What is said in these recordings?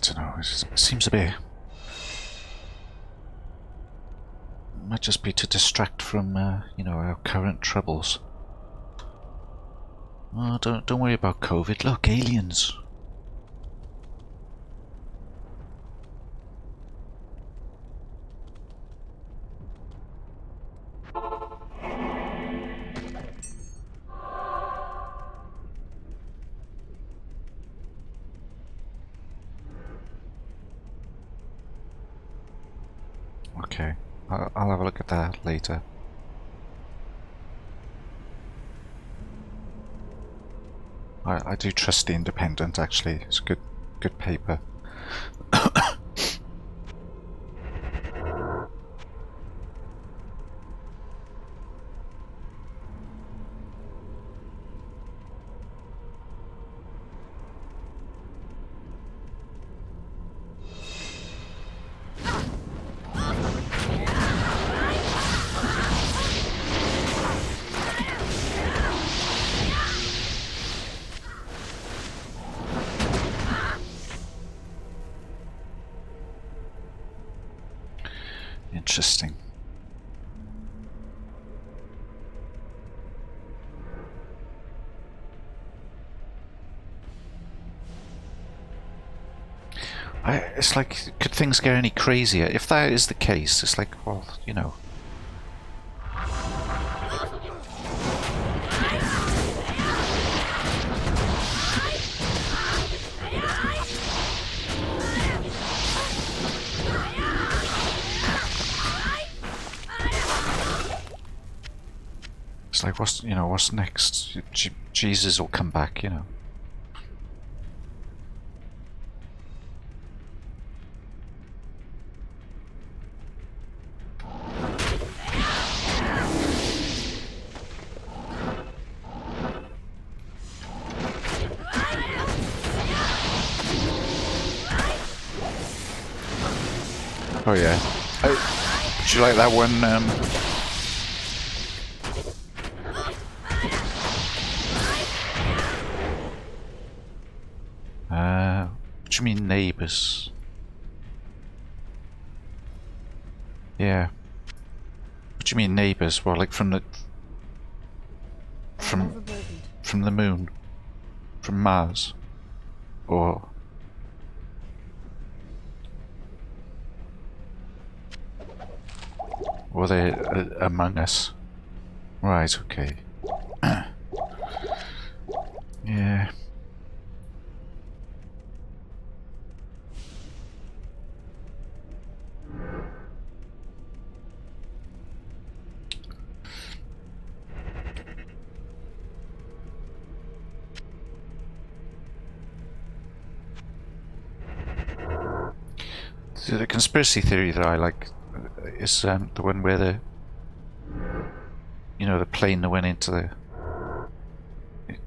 don't know. It seems a bit. Might just be to distract from, you know, our current troubles. Oh, don't worry about COVID. Look, aliens. Okay, I'll have a look at that later. I do trust the Independent, actually. It's good paper. Interesting. It's like, could things get any crazier? If that is the case, it's like, well, you know. It's like, what's next? Jesus will come back, you know. Oh yeah. Oh, do you like that one? What do you mean neighbours? Yeah. What do you mean neighbours? Well, like from the moon, from Mars, or they among us? Right. Okay. Yeah. The conspiracy theory that I like is the one where the plane that went into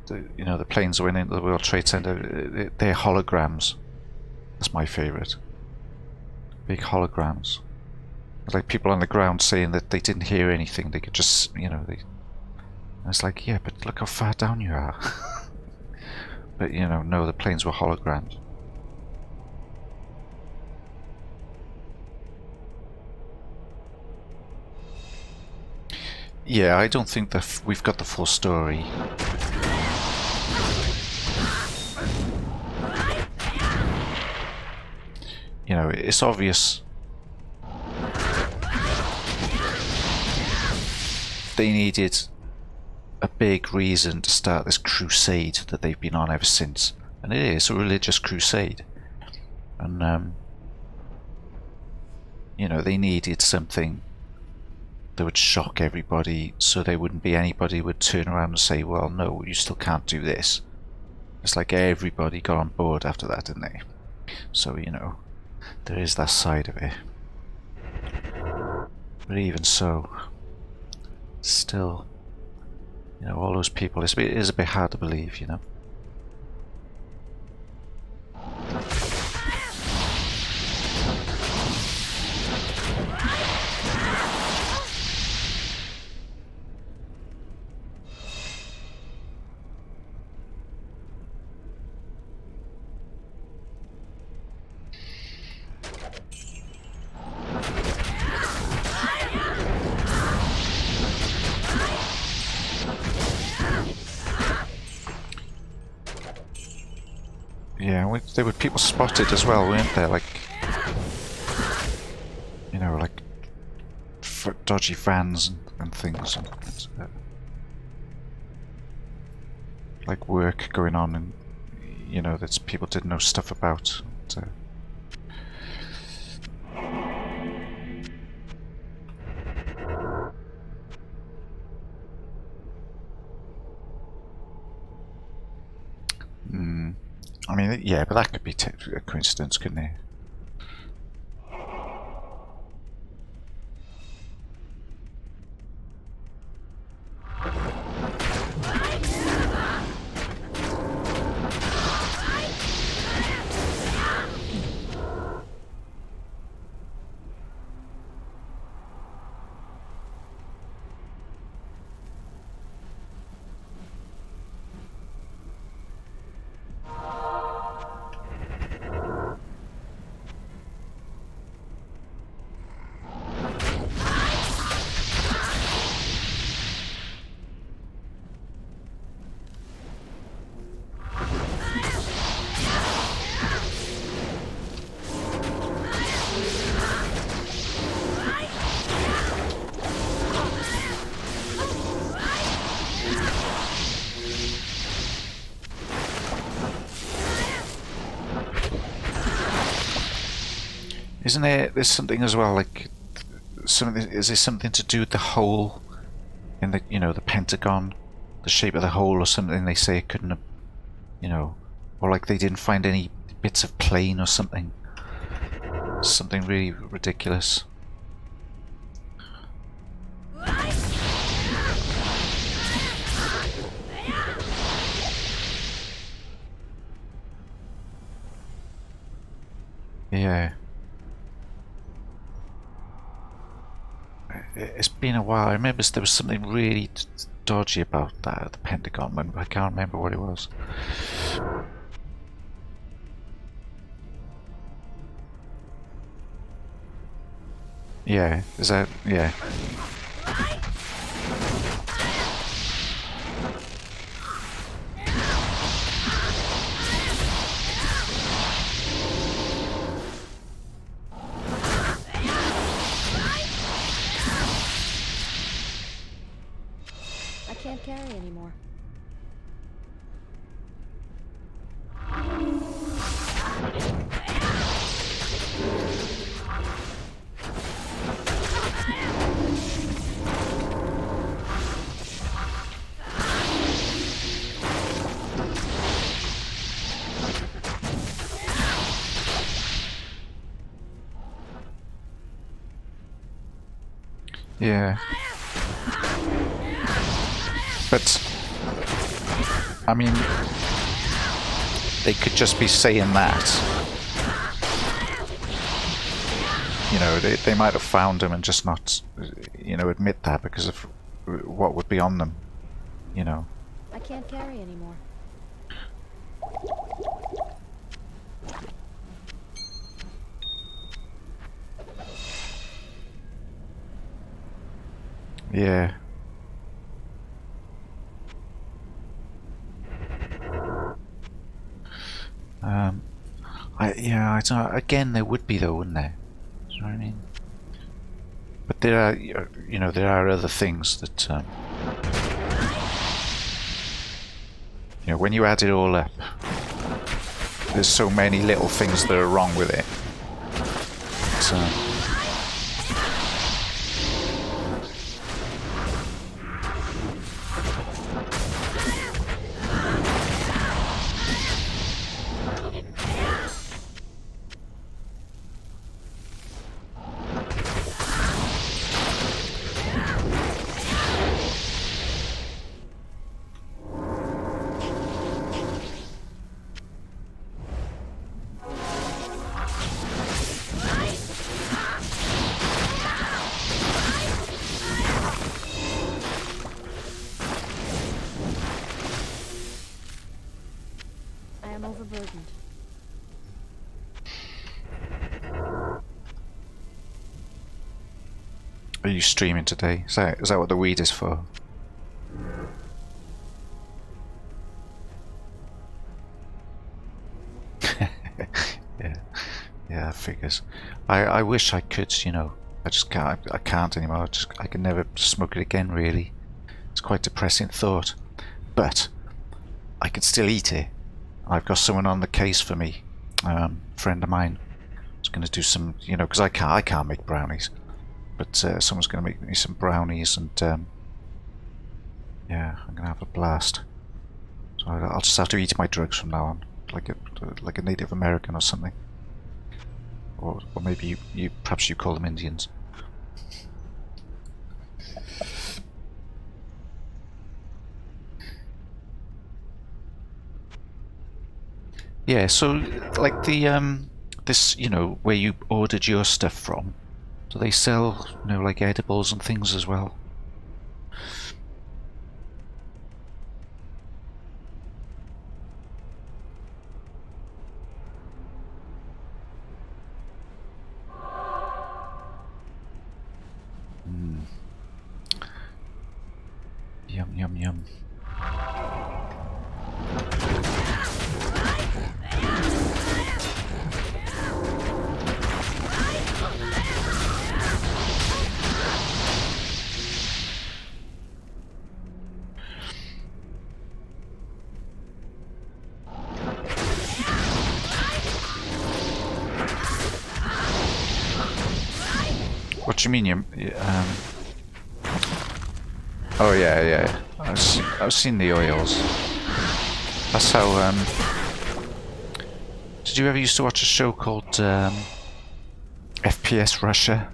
the planes that went into the World Trade Center, they're holograms. That's my favourite. Big holograms. Like people on the ground saying that they didn't hear anything, they could just, and it's like, yeah, but look how far down you are. But, no, the planes were holograms. Yeah, I don't think that we've got the full story. It's obvious they needed a big reason to start this crusade that they've been on ever since. And it is a religious crusade. And, they needed something that would shock everybody, so there wouldn't be anybody who would turn around and say, well, no, you still can't do this. It's like everybody got on board after that, didn't they? So, there is that side of it. But even so, still, all those people, it is a bit hard to believe, Yeah, there were people spotted as well, weren't there? Like, you know, like dodgy vans and things, and like work going on, and you know, that people didn't know stuff about. So. I mean, yeah, but that could be a coincidence, couldn't it? Isn't there's something as well, like something? Is there something to do with the hole in the, you know, the pentagon, the shape of the hole, or something? They say it couldn't have, you know, or like they didn't find any bits of plane or something. Something really ridiculous. Yeah. It's been a while. I remember there was something really dodgy about that at the Pentagon, but I can't remember what it was. Yeah, is that, yeah. I can't carry anymore. Yeah. But, I mean, they could just be saying that. You know, they might have found him and just not, you know, admit that because of what would be on them, you know. I can't carry anymore. Yeah. I don't know. Again, there would be though, wouldn't there? Do you know what I mean? But there are, you know, there are other things that, you know, when you add it all up, there's so many little things that are wrong with it. So. I am overburdened. Are you streaming today? Is that what the weed is for? Yeah, that figures. I wish I could, you know. I just can't. I can't anymore. I can never smoke it again. Really, it's quite a depressing thought. But I can still eat it. I've got someone on the case for me. Friend of mine. Is going to do some, you know, because I can't make brownies. But someone's going to make me some brownies, and yeah, I'm going to have a blast. So I'll just have to eat my drugs from now on, like a Native American or something. Or maybe perhaps you call them Indians. Yeah, so like this, you know, where you ordered your stuff from, do they sell, you know, like edibles and things as well? Yum yum yum. What do you mean oh yeah, yeah. I've seen the oils. That's how. Did you ever used to watch a show called FPS Russia?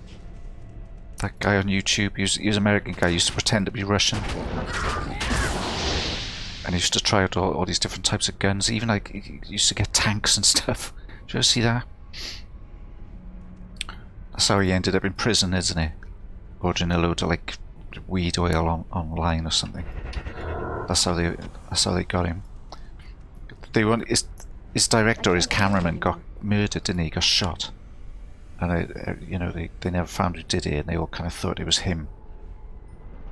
That guy on YouTube. He was an American guy. He used to pretend to be Russian, and he used to try out all these different types of guns. Even like he used to get tanks and stuff. Did you ever see that? That's how he ended up in prison, isn't it? Ordering a load of like weed oil online or something. That's how they got him. They want his director, his cameraman got murdered, didn't he? He got shot, and you know, they never found who did it, and they all kind of thought it was him.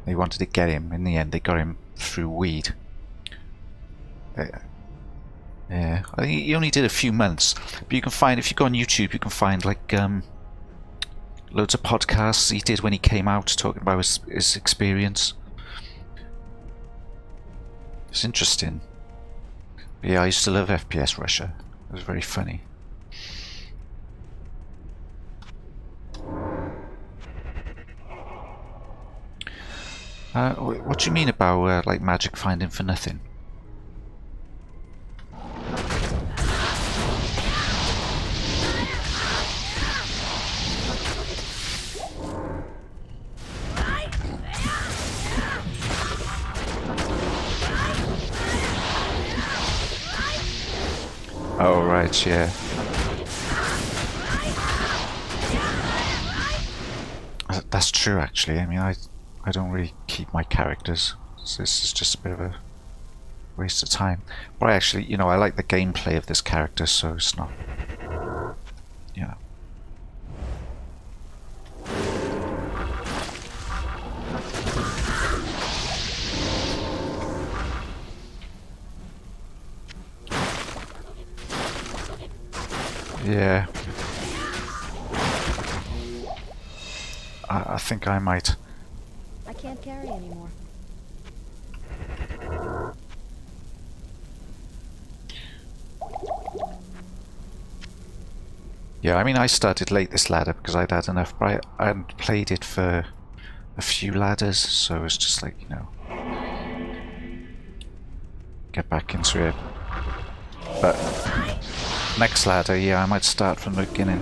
They wanted to get him. In the end, they got him through weed. Yeah, I think he only did a few months, but you can find, if you go on YouTube, you can find like loads of podcasts he did when he came out, talking about his experience. It's interesting. But yeah, I used to love FPS Russia. It was very funny. What do you mean about like magic finding for nothing? Oh right, yeah. That's true, actually. I mean, I don't really keep my characters, so this is just a bit of a waste of time. But I actually, you know, I like the gameplay of this character, so it's not, you know. Yeah. I think I might. I can't carry anymore. Yeah, I mean, I started late this ladder because I'd had enough, but I hadn't played it for a few ladders, so it's just like, you know, get back into it. But next ladder, yeah, I might start from the beginning.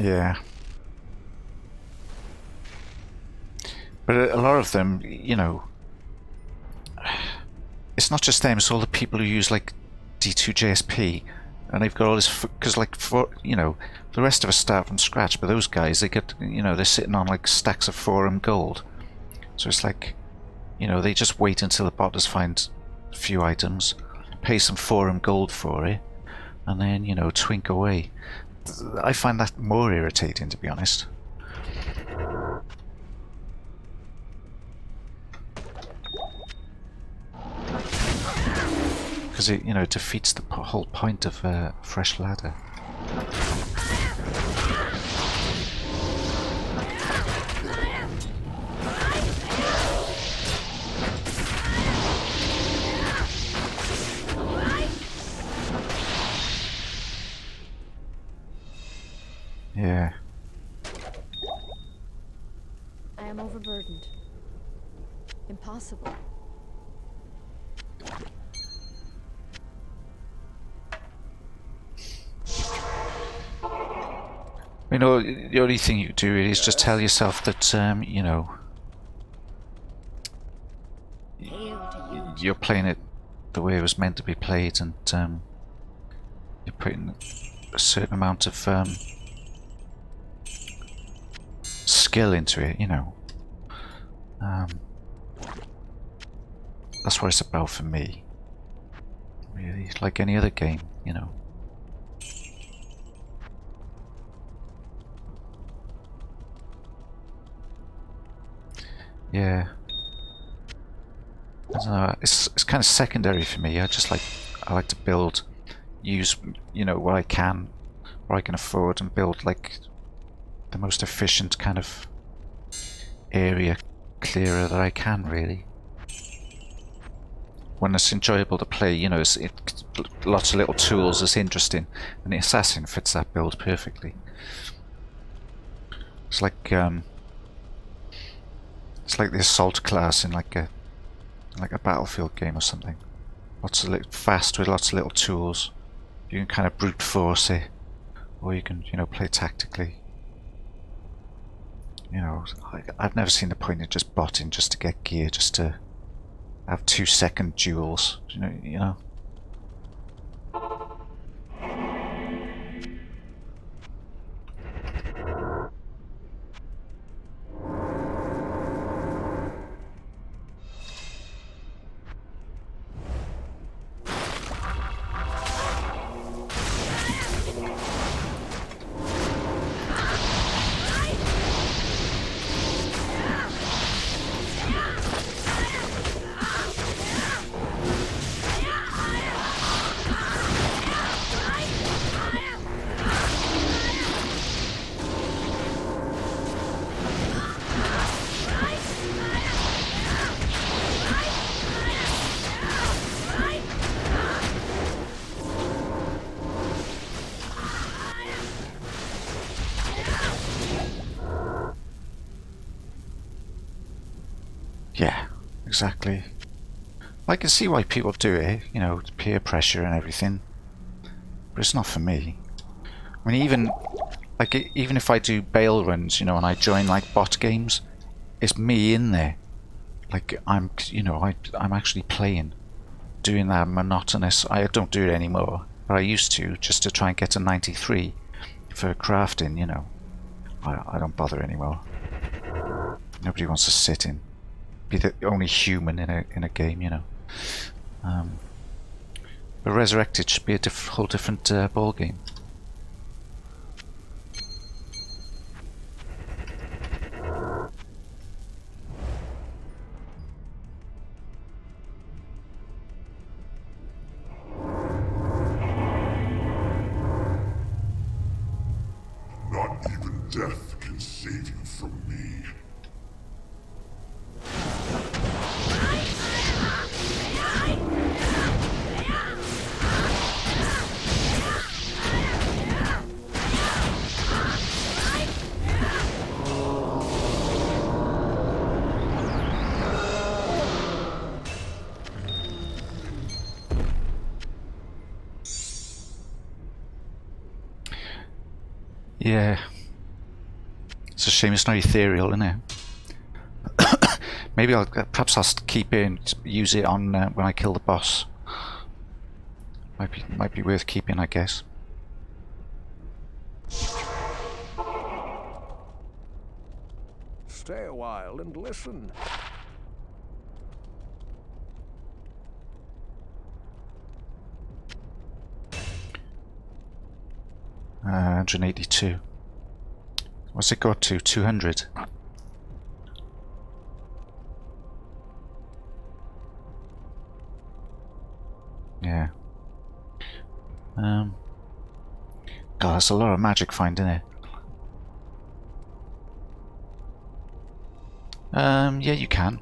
Yeah. But a lot of them, you know, it's not just them, it's all the people who use like D2 JSP, and they've got all this because like for the rest of us start from scratch, but those guys they get they're sitting on like stacks of 4M gold, so it's like they just wait until the botters find a few items, pay some 4M gold for it, and then twink away. I find that more irritating, to be honest. Because it defeats the whole point of a fresh ladder. Yeah. I am overburdened. Impossible. The only thing you do is just tell yourself that, you're playing it the way it was meant to be played, and you're putting a certain amount of skill into it, that's what it's about for me. Really, like any other game, Yeah. I don't know, it's kind of secondary for me. I like to build, use what I can afford, and build like the most efficient kind of area clearer that I can, really. When it's enjoyable to play, it's lots of little tools, it's interesting, and the assassin fits that build perfectly. It's like the assault class in like a Battlefield game or something. Fast with lots of little tools. You can kind of brute force it, or you can play tactically. I've never seen the point of just botting just to get gear, just to have 2-second duels. You know. Yeah, exactly. I can see why people do it, peer pressure and everything, but it's not for me. I mean, even if I do bail runs, and I join like bot games, it's me in there. Like I'm actually playing, doing that monotonous. I don't do it anymore, but I used to, just to try and get to 93 for crafting. I don't bother anymore. Nobody wants to sit in. Be the only human in a game, But Resurrected should be a whole different ball game. Not even death can save you from me. Yeah. It's a shame it's not ethereal, isn't it? Maybe perhaps I'll keep it and use it on when I kill the boss. Might be worth keeping, I guess. Stay a while and listen. 182. What's it got to? 200. Yeah. God, that's a lot of magic find in it. Yeah, you can.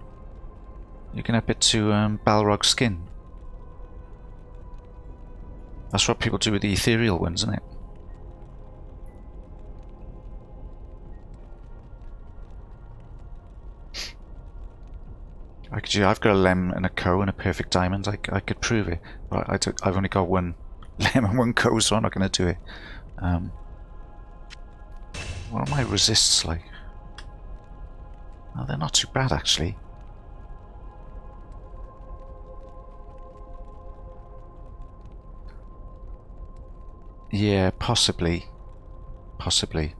You can up it to Balrog skin. That's what people do with the ethereal ones, isn't it? I've got a lem and a co and a perfect diamond. I could prove it, but I've only got one lem and one co, so I'm not going to do it. What are my resists like? Oh, they're not too bad actually. Yeah, possibly. Possibly.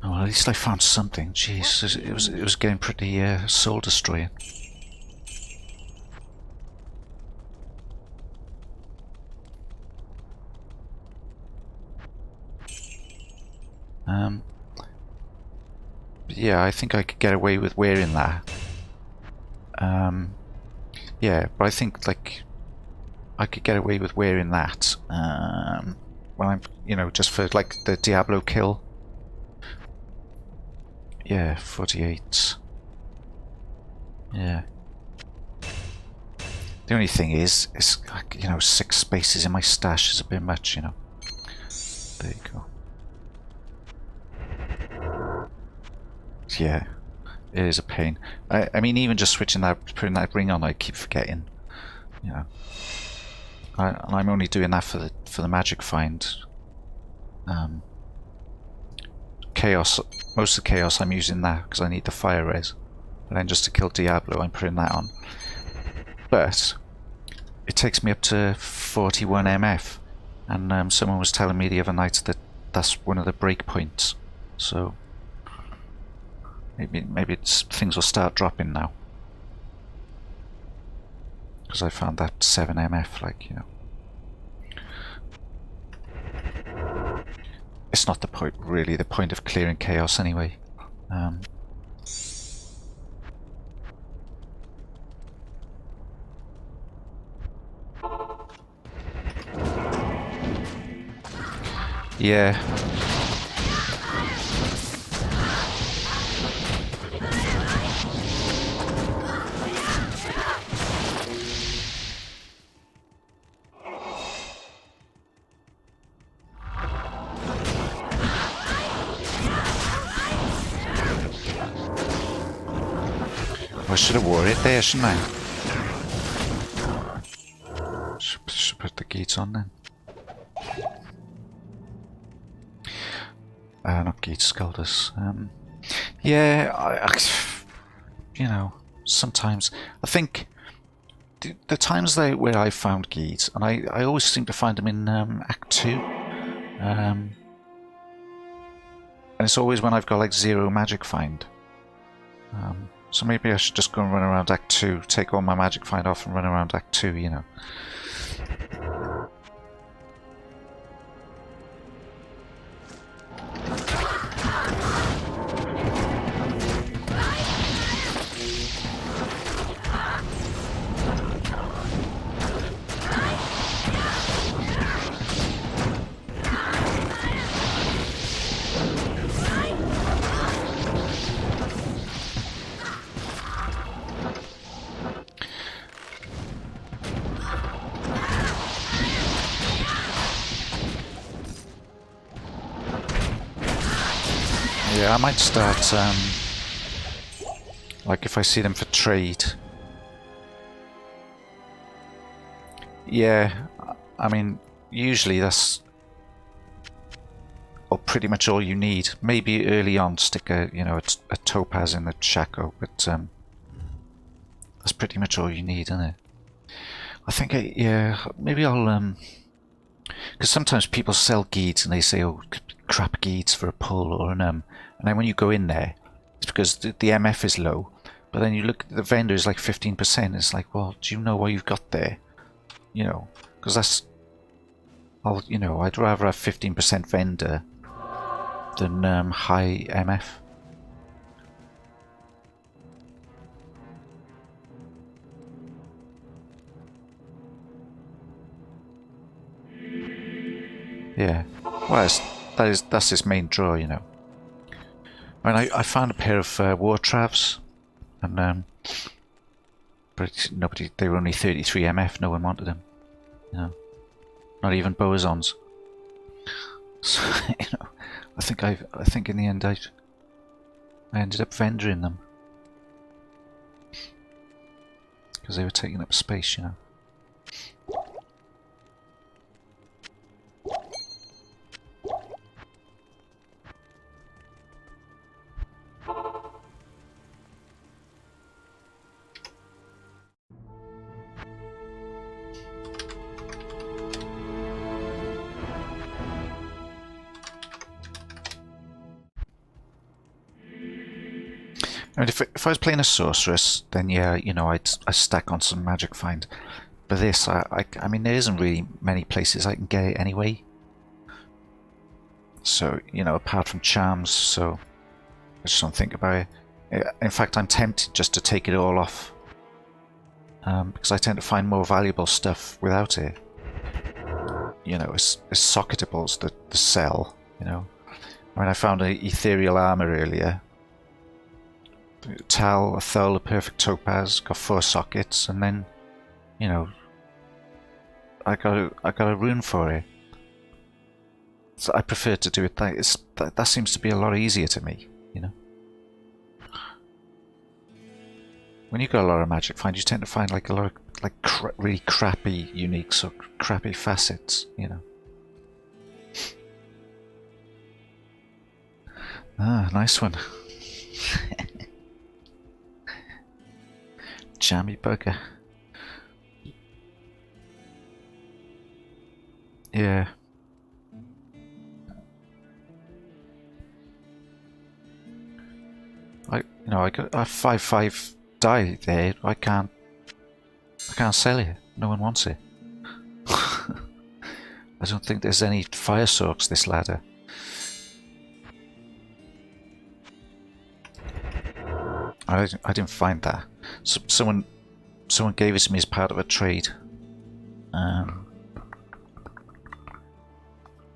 Oh, well, at least I found something. Jeez, it was getting pretty soul destroying. Yeah, I think I could get away with wearing that. Yeah, but I think like I could get away with wearing that when I'm, you know, just for like the Diablo kill. Yeah, 48. Yeah. The only thing is, it's like, you know, 6 spaces in my stash is a bit much, you know. There you go. Yeah, it is a pain. I mean, even just switching that, putting that ring on, I keep forgetting. You know, and I'm only doing that for the magic find. Chaos, most of the chaos I'm using that because I need the fire res. But then just to kill Diablo, I'm putting that on. But it takes me up to 41 MF, and someone was telling me the other night that that's one of the breakpoints. So. Maybe things will start dropping now, because I found that 7 MF, like, you know. It's not the point, really, the point of clearing chaos anyway. Yeah. I should have wore it there, shouldn't I? Should put the gates on then. Not gates, Skullders. Yeah, you know, sometimes I think the times where I found geeds, and I always seem to find them in Act 2, and it's always when I've got like 0 magic find. So maybe I should just go and run around Act 2, take all my magic find off and run around Act 2, you know. Yeah, I might start, like if I see them for trade, Yeah, I mean, usually that's pretty much all you need. Maybe early on stick a topaz in the shako, but that's pretty much all you need, isn't it? I think yeah, maybe I'll because sometimes people sell guides and they say, oh, crap guides for a pull or an and then when you go in there, it's because the MF is low, but then you look at the vendor is like 15%. It's like, well, do you know what you've got there? You know, because that's, I'd rather have 15% vendor than high MF. Yeah, well, that's his main draw, you know. I mean, I found a pair of war travs, and but nobody. They were only 33 MF. No one wanted them. You know, not even bosons. So, you know, I think in the end I ended up vendoring them because they were taking up space, you know. I mean, if I was playing a sorceress, then yeah, you know, I'd stack on some magic find. But this, I mean, there isn't really many places I can get it anyway. So, you know, apart from charms, so I just don't think about it. In fact, I'm tempted just to take it all off. Because I tend to find more valuable stuff without it. You know, as socketables that sell, you know. I mean, I found an ethereal armor earlier. Tal, a Thul, a perfect topaz, got 4 sockets, and then, you know, I got a rune for it. So I prefer to do it that seems to be a lot easier to me, you know. When you got a lot of magic find, you tend to find like a lot of like really crappy uniques or crappy facets, you know. Ah, nice one. Jammy bugger. Yeah. I got a 5/5 die there. I can't sell it. No one wants it. I don't think there's any fire soaks this ladder. I didn't find that. So, someone gave it to me as part of a trade.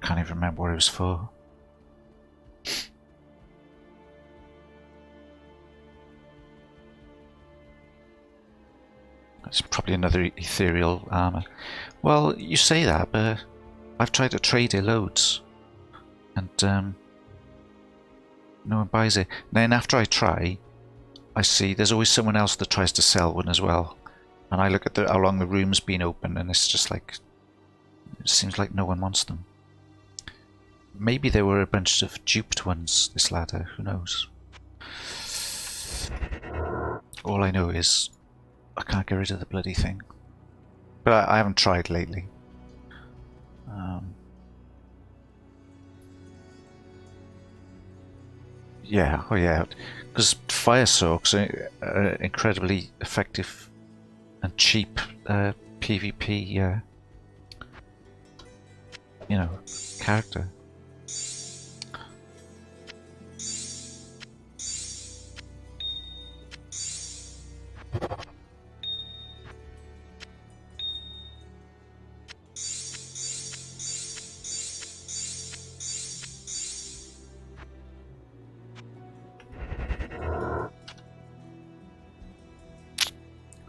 Can't even remember what it was for. It's probably another ethereal armor. Well, you say that, but I've tried to trade it loads, and no one buys it. And then after I try, I see there's always someone else that tries to sell one as well, and I look at how long the room's been open, and it's just like it seems like no one wants them. Maybe there were a bunch of duped ones this ladder. Who knows? All I know is I can't get rid of the bloody thing. But I haven't tried lately. Yeah, oh yeah, because fire soaks are incredibly effective and cheap PvP, you know, character.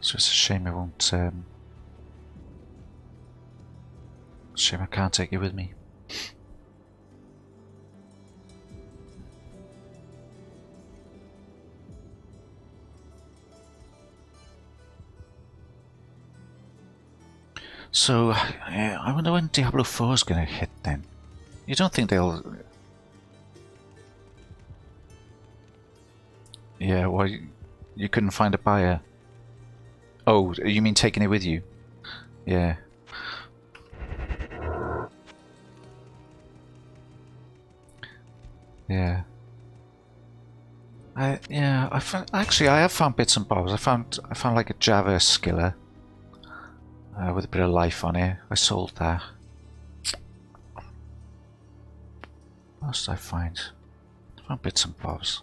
So it's a shame I won't. Shame I can't take it with me. So, yeah, I wonder when Diablo 4 is going to hit then. You don't think they'll... Yeah, well, you couldn't find a buyer. Oh, you mean taking it with you? Yeah. Yeah. I found, actually I have found bits and bobs. I found like a Java skiller with a bit of life on it. I sold that. What else did I find? I found bits and bobs.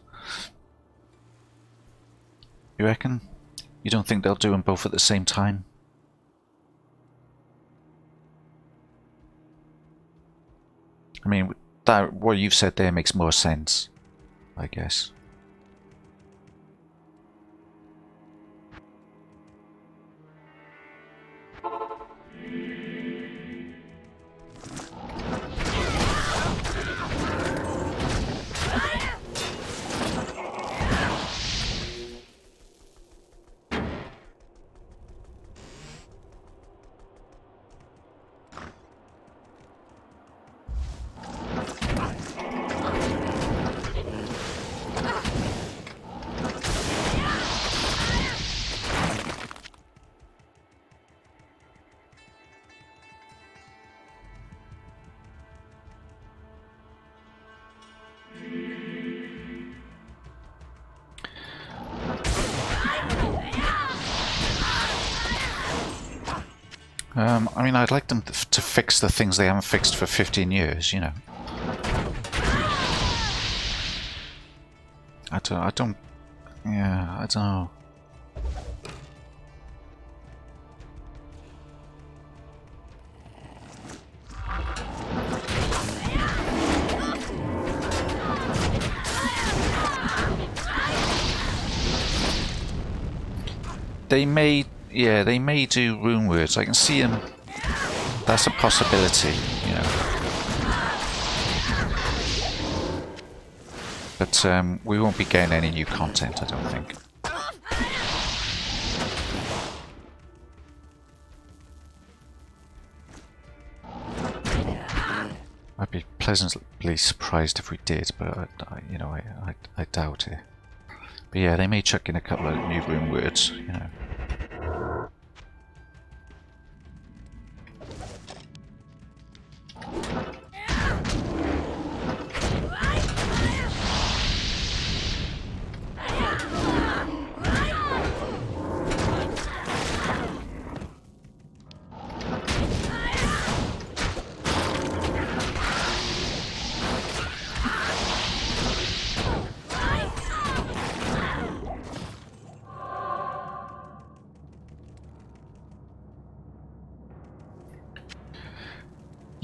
You reckon? You don't think they'll do them both at the same time? I mean, that what you've said there makes more sense, I guess. I mean, I'd like them to fix the things they haven't fixed for 15 years, you know. I don't, yeah, I don't know. They may, yeah, they may do rune words. I can see them. That's a possibility, you know. But we won't be getting any new content, I don't think. I'd be pleasantly surprised if we did, but you know, I doubt it. But yeah, they may chuck in a couple of new rune words, you know.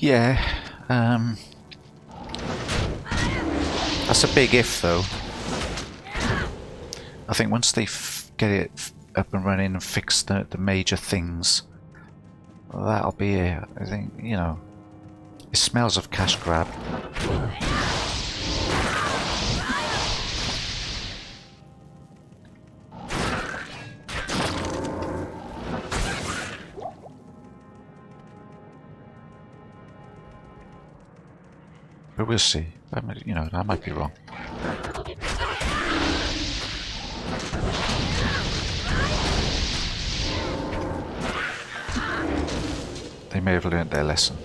Yeah, that's a big if though. I think once they get it up and running and fix the major things, that'll be it. I think, you know, it smells of cash grab. But we'll see. You know, I might be wrong. They may have learned their lesson.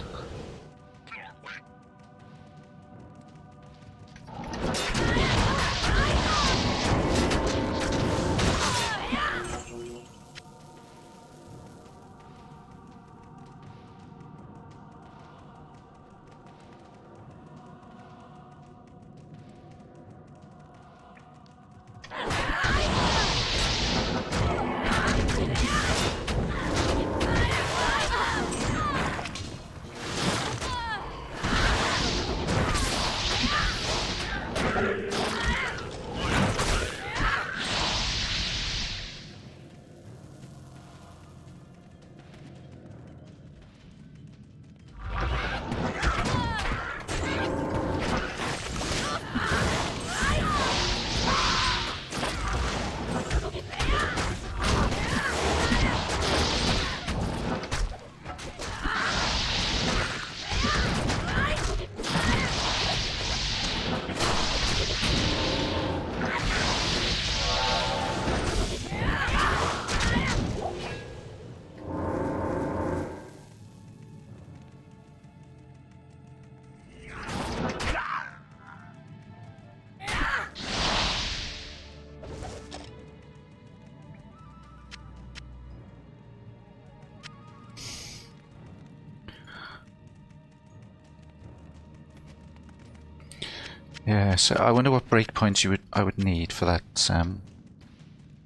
Yeah, so I wonder what breakpoints I would need for that,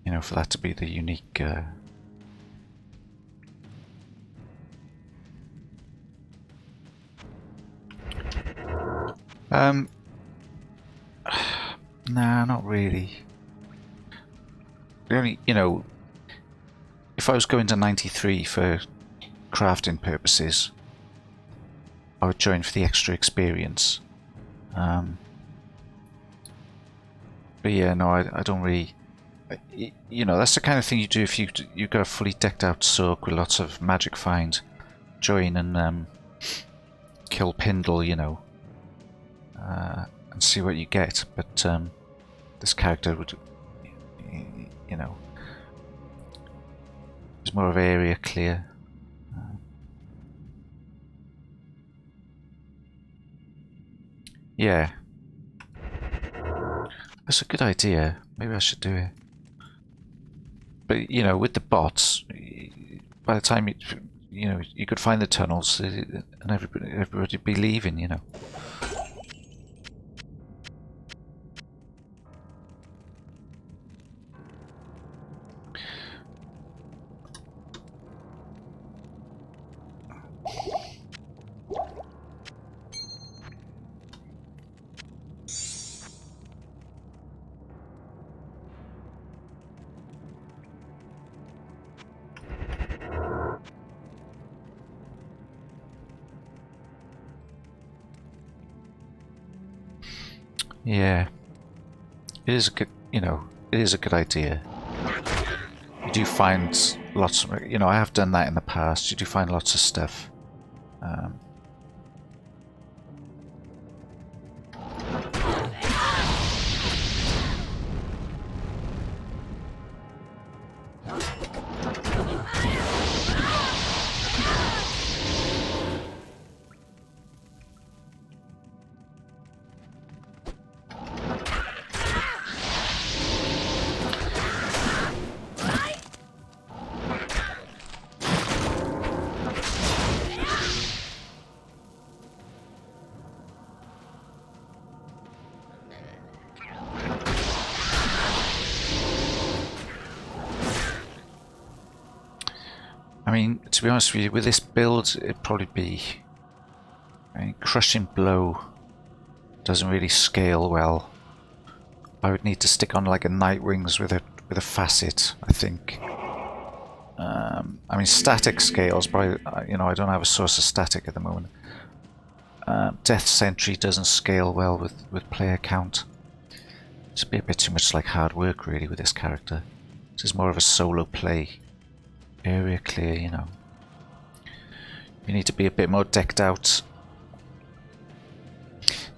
you know, for that to be the unique. Nah, not really. The only, you know, if I was going to 93 for crafting purposes, I would join for the extra experience. But yeah, no, I don't really. You know, that's the kind of thing you do if you got a fully decked out soak with lots of magic find. Join and kill Pindle, you know, and see what you get. But this character would, you know, is more of area clear. Yeah, that's a good idea. Maybe I should do it. But you know, with the bots, by the time you know, you could find the tunnels and everybody'd be leaving. You know. Yeah, it is a good, you know, it is a good idea. You do find lots of, you know, I have done that in the past. You do find lots of stuff. I mean, to be honest with you, with this build, it'd probably be. I mean, Crushing Blow doesn't really scale well. I would need to stick on like a Nightwings with a facet, I think. I mean, static scales, but you know, I don't have a source of static at the moment. Death Sentry doesn't scale well with player count. It's a bit too much like hard work, really, with this character. This is more of a solo play. Area clear, you know. You need to be a bit more decked out.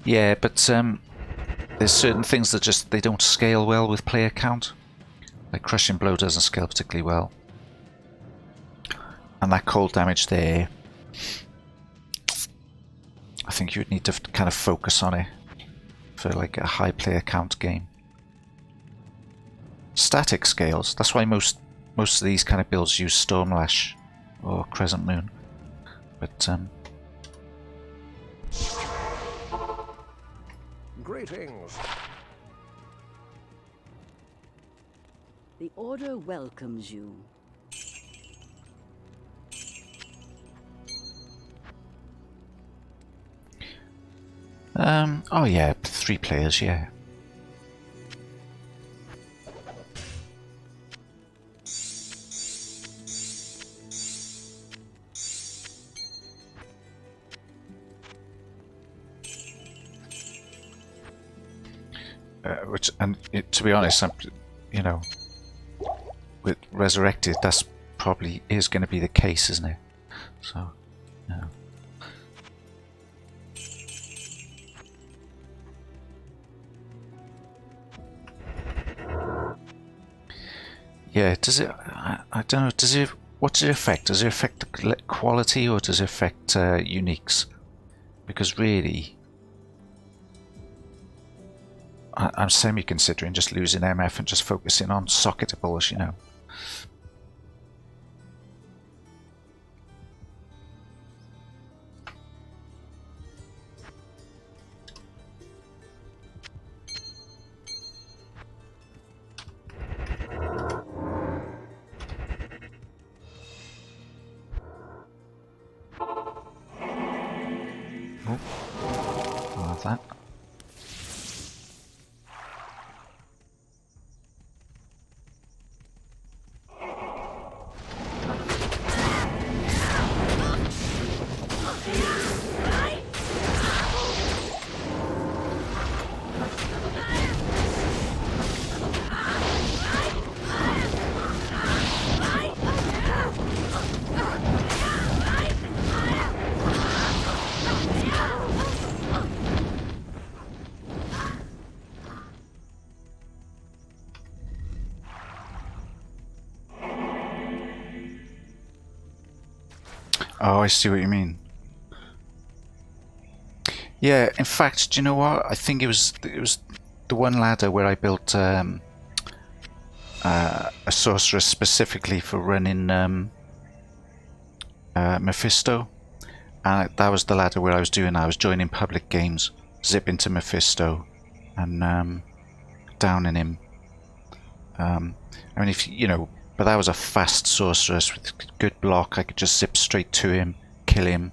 Yeah, but there's certain things that just they don't scale well with player count. Like Crushing Blow doesn't scale particularly well. And that cold damage there, I think you would need to kind of focus on it for like a high player count game. Static scales, that's why most of these kind of builds use Stormlash or Crescent Moon. But Greetings. The Order welcomes you. oh yeah, 3 players, yeah. To be honest, you know, with Resurrected, that's probably is going to be the case, isn't it? So, yeah. Yeah, does it? I don't know. Does it? What does it affect? Does it affect quality or does it affect uniques? Because really, I'm semi-considering just losing MF and just focusing on socketables, you know. love that. Oh, I see what you mean. Yeah, in fact, do you know what? I think it was the one ladder where I built a sorceress specifically for running Mephisto, and that was the ladder where I was doing. I was joining public games, zip into Mephisto, and downing him. I mean, if you know. But that was a fast sorceress with good block. I could just zip straight to him, kill him,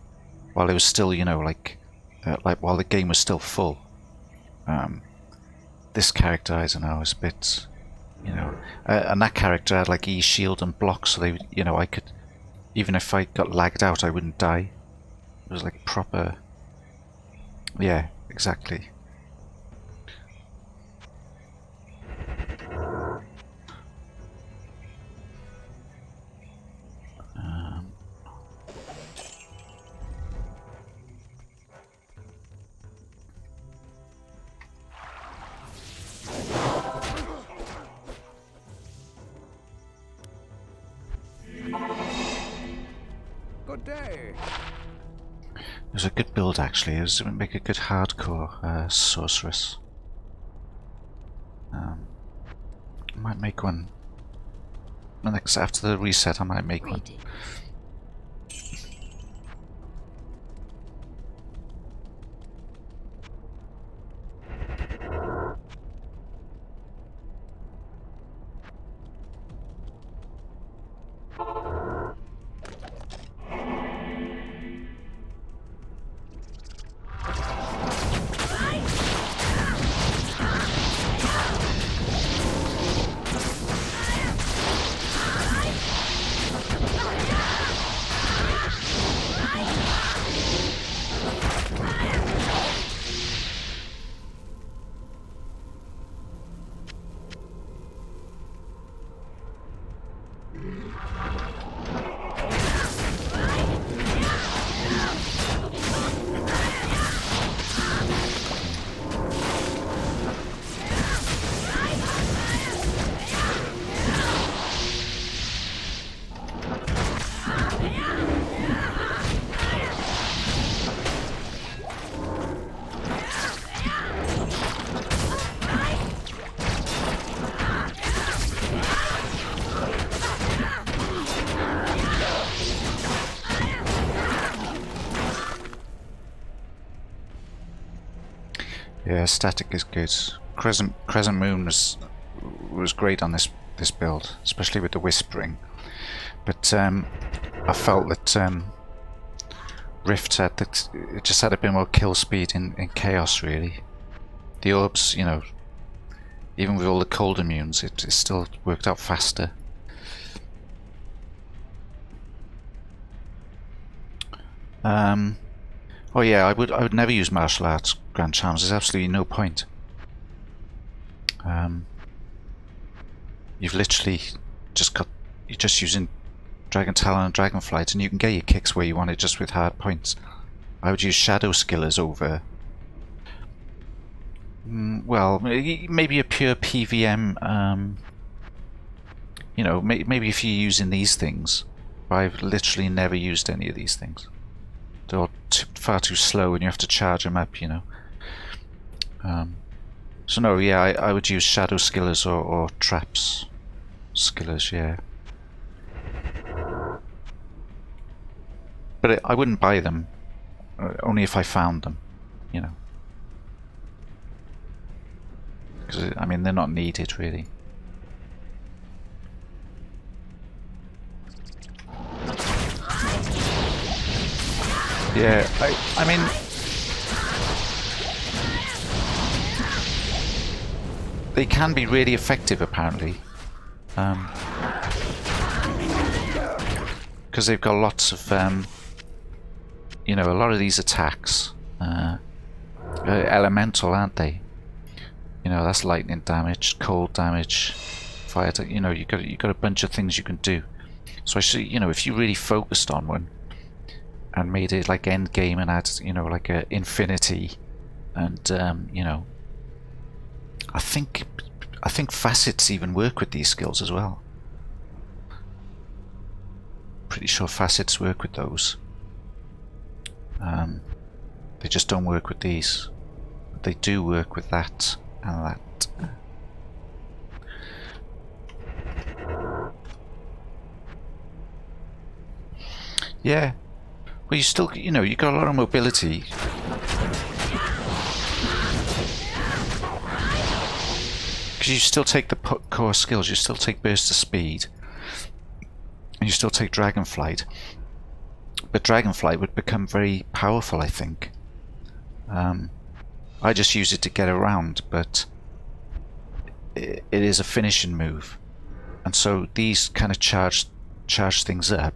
while it was still, you know, like while the game was still full. This character, I don't know, is a bit, you know, and that character had like E shield and block, so they, you know, I could, even if I got lagged out, I wouldn't die. It was like proper. Yeah, exactly. Good day. It was a good build actually. It would make a good hardcore sorceress. I might make one. Next after the reset, I might make one. Yeah, static is good. Crescent Moon was great on this build, especially with the whispering. But I felt that Rift had that it just had a bit more kill speed in Chaos really. The orbs, you know, even with all the cold immunes, it still worked out faster. Oh yeah, I would never use martial arts grand charms. There's absolutely no point. You've literally you're just using Dragon Talon and Dragonflight, and you can get your kicks where you want it just with hard points. I would use Shadow Skillers over. Well, maybe a pure PVM. You know, maybe if you're using these things. But I've literally never used any of these things. They're all far too slow, and you have to charge them up. You know. So no, yeah, I would use Shadow Skillers or Traps Skillers, yeah. But I wouldn't buy them, only if I found them, you know. Because, I mean, they're not needed, really. Yeah, I mean... they can be really effective apparently. Because they've got lots of, you know, a lot of these attacks elemental, aren't they? You know, that's lightning damage, cold damage, fire. You know, you got a bunch of things you can do. So I see, you know, if you really focused on one and made it like end game and had, you know, like a infinity, and you know, I think facets even work with these skills as well. Pretty sure facets work with those. They just don't work with these. They do work with that and that. Yeah. Well, you still, you know, you got a lot of mobility. Because you still take the core skills. You still take burst of speed. And you still take Dragonflight. But Dragonflight would become very powerful, I think. I just use it to get around, but it is a finishing move. And so these kind of charge things up.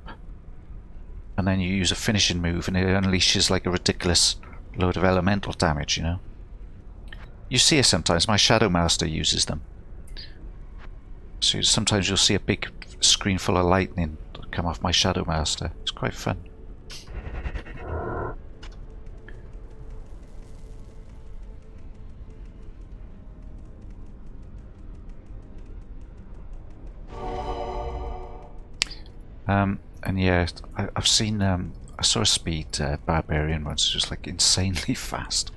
And then you use a finishing move and it unleashes like a ridiculous load of elemental damage, you know. You see it sometimes. My Shadow Master uses them. So sometimes you'll see a big screen full of lightning come off my Shadow Master. It's quite fun. And yeah, I've seen, I saw a speed barbarian once, just like insanely fast.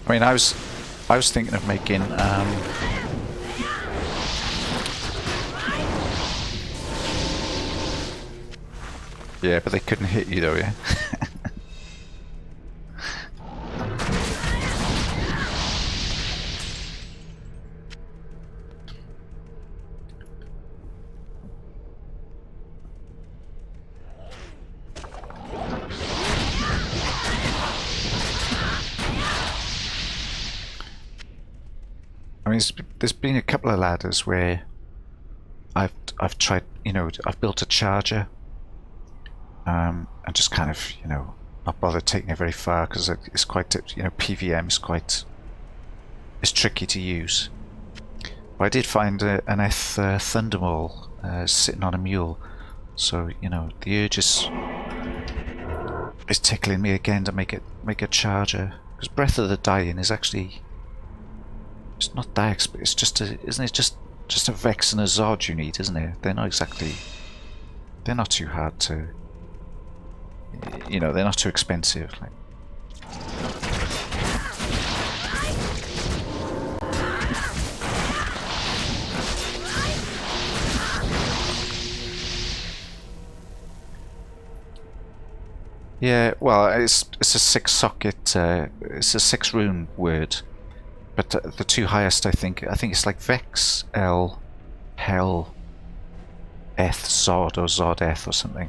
I mean, I was thinking of making yeah, but they couldn't hit you though, yeah. I mean, there's been a couple of ladders where I've tried, you know, I've built a charger, and just kind of, you know, not bothered taking it very far because it's quite, you know, PVM is quite, it's tricky to use. But I did find an Eth Thundermaul sitting on a mule, so you know the urge is tickling me again to make a charger, because Breath of the Dying is actually, it's not that it's just a, isn't it just a Vex and a Zod you need, isn't it? They're not exactly, they're not too hard to, you know, they're not too expensive. Like. Yeah, well, it's a 6 socket, it's a 6 rune word, but the two highest, I think it's like Vex, L, Hell, Eth, Zod, or Zod Eth or something.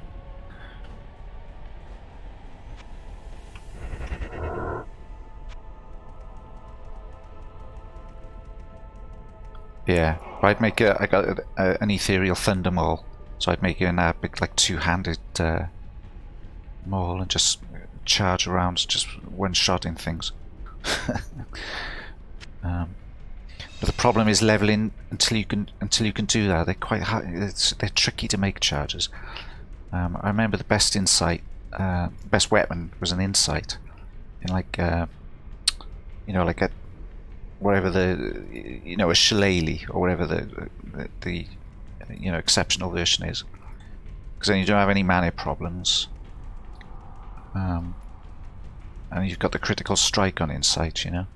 Yeah, but I'd make I got an ethereal Thundermaul, so I'd make it a big like two-handed maul and just charge around, just one-shotting things. But the problem is leveling until you can do that. They're quite hard. They're tricky to make charges. I remember the best insight, best weapon was an insight in like you know, like a whatever the, you know, a shillelagh or whatever the you know, exceptional version is, because then you don't have any mana problems, and you've got the critical strike on insight, you know.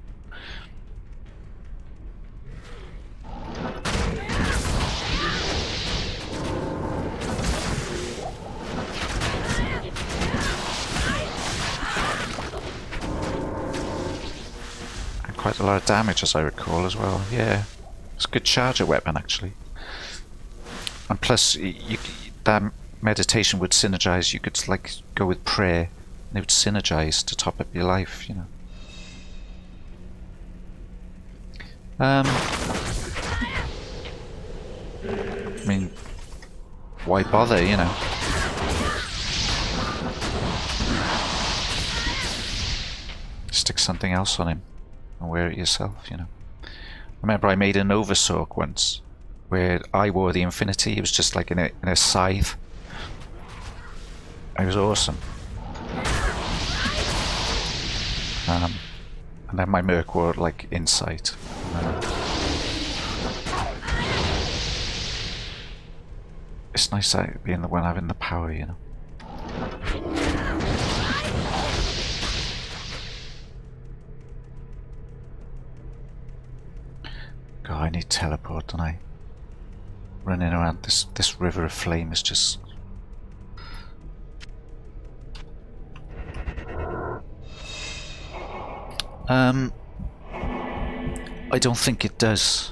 quite a lot of damage, as I recall, as well. Yeah, it's a good charger weapon, actually. And plus, that meditation would synergize. You could like go with prayer, and it would synergize to top up your life. You know. I mean, why bother? You know. Stick something else on him and wear it yourself, you know. I remember I made an Oversork once where I wore the Infinity. It was just like in a scythe. It was awesome. And then my Merc wore like Insight. It's nice being the one having the power, you know. God, I need teleport, don't I? Running around this river of flame is just... I don't think it does.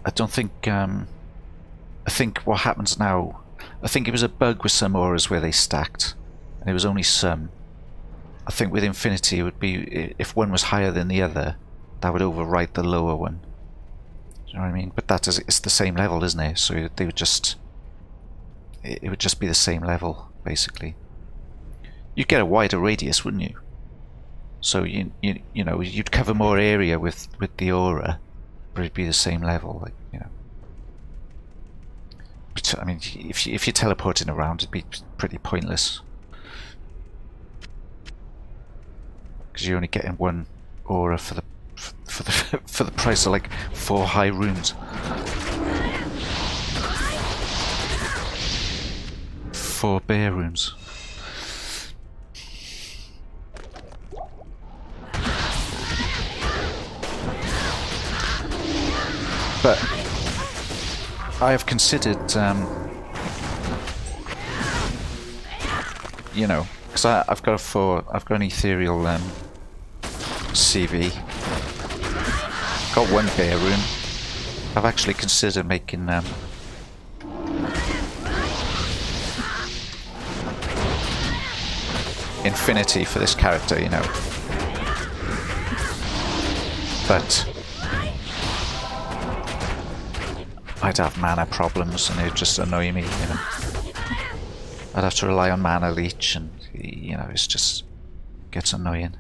I don't think, I think what happens now, I think it was a bug with some auras where they stacked, and it was only some. I think with Infinity it would be, if one was higher than the other, that would overwrite the lower one. Do you know what I mean? But that is, it's the same level, isn't it? So they would just, it would just be the same level, basically. You'd get a wider radius, wouldn't you? So you know, you'd cover more area with the aura, but it'd be the same level, like, you know. But, I mean, if you're teleporting around, it'd be pretty pointless, because you're only getting one aura for the for the price of like 4 high runes. 4 bear runes. But I have considered, you know, because I've got an ethereal CV. Got 1 bear rune. I've actually considered making Infinity for this character, you know. But I'd have mana problems and it'd just annoy me, you know. I'd have to rely on mana leech and, you know, it's just gets annoying.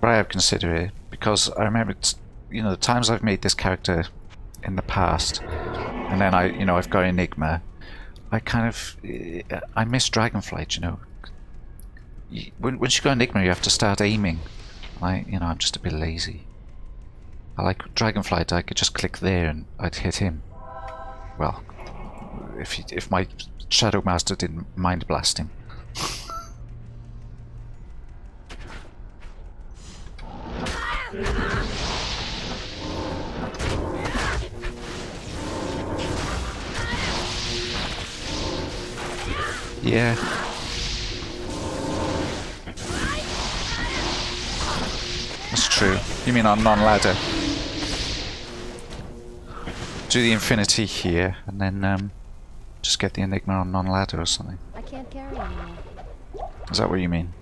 But I have considered it because I remember, you know, the times I've made this character in the past, and then I've got Enigma. I kind of, I miss Dragonflight, you know. Once you got Enigma, you have to start aiming. I'm just a bit lazy. I like Dragonflight. I could just click there and I'd hit him. Well, if my Shadow Master didn't mind blast him. Yeah. That's true. You mean on non-ladder? Do the Infinity here, and then just get the Enigma on non-ladder or something. I can't carry anymore. Is that what you mean?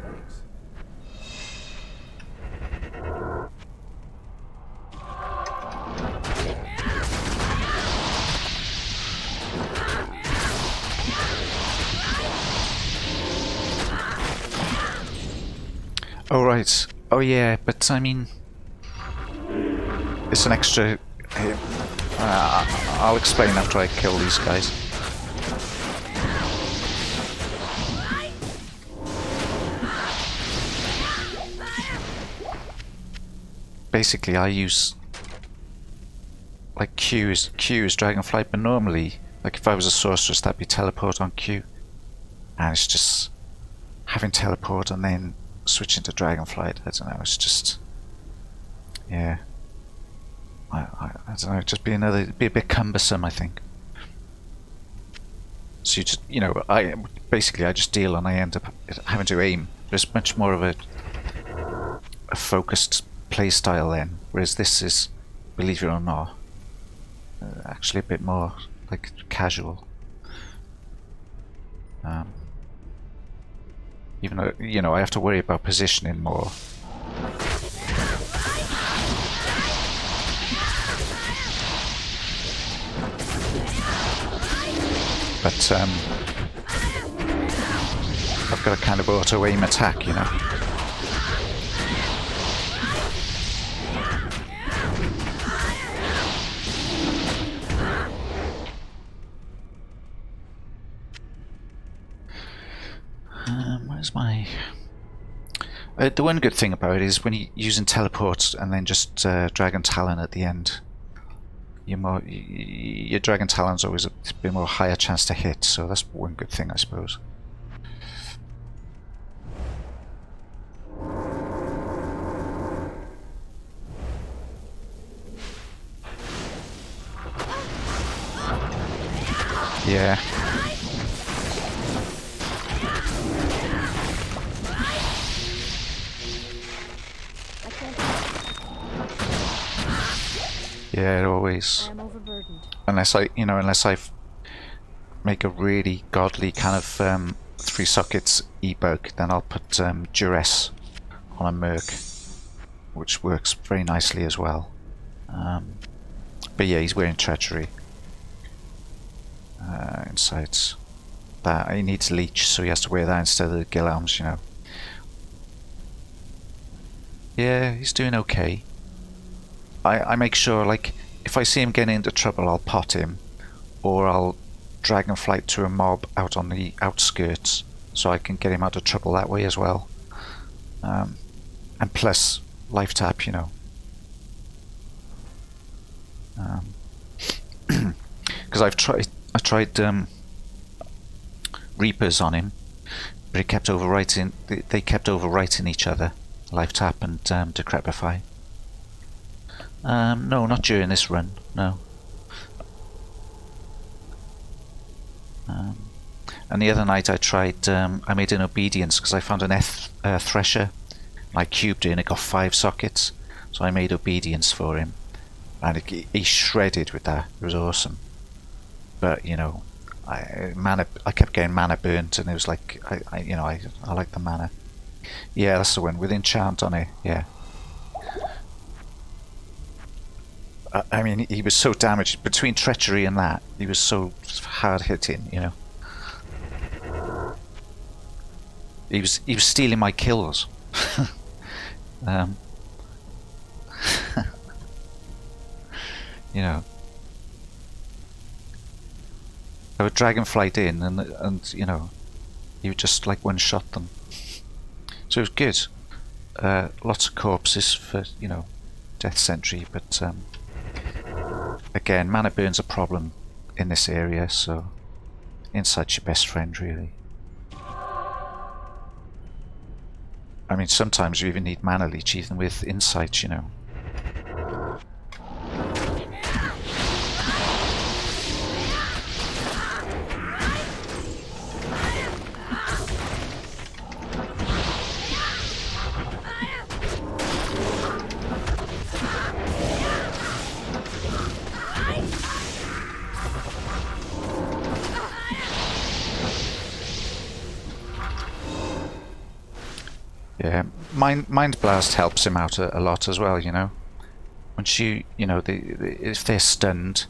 Thanks. Oh right. Oh yeah, but I mean, it's an extra. I'll explain after I kill these guys. Basically, I use like Q is Dragonflight, but normally, like if I was a sorceress, that'd be teleport on Q, and it's just having teleport and then switching to Dragonflight. I don't know. It's just, yeah. I don't know. Just be a bit cumbersome, I think. So you just, I just deal and I end up having to aim. There's much more of a focused play style then, whereas this is, believe it or not, actually a bit more like casual. Even though, I have to worry about positioning more. But I've got a kind of auto-aim attack, Where's my... the one good thing about it is when you're using teleport and then just Dragon Talon at the end, your Dragon Talon's always a bit more higher chance to hit, so that's one good thing, I suppose. Yeah. Yeah, always. I am overburdened. Unless I make a really godly kind of 3 sockets e-bug, then I'll put duress on a merc, which works very nicely as well. But yeah, he's wearing treachery. Insights. That he needs leech, so he has to wear that instead of the Guillaumes, Yeah, he's doing okay. I make sure, like, if I see him getting into trouble, I'll pot him, or I'll Dragonflight to a mob out on the outskirts, so I can get him out of trouble that way as well. And plus, life tap, because I tried Reapers on him, but it kept overwriting. They kept overwriting each other, life tap and decrepify. No, not during this run, no. And the other night I tried, I made an obedience because I found an thresher, and I cubed it and it got 5 sockets, so I made obedience for him, and he shredded with that. It was awesome. But I kept getting mana burnt, and it was like I like the mana. Yeah, that's the one with enchant on it. Yeah. I mean, he was so damaged between treachery and that. He was so hard hitting, He was stealing my kills. I would Dragonflight in, and he would just like one shot them. So it was good. Lots of corpses for Death Sentry, but again, mana burn's a problem in this area, so Insight's your best friend, really. I mean, sometimes you even need mana leech, even with Insight, Mind Blast helps him out a lot as well, you know. Once you know, if they're stunned,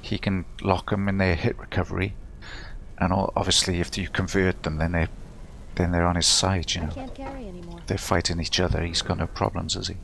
he can lock them in their hit recovery, and obviously if you convert them, then they're on his side, you I know. can't carry anymore. If they're fighting each other, he's got no problems, has he?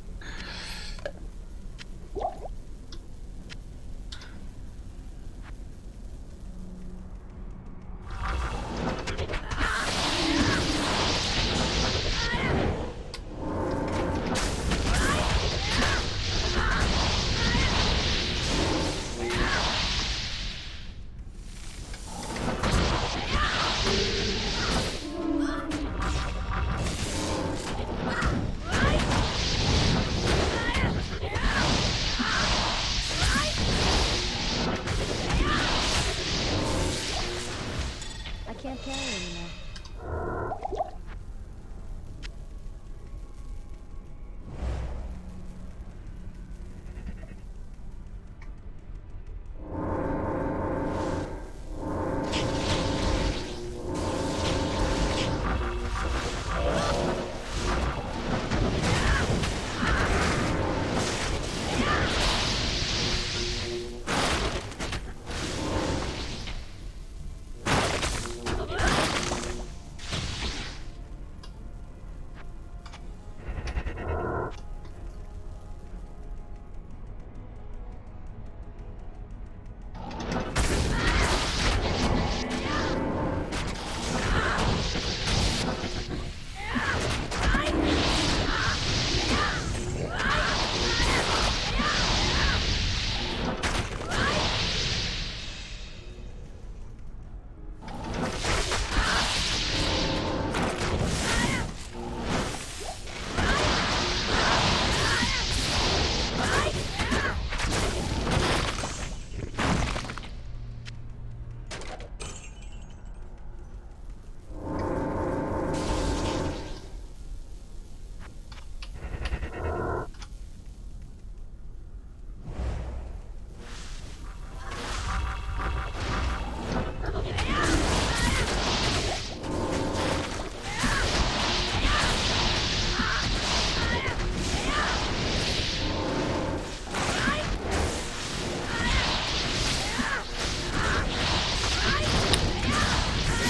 I can't carry anymore.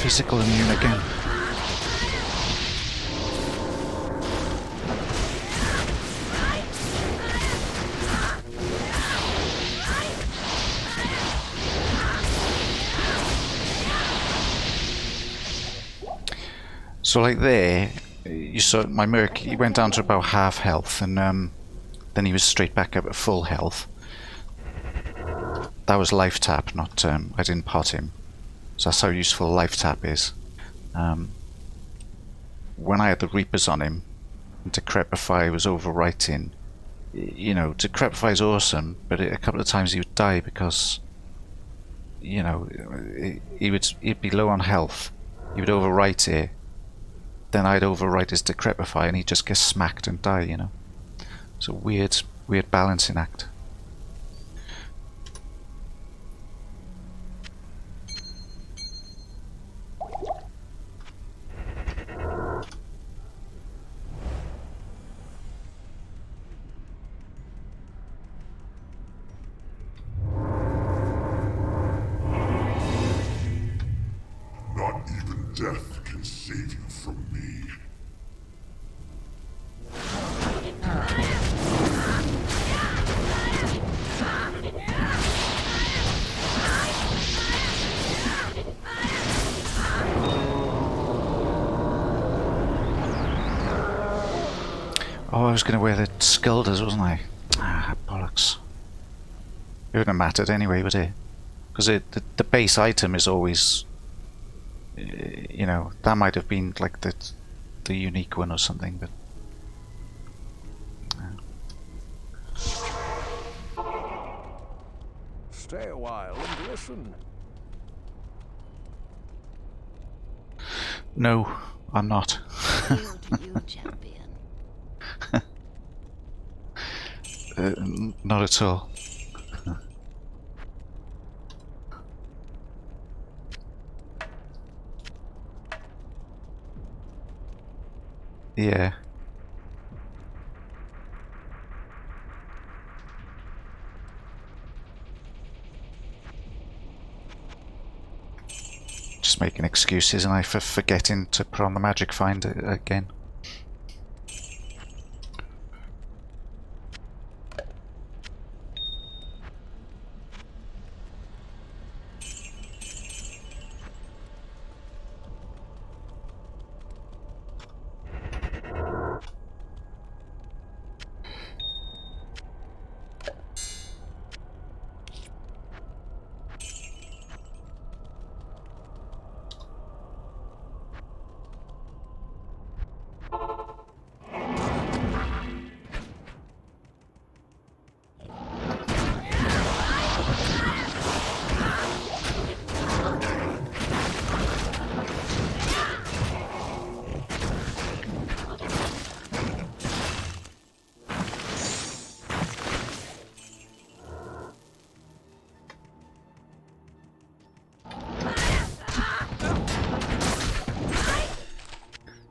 Physical immune again. So like there, you saw my Merc, he went down to about half health, and then he was straight back up at full health. That was life tap, not I didn't pot him. So that's how useful life tap is. When I had the Reapers on him, Decrepify was overwriting. You know, Decrepify is awesome, but a couple of times he would die because, you know, he'd be low on health. He would overwrite it. Then I'd overwrite his Decrepify, and he'd just get smacked and die. You know, it's a weird balancing act. Not even death can save you from me. Oh, I was going to wear the Skullders, wasn't I? Ah, bollocks. It wouldn't have mattered anyway, would it? Because the base item is always, you know, that might have been like the unique one or something, but Stay a while and listen. no, I'm not. Hail to you, champion. Not at all. Yeah. just making excuses, and I for forgetting to put on the magic find again.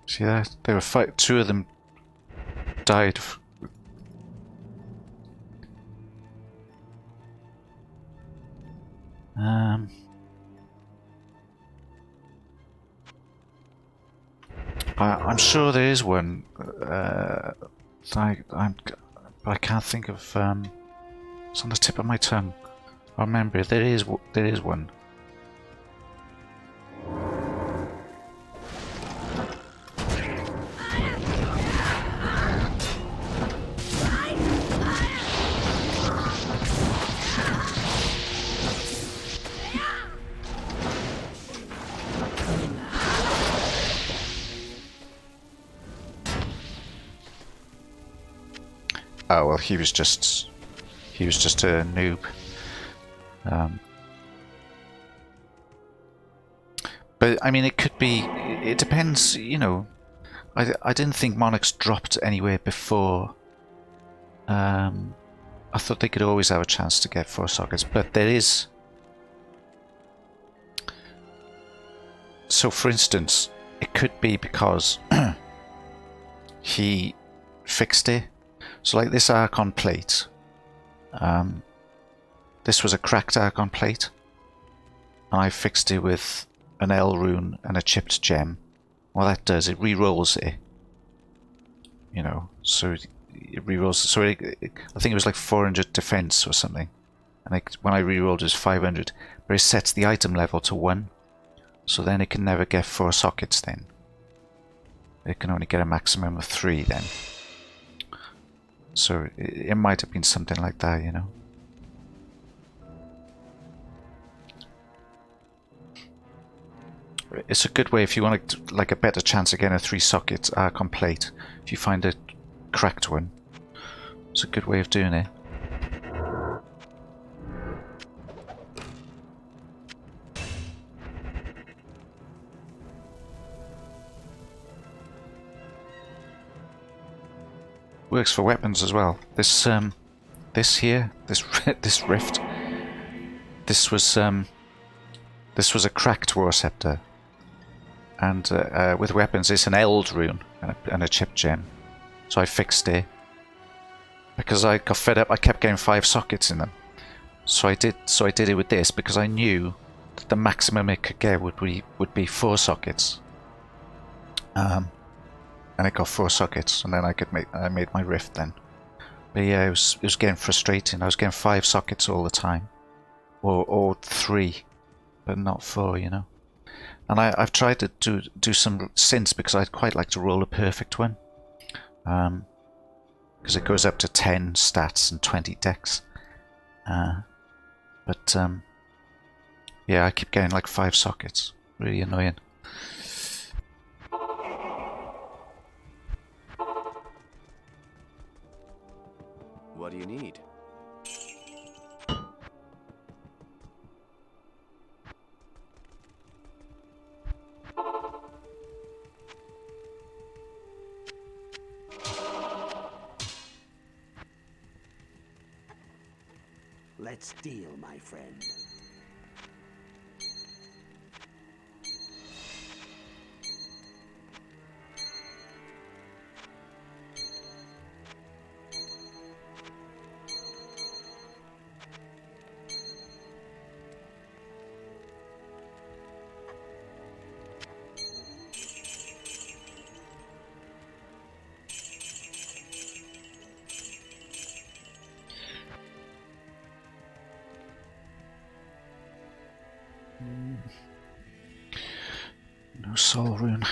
See that? They were two of them died. I'm sure there is one. I can't think of. It's on the tip of my tongue. I remember there is one. Oh well, he was just a noob. But I mean, it could be. It depends, you know. I didn't think Monarchs dropped anywhere before. I thought they could always have a chance to get 4 sockets, but there is. So, for instance, it could be because he fixed it. So like this Archon plate, this was a cracked Archon plate, and I fixed it with an L rune and a chipped gem. What that does, it re-rolls it, you know, so it re-rolls, so I think it was like 400 defense or something, and when I re-rolled it was 500, but it sets the item level to 1, so then it can never get 4 sockets then. It can only get a maximum of 3 then. So it might have been something like that, you know. It's a good way if you want like a better chance of getting a 3-socket Archon plate. If you find a cracked one, it's a good way of doing it. Works for weapons as well. This here, this rift. This was a cracked war scepter, and with weapons, it's an eld rune and a chip gem. So I fixed it because I got fed up. I kept getting 5 sockets in them, so I did it with this because I knew that the maximum it could get would be 4 sockets. And it got 4 sockets, and then I made my rift then. But yeah, it was getting frustrating. I was getting 5 sockets all the time, or 3, but not 4, you know. And I've tried to do some since because I'd quite like to roll a perfect one, because it goes up to 10 stats and 20 dex. But yeah, I keep getting like 5 sockets. Really annoying. What do you need? Let's deal, my friend. No soul rune.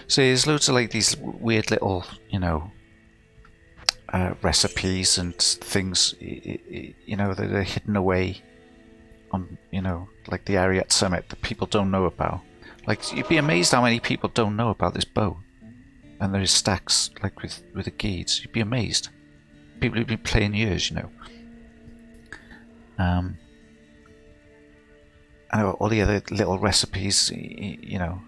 So there's loads of like these weird little, you know, recipes and things, you know, that are hidden away on, you know, like the Ariat Summit that people don't know about. Like, you'd be amazed how many people don't know about this bow. And there's stacks, like with the Geeds. You'd be amazed. People who've been playing years, you know. And all the other little recipes, you know,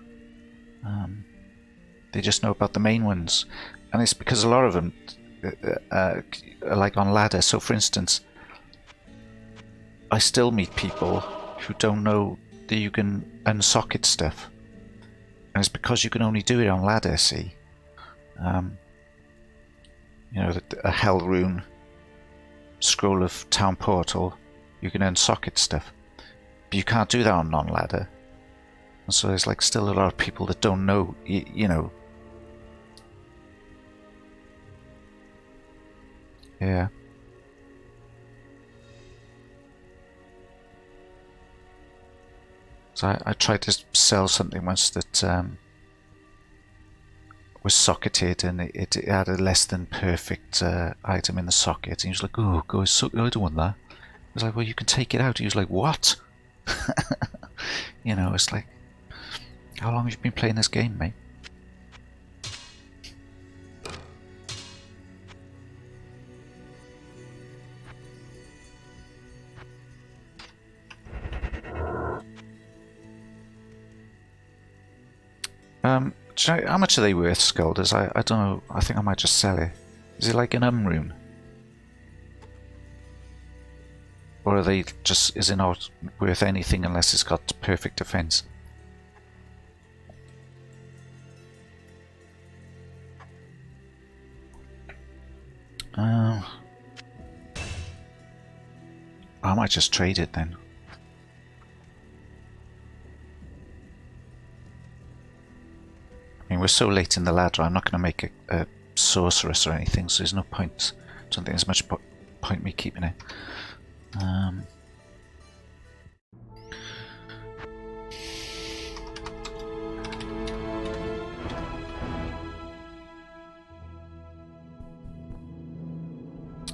they just know about the main ones. And it's because a lot of them are like on ladder. So for instance, I still meet people who don't know that you can unsocket stuff. And it's because you can only do it on ladder, see. You know, a Hell Rune, Scroll of Town Portal, you can unsocket stuff. But you can't do that on non-ladder. And so there's like still a lot of people that don't know, you know. Yeah. So I tried to sell something once that was socketed, and it had a less than perfect item in the socket. And he was like, "Oh, God, I don't want that." I was like, "Well, you can take it out." He was like, "What?" You know, it's like, how long have you been playing this game, mate? Do you know, how much are they worth, Skullders? I don't know. I think I might just sell it. Is it like an rune? Or are they just, is it not worth anything unless it's got perfect defense? I might just trade it then. I mean, we're so late in the ladder, I'm not going to make a sorceress or anything, so there's no point. I don't think there's much point me keeping it.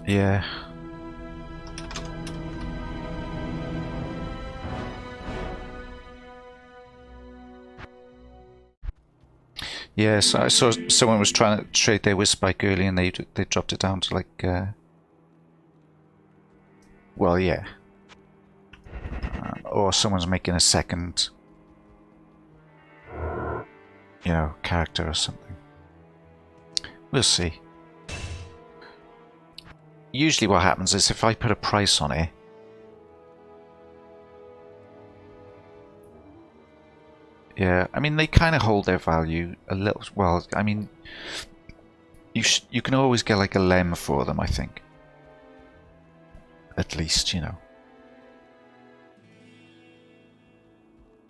Yeah. Yeah, so I saw someone was trying to trade their Whispike early, and they dropped it down to like, well, yeah, or someone's making a second, you know, character or something. We'll see. Usually, what happens is if I put a price on it, yeah, I mean, they kind of hold their value a little. Well, I mean, you can always get like a lem for them, I think. At least, you know.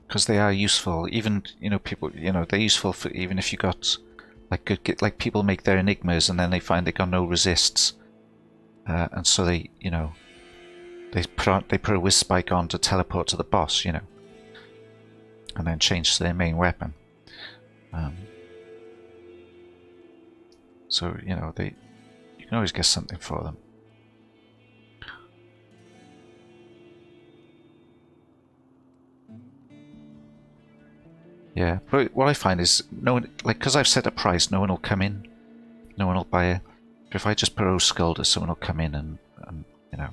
Because they are useful, even, you know, people, you know, they're useful for even if you got, like, like people make their enigmas and then they find they got no resists. And so they, you know, they put a Whispike on to teleport to the boss, you know. And then change to their main weapon. So, you know, you can always get something for them. Yeah, but what I find is no one, like, because I've set a price, no one will come in, no one will buy it. But if I just put Skullders, someone will come in and you know.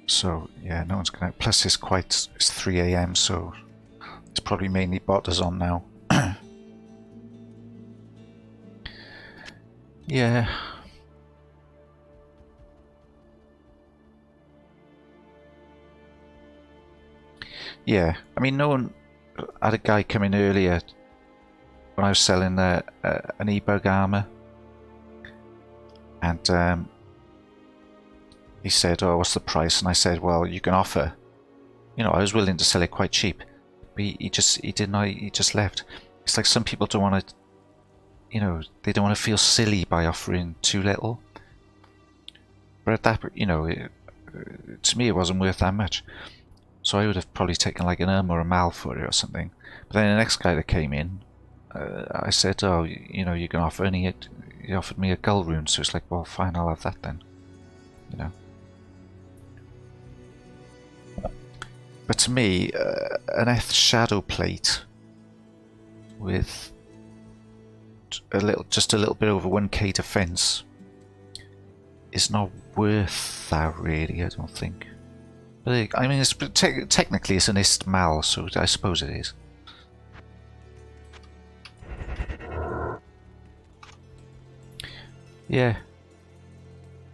So yeah, no one's gonna. Plus, it's 3 AM, so it's probably mainly botters on now. Yeah. Yeah, I mean, no one. I had a guy come in earlier when I was selling an e-bug armor, and he said, "Oh, what's the price?" And I said, "Well, you can offer." You know, I was willing to sell it quite cheap, but he just left. It's like some people don't want to, you know, they don't want to feel silly by offering too little. But at that, you know, to me it wasn't worth that much. So I would have probably taken like an or a mal for it or something. But then the next guy that came in, I said, "Oh, you know, you can offer," and he offered me a gull rune. So it's like, well, fine, I'll have that then. You know. But to me, an Eth shadow plate with just a little bit over 1k defense is not worth that, really. I don't think. But I mean, technically it's an ist mal, so I suppose it is. Yeah,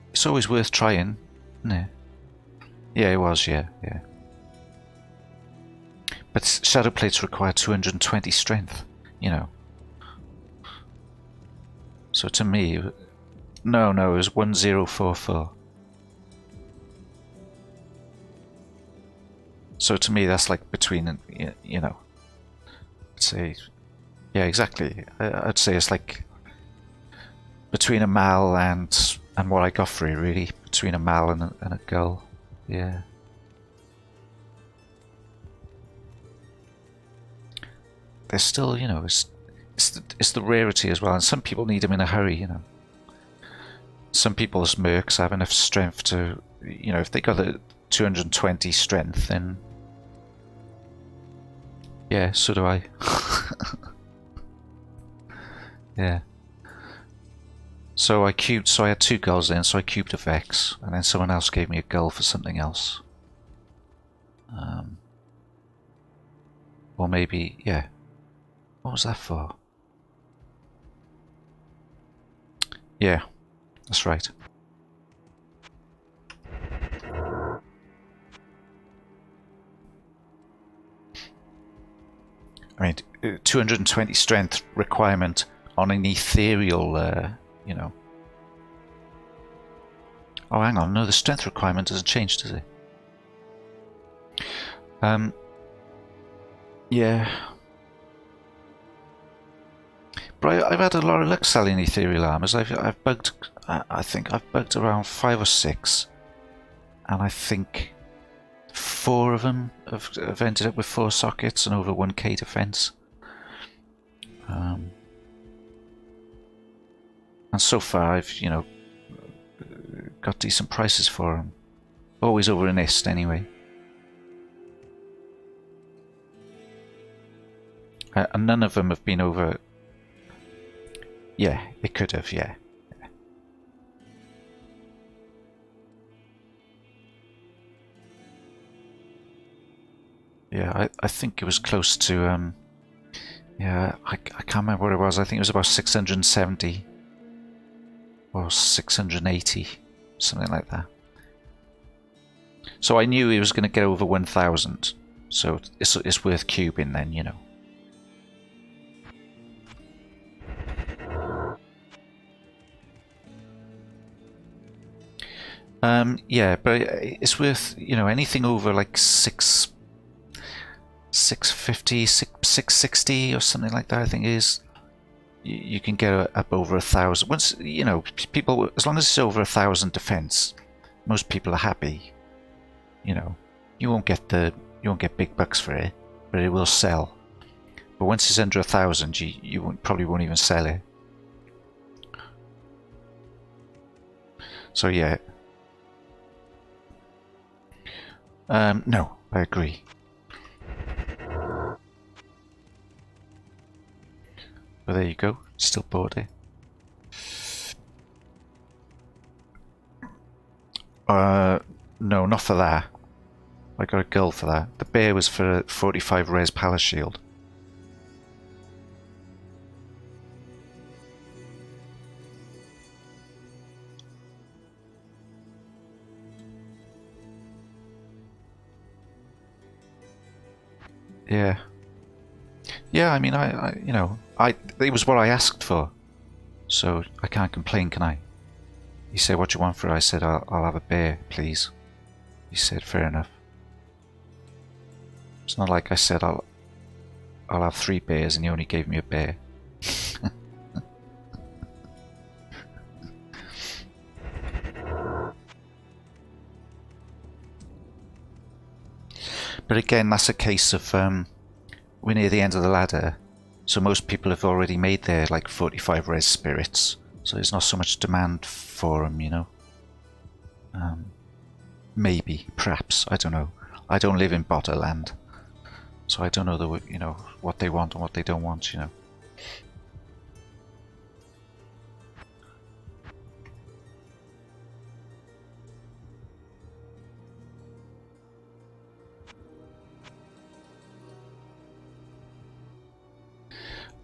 it's always worth trying, isn't it? Yeah, it was. Yeah. But shadow plates require 220 strength, you know. So to me, no, it was 1044. So to me, that's like between, you know, I'd say, yeah, exactly. I'd say it's like between a mal and what I got for it, really. Between a mal and a gull, yeah. There's still, you know, it's the rarity as well, and some people need them in a hurry, you know. Some people's mercs have enough strength to, you know, if they got the 220 strength, then yeah, so do I. Yeah. So I had 2 gulls then, so I cubed a Vex, and then someone else gave me a gull for something else. Or maybe, yeah. What was that for? Yeah, that's right. I mean, 220 strength requirement on an ethereal, you know. Oh, hang on, no, the strength requirement doesn't change, does it? Yeah. But I've had a lot of luck selling ethereal armors. I've bugged, I think I've bugged around 5 or 6, and I think 4 of them have ended up with 4 sockets and over 1k defense. And so far I've, you know, got decent prices for them. Always over an ist anyway. And none of them have been over. Yeah, it could have, yeah. Yeah, I think it was close to, yeah, I can't remember what it was. I think it was about 670 or 680, something like that. So I knew he was going to get over 1,000, so it's worth cubing then, you know. Yeah, but it's worth, you know, anything over like 650, 660 or something like that, I think it is. You can get up over 1,000. Once, you know, people, as long as it's over 1,000 defense, most people are happy. You know, you won't get big bucks for it, but it will sell. But once it's under 1,000, you probably won't even sell it. So yeah. No, I agree. Well, there you go. Still bought it. No, not for that. I got a gull for that. The bear was for 45 res palace shield. Yeah. Yeah, I mean, you know, it was what I asked for, so I can't complain, can I? He said, "What do you want for it?" I said, I'll have a bear, please." He said, "Fair enough." It's not like I said I'll have 3 bears and he only gave me a bear. But again, that's a case of we're near the end of the ladder, so most people have already made their like 45 res spirits, so there's not so much demand for them, you know. Maybe, perhaps, I don't know. I don't live in Botterland, so I don't know the, you know, what they want and what they don't want, you know.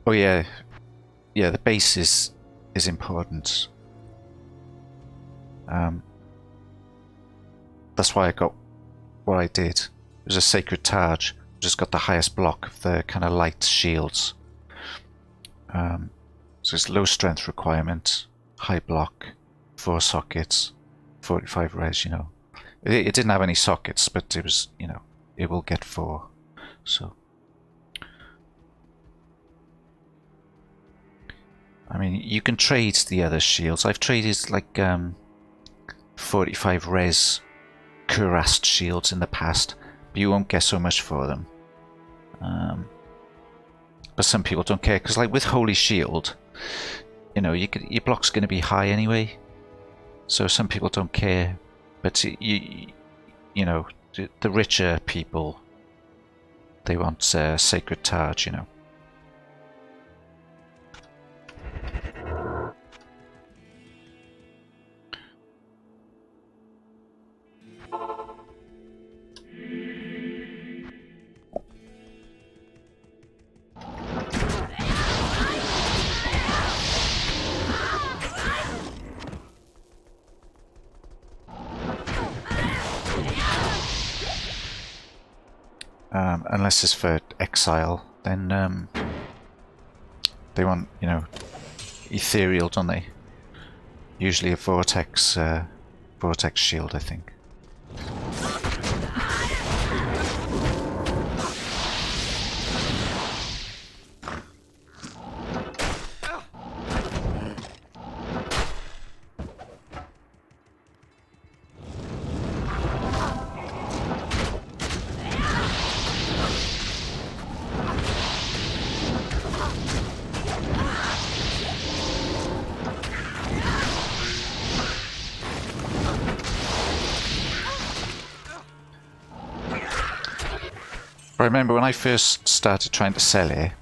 Oh yeah, yeah. The base is important. That's why I got what I did. It was a Sacred Taj. Just got the highest block of the kind of light shields. So it's low strength requirement, high block, 4 sockets, 45 res. You know, it didn't have any sockets, but it was, you know, it will get 4. So. I mean, you can trade the other shields. I've traded like 45 res cuirassed shields in the past, but you won't get so much for them. But some people don't care, because like with Holy Shield, you know, your block's going to be high anyway, so some people don't care. But you know, the richer people, they want Sacred Taj, you know. Unless it's for exile, then they want, you know, ethereal, don't they? Usually a vortex shield, I think. I remember when I first started trying to sell it,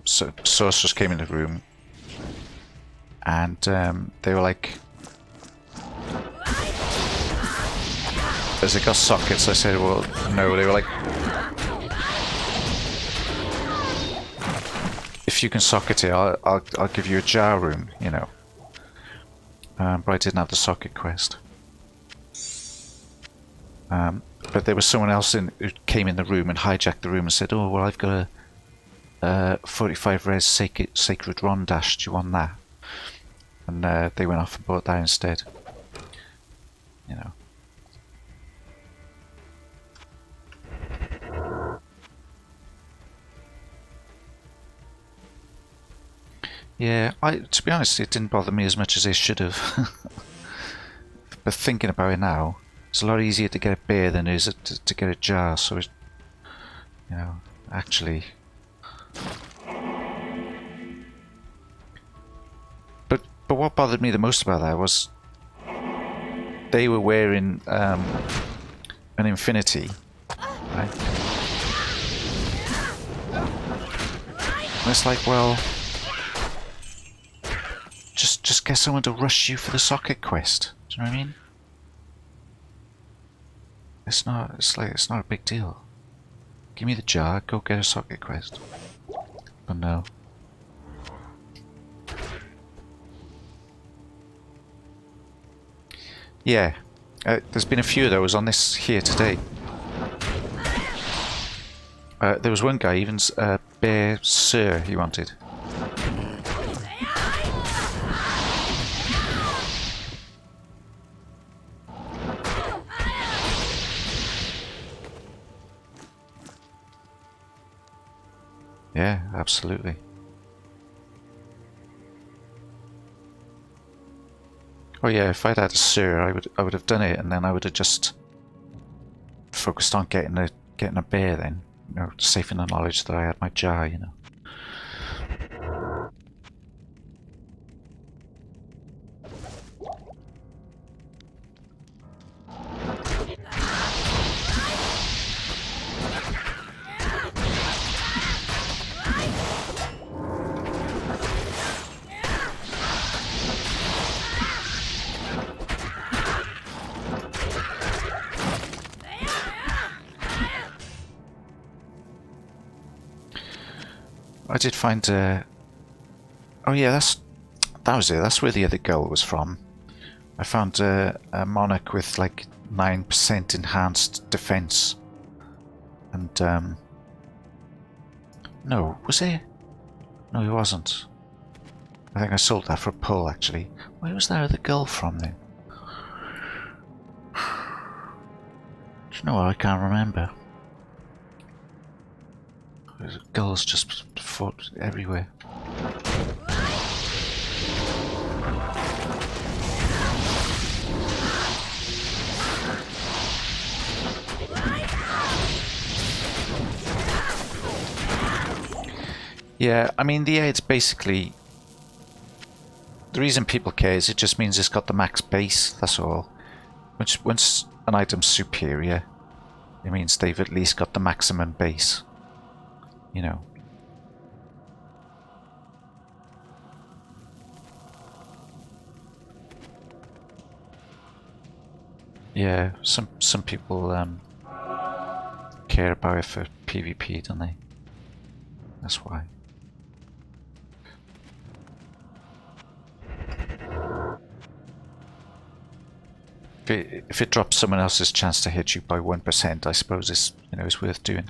so sorcerers came in the room and they were like, has it got sockets? I said, well, no. They were like, if you can socket it, I'll give you a jar room, you know. But I didn't have the socket quest. But there was someone else who came in the room and hijacked the room and said, "Oh, well, I've got a 45 res sacred Ron dash. Do you want that?" And they went off and bought that instead. You know. Yeah, to be honest, it didn't bother me as much as it should have. But thinking about it now, it's a lot easier to get a bear than it is to get a jar, so it, you know, actually. But what bothered me the most about that was they were wearing an infinity, right? And it's like, well, just get someone to rush you for the socket quest. Do you know what I mean? It's not a big deal. Give me the jar, go get a socket quest. But no. Yeah, there's been a few of those on this here today. There was one guy, even Bear Sir, he wanted. Yeah, absolutely. Oh yeah, if I'd had a Sir, I would have done it, and then I would have just focused on getting a bear. Then, you know, safe in the knowledge that I had my jar. You know. I did find. Oh yeah, that was it. That's where the other girl was from. I found a monarch with like 9% enhanced defense, and no, was it? No, it wasn't. I think I sold that for a pull actually. Where was that other girl from then? Do you know what? I can't remember. There's girls just fought everywhere. Yeah, I mean the aid's basically... The reason people care is it just means it's got the max base, that's all. Once an item's superior, it means they've at least got the maximum base. You know. Yeah, some people care about it for PvP, don't they? That's why. If it drops someone else's chance to hit you by 1%, I suppose it's, you know, it's worth doing.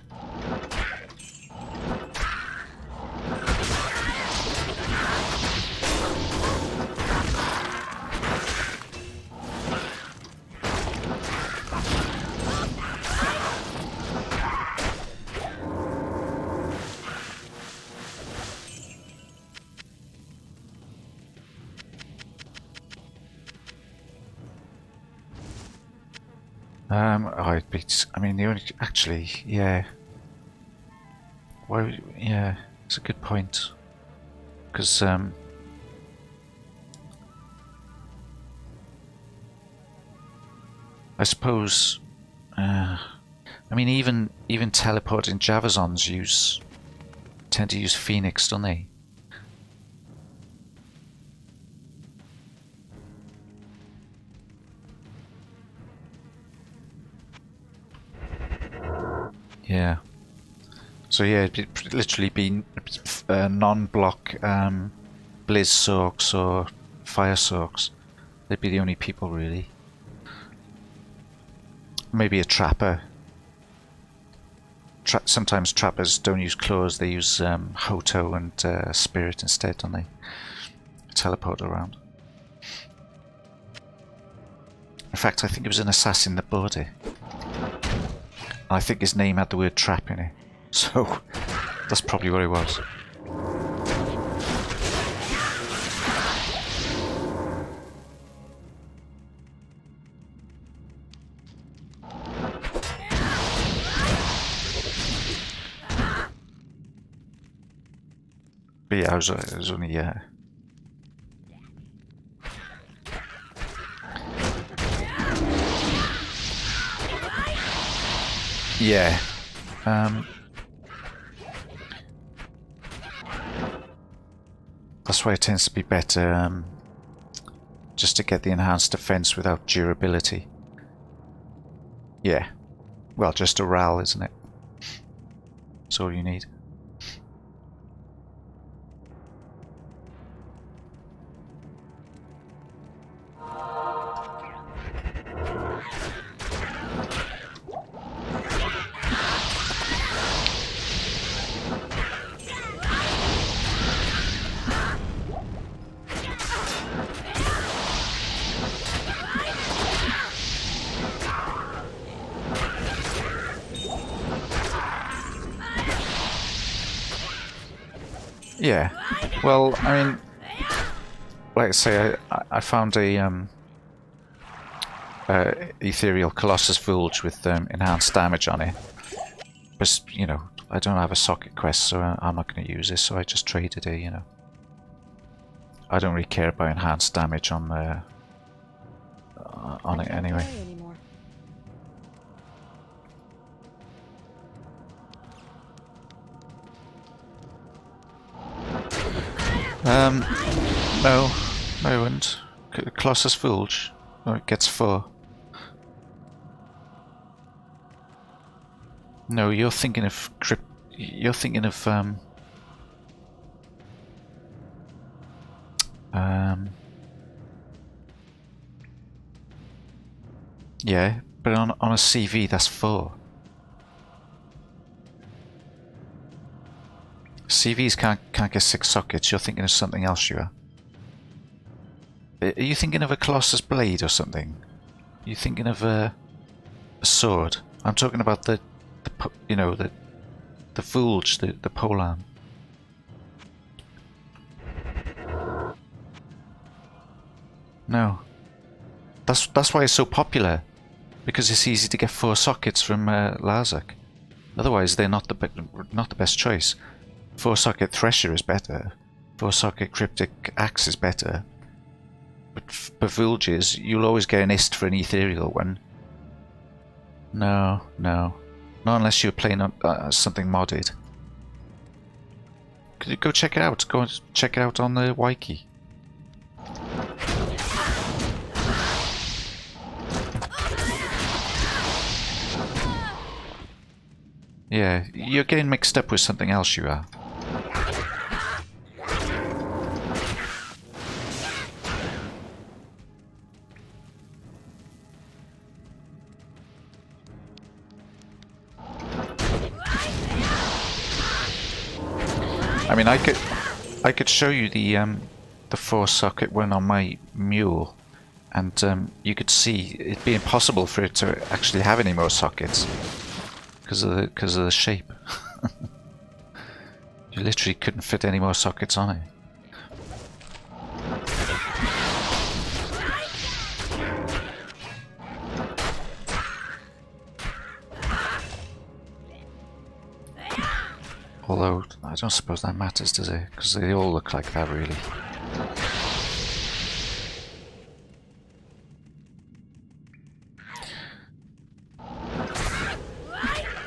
I mean, the only actually, yeah. Why? Yeah, it's a good point. Because I suppose, I mean, even teleporting Javazons tend to use Phoenix, don't they? Yeah. So yeah, it'd literally be non-block Blizz Sorks or Fire Sorks. They'd be the only people really. Maybe a Trapper. Sometimes Trappers don't use Claws, they use Hoto and Spirit instead, don't they? Teleport around. In fact, I think it was an assassin that bought it. I think his name had the word trap in it. So, that's probably what it was. But yeah, it was only, yeah. Yeah. That's why it tends to be better just to get the enhanced defense without durability. Yeah. Well, just a RAL, isn't it? That's all you need. Yeah. Well, I mean, like I say, I found a ethereal Colossus Vulge with enhanced damage on it. But you know, I don't have a socket quest, so I'm not going to use this. So I just traded it. You know, I don't really care about enhanced damage on it anyway. Carry anymore. No, I wouldn't. Colossus Vulge. Oh, it gets 4. No, you're thinking of You're thinking of yeah, but on a CV that's 4. CVs can't get 6 sockets. You're thinking of something else, you are. Are you thinking of a Colossus Blade or something? Are you thinking of a sword? I'm talking about the you know, the Vulge, the polearm. No. That's why it's so popular, because it's easy to get 4 sockets from Lazak. Otherwise, they're not the best choice. 4 socket Thresher is better. 4 socket Cryptic Axe is better. But for Vulges, you'll always get an ist for an ethereal one. No. Not unless you're playing on something modded. Could you go check it out? Go and check it out on the Wiki. Yeah, you're getting mixed up with something else, you are. I mean, I could show you the 4-socket one on my mule, and you could see it'd be impossible for it to actually have any more sockets because of the shape. You literally couldn't fit any more sockets on it. Although, I don't suppose that matters, does it? Because they all look like that, really.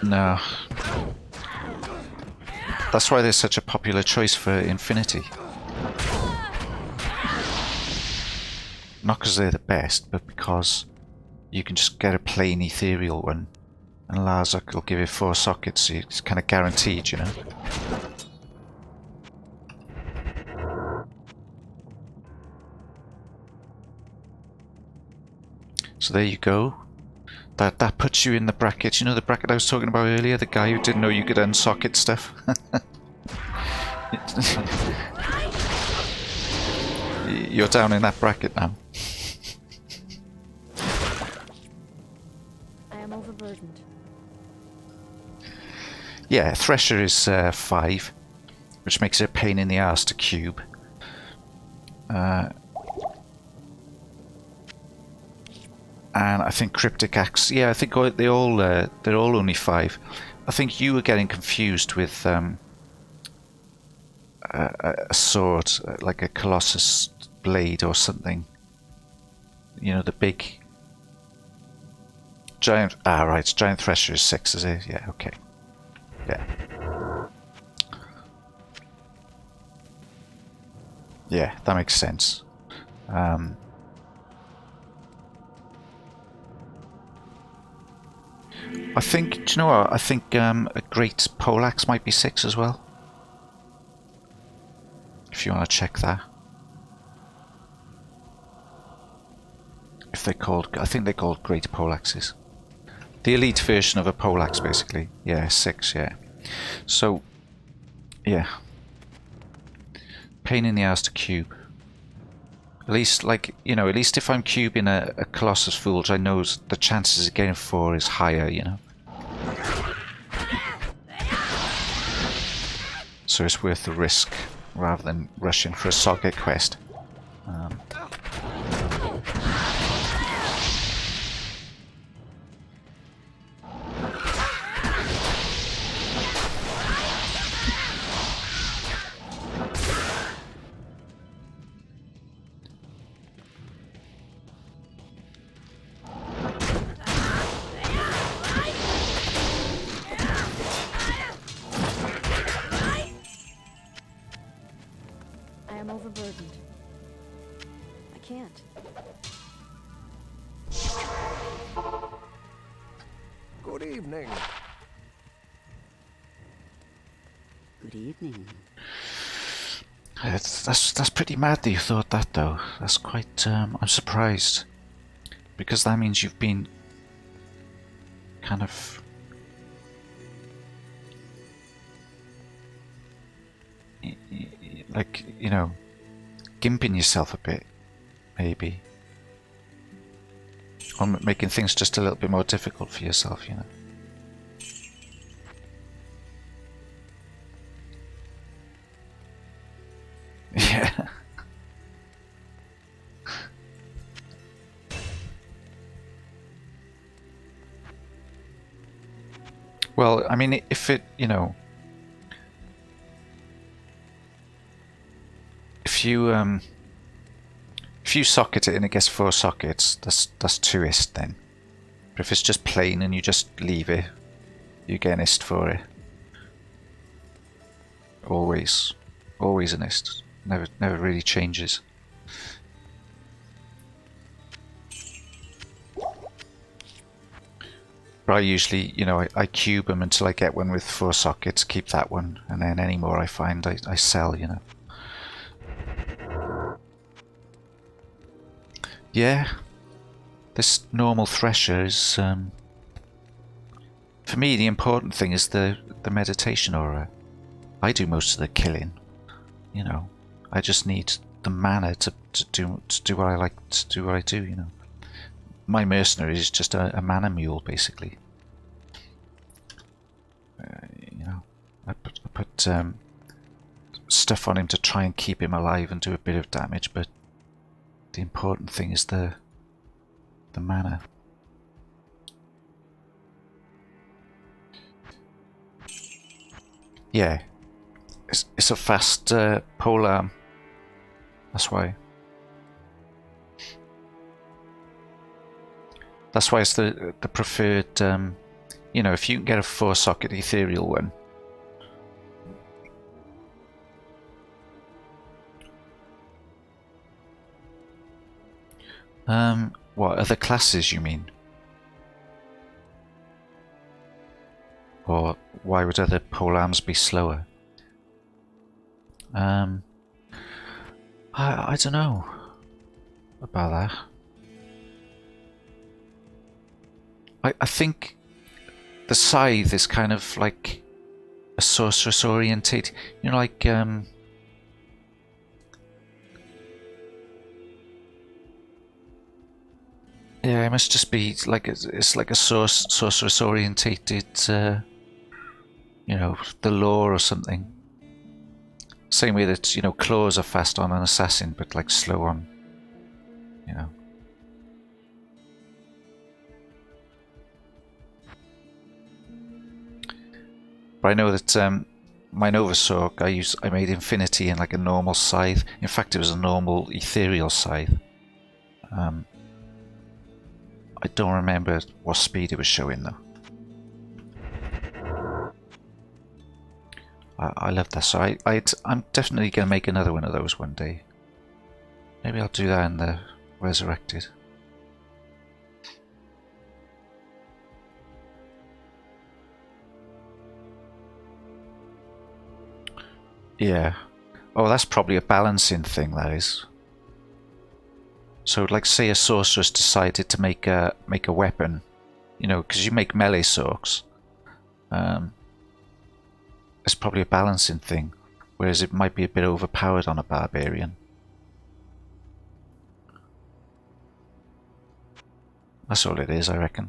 No. That's why they're such a popular choice for Infinity. Not because they're the best, but because you can just get a plain ethereal one. And Lazak will give you 4 sockets, so it's kind of guaranteed, you know. So there you go. That puts you in the bracket. You know the bracket I was talking about earlier? The guy who didn't know you could unsocket stuff? You're down in that bracket now. I am overburdened. Yeah, Thresher is 5, which makes it a pain in the ass to cube. And I think Cryptic Axe, yeah, I think they're all only 5. I think you were getting confused with a sword, like a Colossus Blade or something. You know, the big giant. Ah, right, Giant Thresher is 6, is it? Yeah, okay. Yeah. Yeah, that makes sense. I think, do you know what? I think a Great Poleaxe might be 6 as well. If you want to check that. If they're called, I think they're called Great Poleaxes. The elite version of a Poleaxe, basically. Yeah, 6, yeah. So, yeah. Pain in the ass to cube. At least, like, you know, at least if I'm cubing a Colossus Vulge, I know the chances of getting 4 is higher, you know. So it's worth the risk rather than rushing for a socket quest. I am overburdened. I can't. Good evening. Good evening. That's pretty mad that you thought that, though. That's quite. I'm surprised, because that means you've been kind of like, you know, gimping yourself a bit, maybe, or making things just a little bit more difficult for yourself, you know. Yeah. Well, I mean, if it, you know, if you socket it and it gets 4 sockets, that's 2 ist then. But if it's just plain and you just leave it, you get an ist for it. Always an ist. Never really changes. But I usually, you know, I cube them until I get one with 4 sockets, keep that one, and then any more I find I sell, you know. Yeah, this normal thresher is, for me, the important thing is the meditation aura. I do most of the killing, you know. I just need the mana to do what I like, to do what I do, you know. My mercenary is just a mana mule, basically. You know, I put stuff on him to try and keep him alive and do a bit of damage, but the important thing is the mana. Yeah, it's a fast polearm. That's why. That's why it's the preferred. You know, if you can get a 4-socket ethereal one. What other classes you mean? Or why would other polearms be slower? I don't know about that. I think the scythe is kind of like a sorceress oriented, you know, like yeah, it must just be like it's like a sorceress orientated, you know, the lore or something. Same way that, you know, claws are fast on an assassin, but like slow on, you know. But I know that my Nova Sorc, I made Infinity in like a normal scythe. In fact, it was a normal ethereal scythe. I don't remember what speed it was showing though. I love that, so I'm definitely going to make another one of those one day. Maybe I'll do that in the Resurrected. Yeah. Oh, that's probably a balancing thing, that is. So, like, say a sorceress decided to make a weapon, you know, because you make melee sorcs. It's probably a balancing thing, whereas it might be a bit overpowered on a barbarian. That's all it is, I reckon.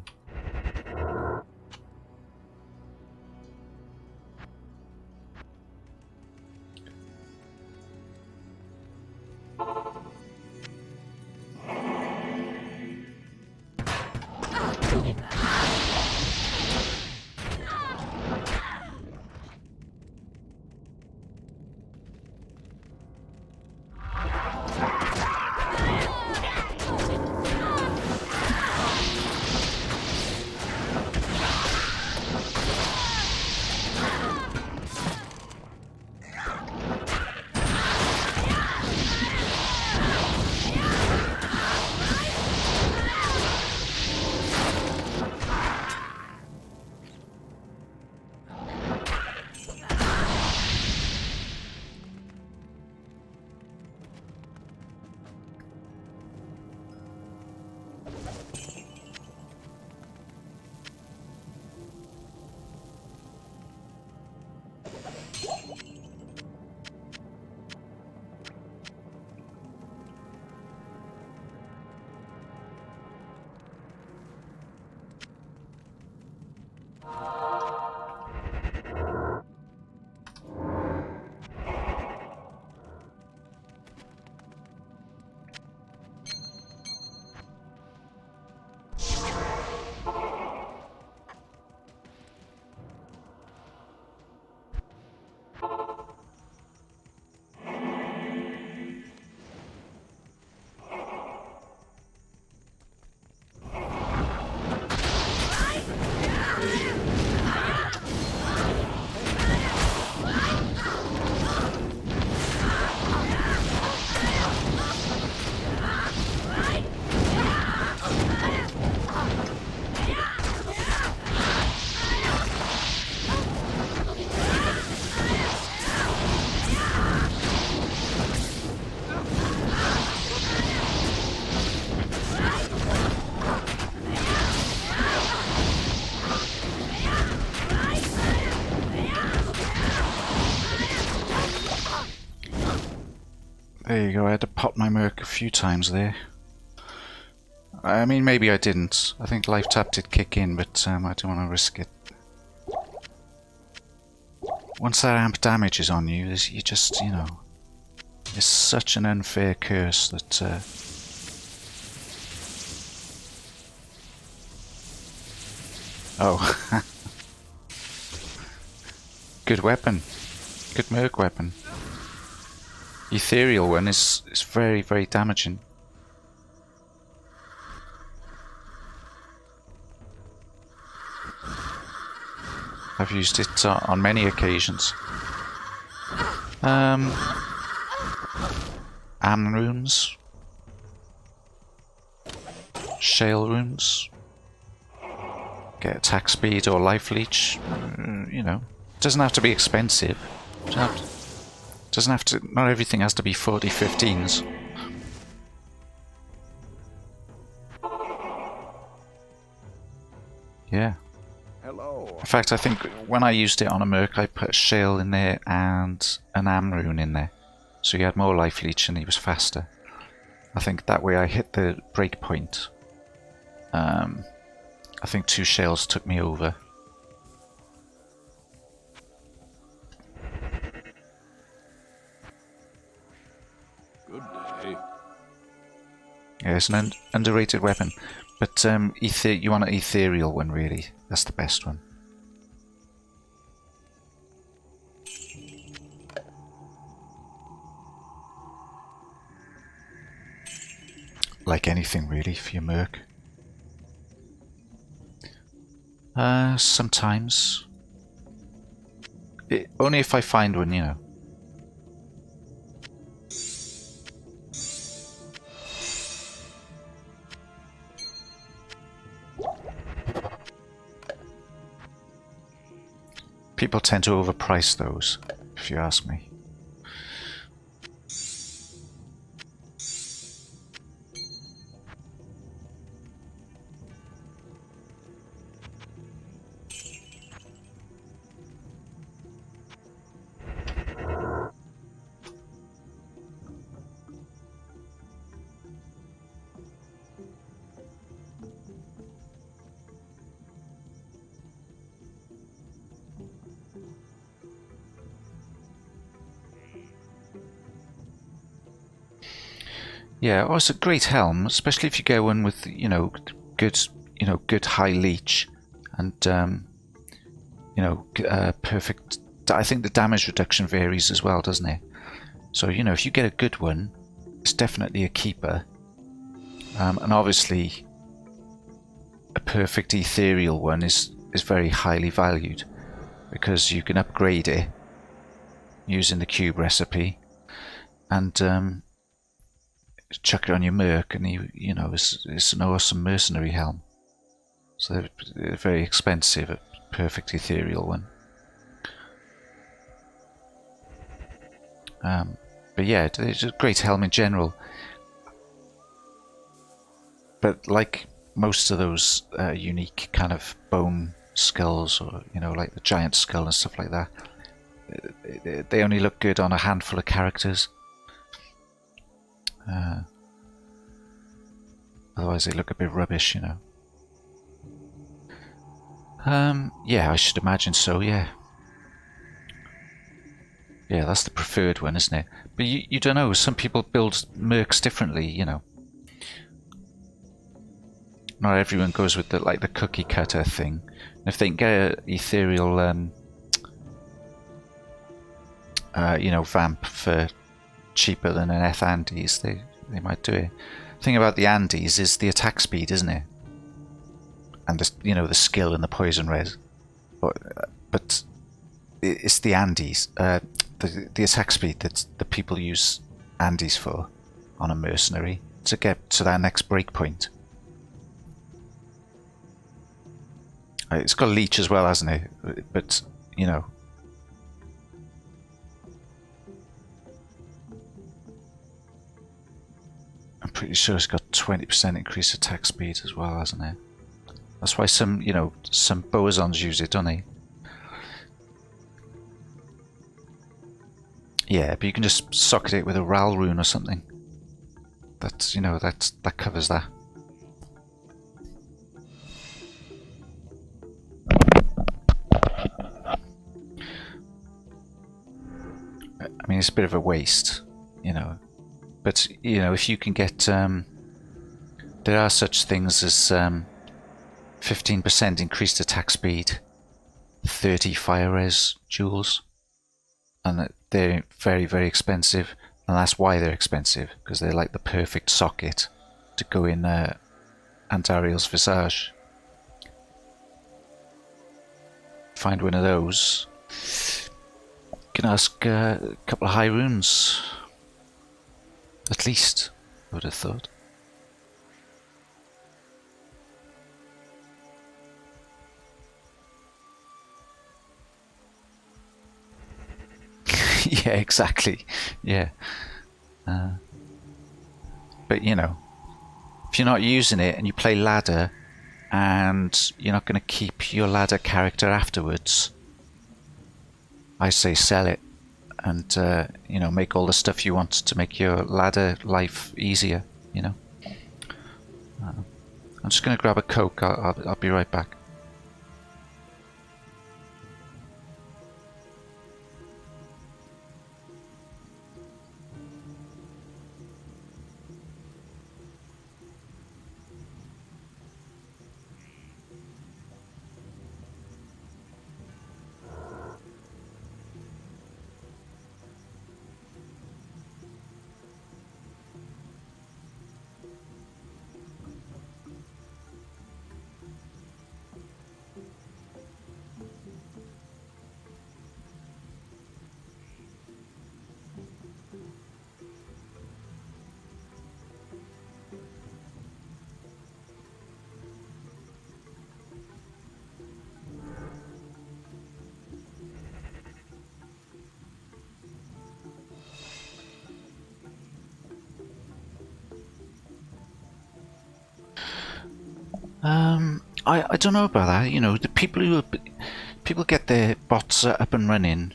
There you go, I had to pop my Merc a few times there. I mean, maybe I didn't. I think life tap did kick in, but I don't want to risk it. Once that amp damage is on you, you just, you know... It's such an unfair curse that... Oh. Good weapon. Good Merc weapon. Ethereal one is very, very damaging. I've used it on many occasions. Am runes. Shale runes. Get attack speed or life leech. You know, doesn't have to be expensive. Doesn't have to. Not everything has to be 40-15s. Yeah. Hello. In fact, I think when I used it on a Merc, I put a shale in there and an am rune in there, so he had more life leech and he was faster. I think that way I hit the break point. I think 2 shales took me over. Good day. Yeah, it's an underrated weapon, but you want an ethereal one really. That's the best one. Like anything really for your Merc. Sometimes. Only if I find one, you know. People tend to overprice those, if you ask me. Yeah, oh, it's a great helm, especially if you go in with, you know, good you know, good high leech, and you know, perfect. I think the damage reduction varies as well, doesn't it? So you know, if you get a good one, it's definitely a keeper, and obviously a perfect ethereal one is very highly valued because you can upgrade it using the cube recipe, and chuck it on your merc, and you know, it's an awesome mercenary helm. So they're very expensive, a perfect ethereal one. But yeah, it's a great helm in general. But like most of those unique kind of bone skulls, or you know, like the giant skull and stuff like that, they only look good on a handful of characters. Otherwise they look a bit rubbish, you know. Yeah, I should imagine so, yeah. Yeah, that's the preferred one, isn't it? But you don't know, some people build mercs differently, you know. Not everyone goes with the like the cookie cutter thing. And if they can get an ethereal you know, vamp for cheaper than an Eth Andes, they might do it. The thing about the Andes is the attack speed, isn't it? And the, you know, the skill and the poison res. But it's the Andes, the attack speed that the people use Andes for on a mercenary to get to that next breakpoint. It's got leech as well, hasn't it? But you know, I'm pretty sure it's got 20% increased attack speed as well, hasn't it? That's why some, you know, some Boazons use it, don't they? Yeah, but you can just socket it with a Ral rune or something. That's, you know, that covers that. I mean, it's a bit of a waste, you know. But, you know, if you can get... there are such things as 15% increased attack speed, 30 fire res jewels, and they're very, very expensive. And that's why they're expensive, because they're like the perfect socket to go in Andariel's Visage. Find one of those. You can ask a couple of high runes. At least, I would have thought. Yeah, exactly. Yeah. But you know, if you're not using it and you play ladder and you're not going to keep your ladder character afterwards, I say sell it and you know, make all the stuff you want to make your ladder life easier, you know. I'm just going to grab a Coke. I'll be right back. I don't know about that. You know, the people get their bots up and running,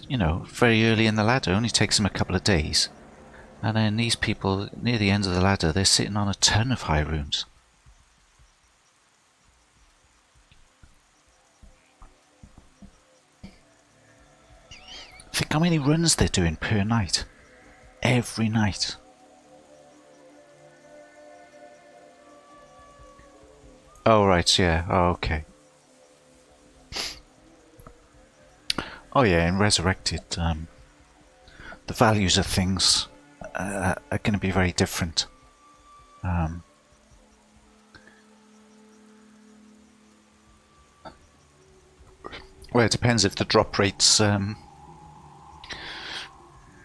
you know, very early in the ladder. It only takes them a couple of days, and then these people near the end of the ladder, they're sitting on a ton of high runes. Think how many runs they're doing per night, every night. Oh, right, yeah. Oh, okay. Oh, yeah, in Resurrected, the values of things are going to be very different. Well, it depends if the drop rates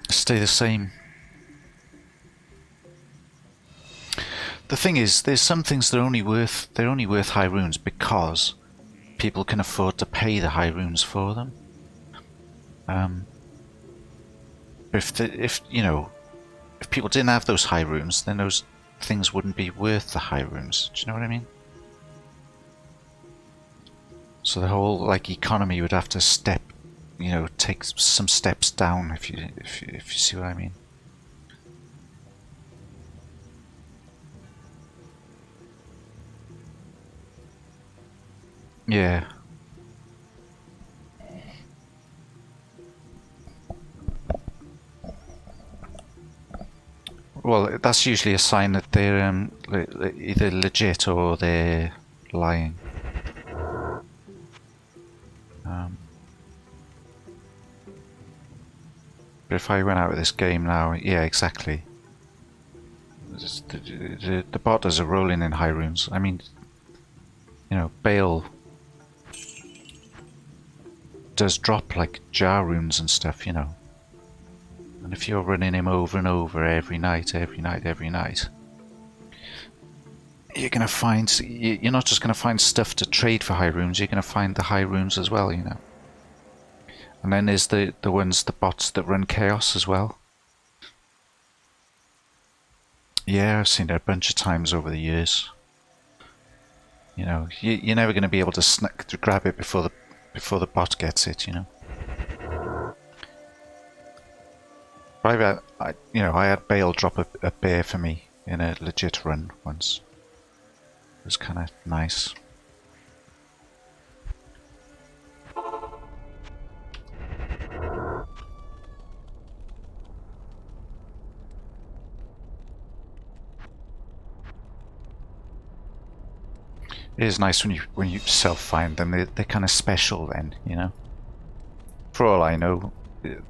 stay the same. The thing is, there's some things that they're only worth high runes because people can afford to pay the high runes for them. If you know, if people didn't have those high runes, then those things wouldn't be worth the high runes. Do you know what I mean? So the whole like economy would have to take some steps down if you see what I mean. Yeah. Well, that's usually a sign that they're either legit or they're lying. But if I went out of this game now, yeah, exactly. The botters are rolling in high runes. I mean, you know, Bale does drop like jar runes and stuff, you know. And if you're running him over and over every night, you're gonna find, you're not just gonna find stuff to trade for high runes, you're gonna find the high runes as well, you know. And then there's the bots that run chaos as well. Yeah, I've seen it a bunch of times over the years. You know, you're never gonna be able to grab it before the bot gets it, you know. I had Bale drop a bear for me in a legit run once. It was kind of nice. It is nice when you self-find them. They're kind of special then, you know. For all I know,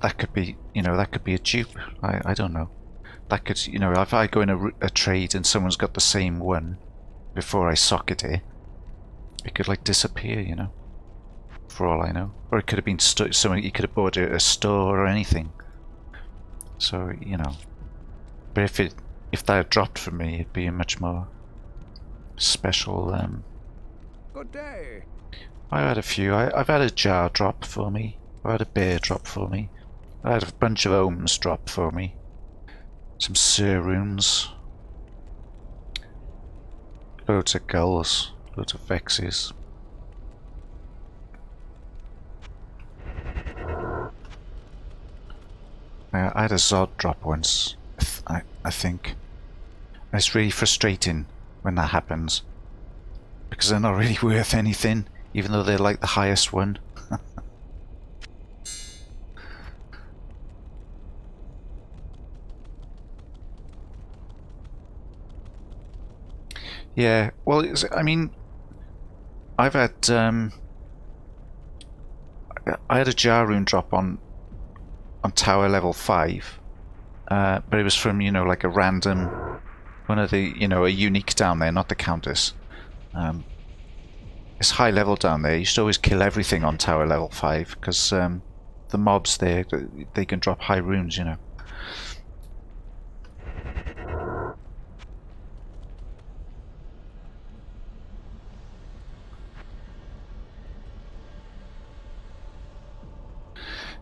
that could be a dupe. I don't know. That could, you know, if I go in a trade and someone's got the same one before I socket it could like disappear, you know. For all I know, or it could have been someone you could have bought at a store or anything. So you know, but if that had dropped for me, it'd be a much more special. Good day. I've had a few. I've had a jar drop for me. I've had a bear drop for me. I had a bunch of ohms drop for me. Some Sir runes. Loads of gulls. Loads of vexes. I had a Zod drop once, I think. And it's really frustrating when that happens. Because they're not really worth anything, even though they're like the highest one. Yeah, well, I mean, I've had I had a jar rune drop on tower level 5, but it was from, you know, like a random one of the, you know, a unique down there, not the countess. It's high level down there. You should always kill everything on tower level 5 because the mobs there, they can drop high runes, you know.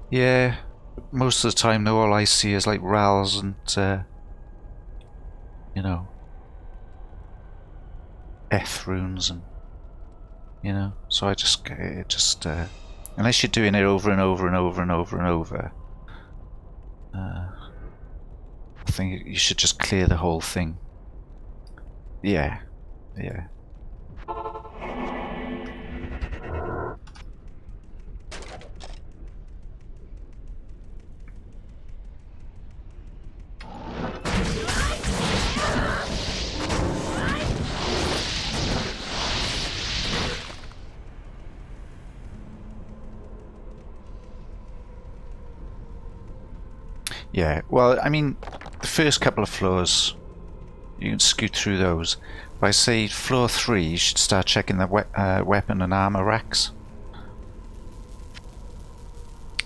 Yeah, most of the time though, all I see is like Rals and you know, F runes, and you know, so I just unless you're doing it over and over and over and over and over, I think you should just clear the whole thing. Yeah, yeah. Yeah, well, I mean, the first couple of floors, you can scoot through those. But I say floor 3, you should start checking the weapon and armor racks.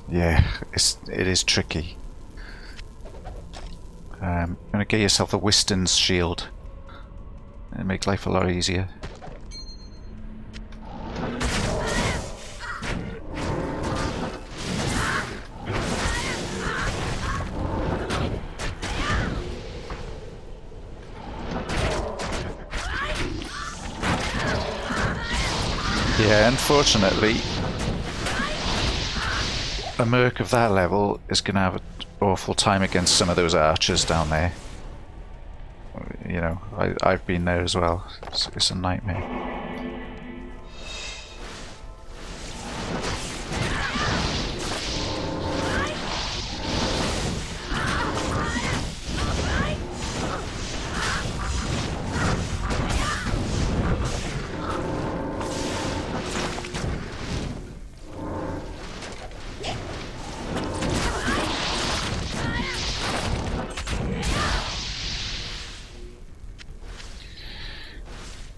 Yeah, it is tricky. You're gonna get yourself a Wiston's shield. It'll make life a lot easier. Yeah, unfortunately, a merc of that level is going to have an awful time against some of those archers down there. You know, I've been there as well. It's a nightmare.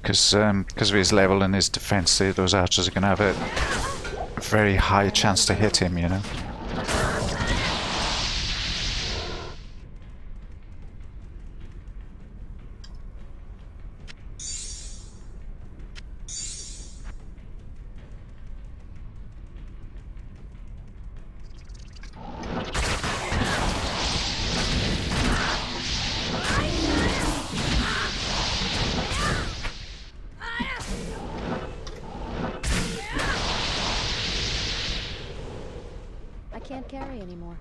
Because of his level and his defense, those archers are going to have a very high chance to hit him, you know. I can't carry anymore.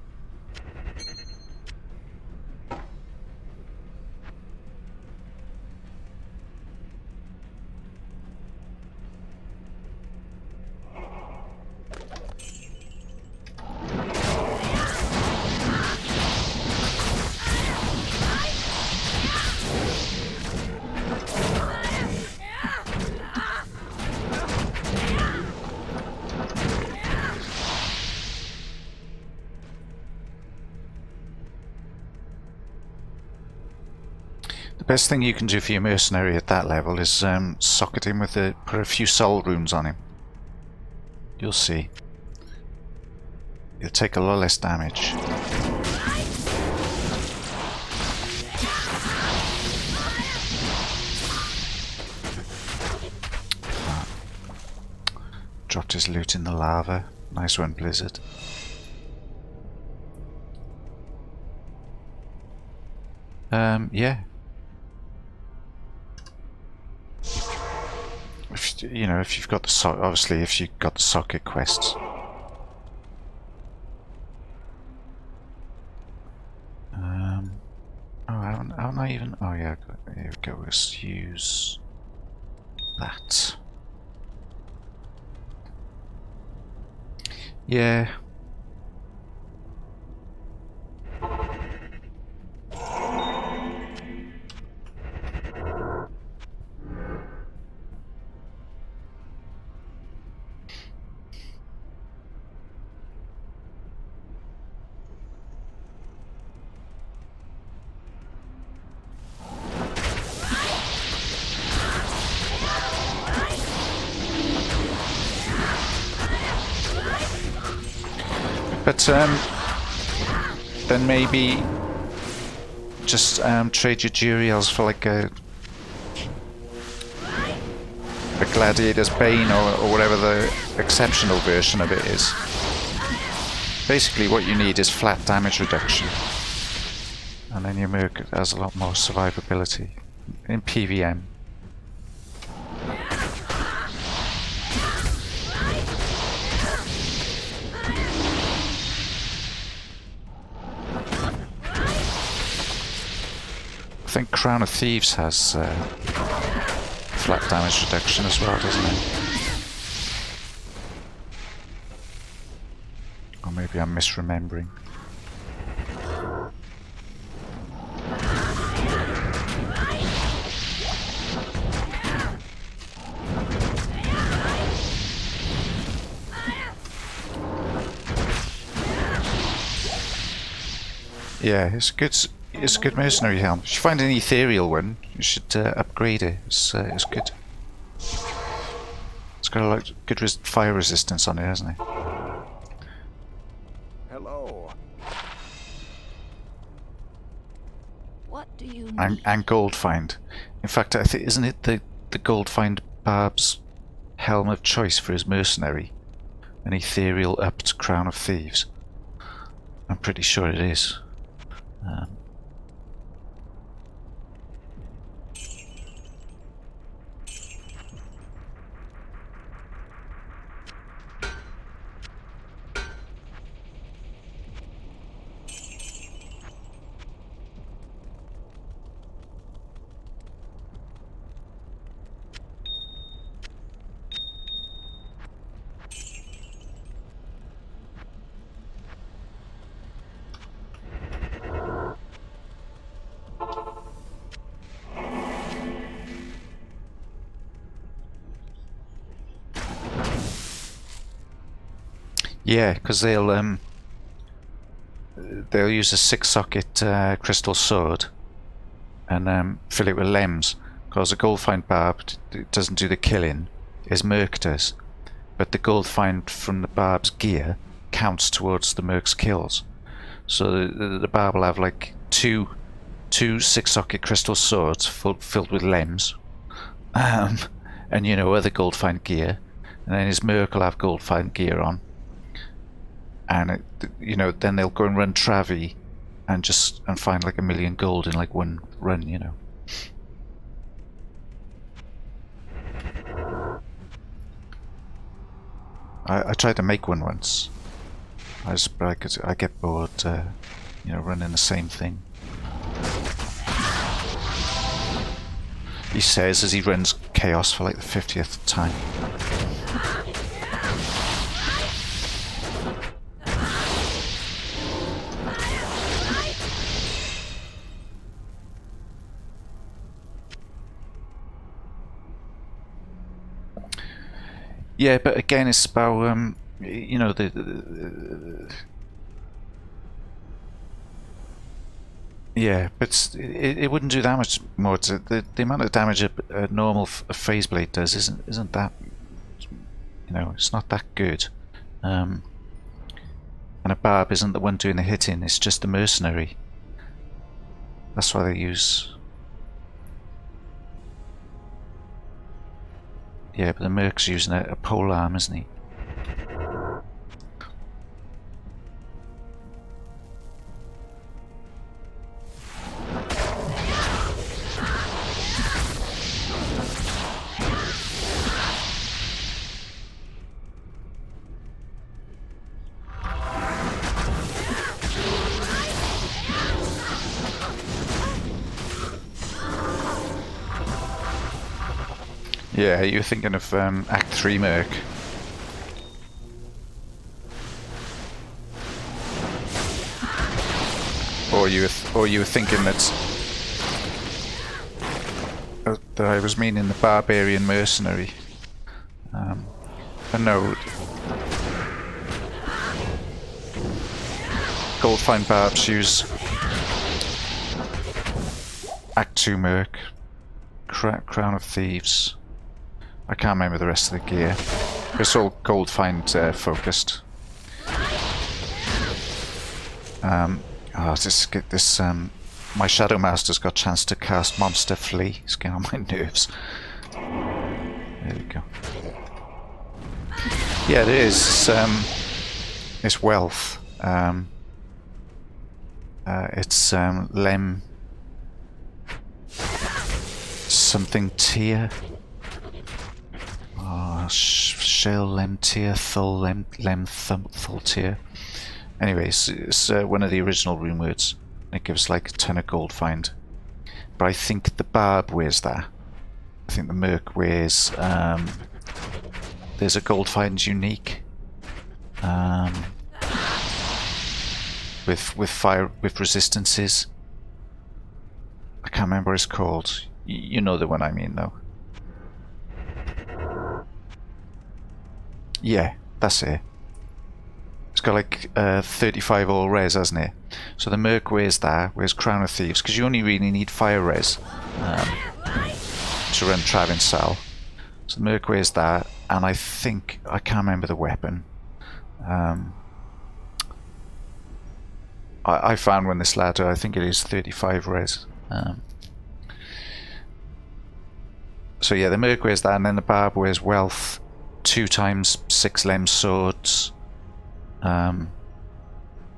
The best thing you can do for your mercenary at that level is socket him with put a few soul runes on him. You'll see. You'll take a lot less damage. Dropped his loot in the lava. Nice one, Blizzard. Yeah. You know, if you've got the obviously if you've got the socket quests. Oh, haven't I even? Oh yeah, here we go. Let's use that. Yeah. But then maybe just trade your Duriels for like a Gladiator's Bane or whatever the exceptional version of it is. Basically what you need is flat damage reduction. And then your Merc has a lot more survivability in PVM. I think Crown of Thieves has flat damage reduction as well, doesn't it? Or maybe I'm misremembering. Yeah, it's good. It's a good mercenary helm. If you find an ethereal one, you should upgrade it. It's good. It's got a lot good fire resistance on it, hasn't it? Hello. What do you need? And gold find. In fact, I think isn't it the gold find Barb's helm of choice for his mercenary, an ethereal upped crown of thieves. I'm pretty sure it is. Yeah, because they'll use a 6-socket crystal sword and fill it with lems. Because the gold find barb doesn't do the killing, as Merc does, but the gold find from the barb's gear counts towards the Merc's kills. So the barb will have like two 6-socket crystal swords filled with lems, and you know, other gold find gear, and then his Merc will have gold find gear on. And you know, then they'll go and run Travi and find like 1 million gold in like one run, you know. I tried to make one once. I get bored, you know, running the same thing. He says as he runs Chaos for like the 50th time. Yeah, but again, it's about you know, yeah, but it wouldn't do that much more. The amount of damage a normal phase blade does isn't that, you know, it's not that good. And a barb isn't the one doing the hitting; it's just the mercenary. That's why they use. Yeah, but the Merc's using a pole arm, isn't he? Yeah, you're thinking of Act 3 Merc. Or you were thinking that I was meaning the Barbarian Mercenary. But no. Goldfind Barbs use Act 2 Merc, Crown of Thieves. I can't remember the rest of the gear. It's all gold find focused. My Shadow Master's got a chance to cast Monster Flea. It's getting on my nerves. There we go. Yeah, it is. It's wealth. It's Lem something tier. Shell Lem tier, Thul Lem Thul tier. Anyways, it's one of the original rune words. It gives like a ton of gold find. But I think the Barb wears that. I think the Merc wears. There's a gold find unique. With fire, with resistances. I can't remember what it's called. You know the one I mean, though. Yeah, that's it. It's got like 35 all res, hasn't it? So the Merc wears that, wears Crown of Thieves, because you only really need fire res to run Trav Cell. So the Merc wears that, and I think, I can't remember the weapon. I found one this ladder, I think it is 35 res. So yeah, the Merc wears that, and then the Barb wears Wealth, 2 times 6 lem swords,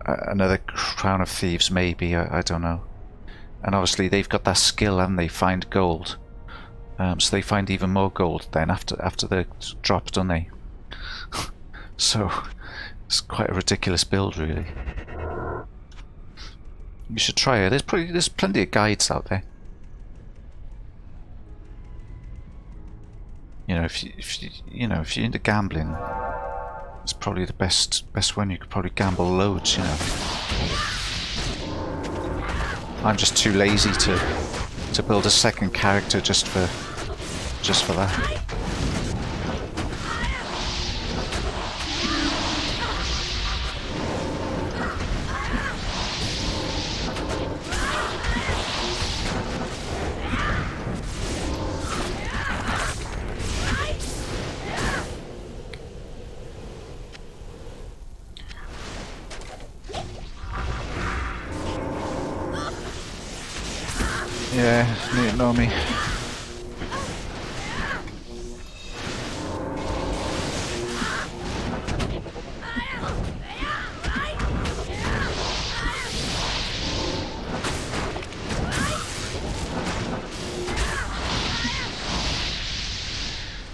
another Crown of Thieves maybe, I don't know. And obviously they've got that skill, haven't they? Find gold. So they find even more gold then after the drop, don't they? So it's quite a ridiculous build, really. You should try it. There's plenty of guides out there. You know, if you're into gambling, it's probably the best one. You could probably gamble loads, you know. I'm just too lazy to build a second character just for that. Yeah, you ignore me. Do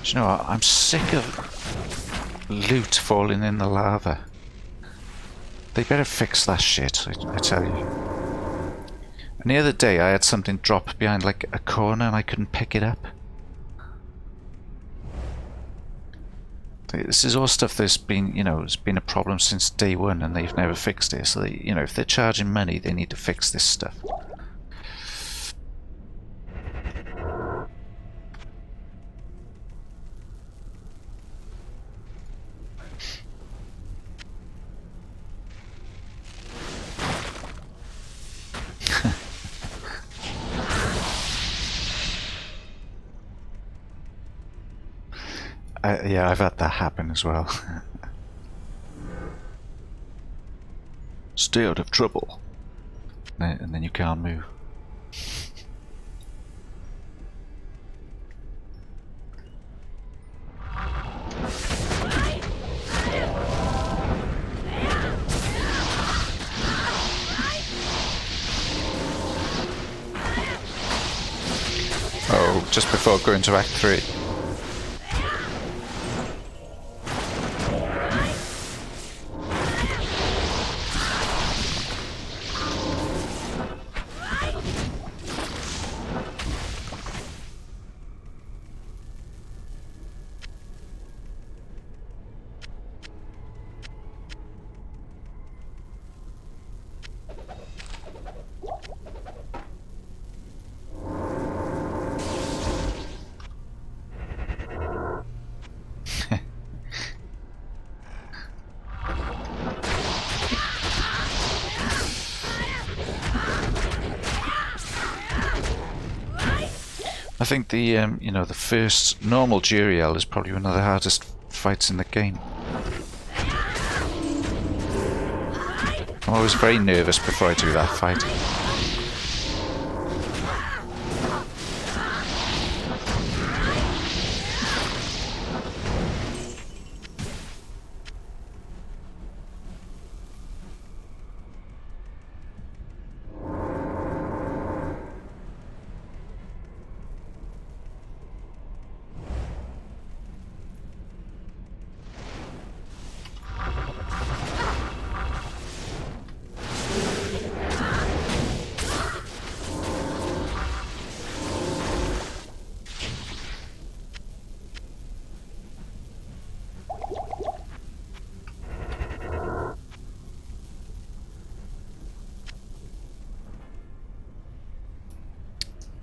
you know what? I'm sick of loot falling in the lava. They better fix that shit, I tell you. And the other day I had something drop behind like a corner and I couldn't pick it up. This is all stuff that's been, you know, it's been a problem since day one and they've never fixed it. So they, you know, if they're charging money, they need to fix this stuff. Yeah, I've had that happen as well. Stay out of trouble. And then you can't move. Oh, just before going to Act 3. I think the you know, the first normal Juriel is probably one of the hardest fights in the game. I'm always very nervous before I do that fight.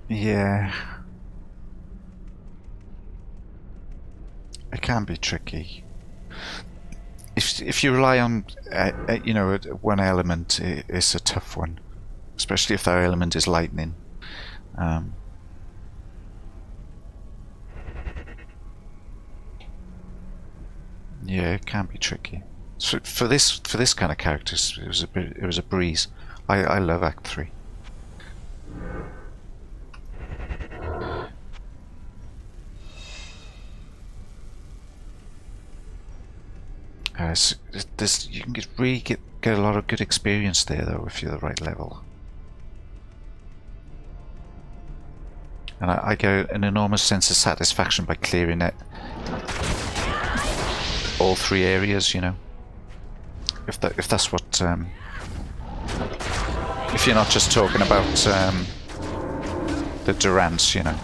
Yeah. It can be tricky. if you rely on you know, one element, it's a tough one, especially if that element is lightning. Yeah, it can be tricky. So for this kind of characters, it was a breeze. I love Act 3. You can really get a lot of good experience there though if you're the right level. And I get an enormous sense of satisfaction by clearing it. All 3 areas, you know. If that's what if you're not just talking about the Durants, you know.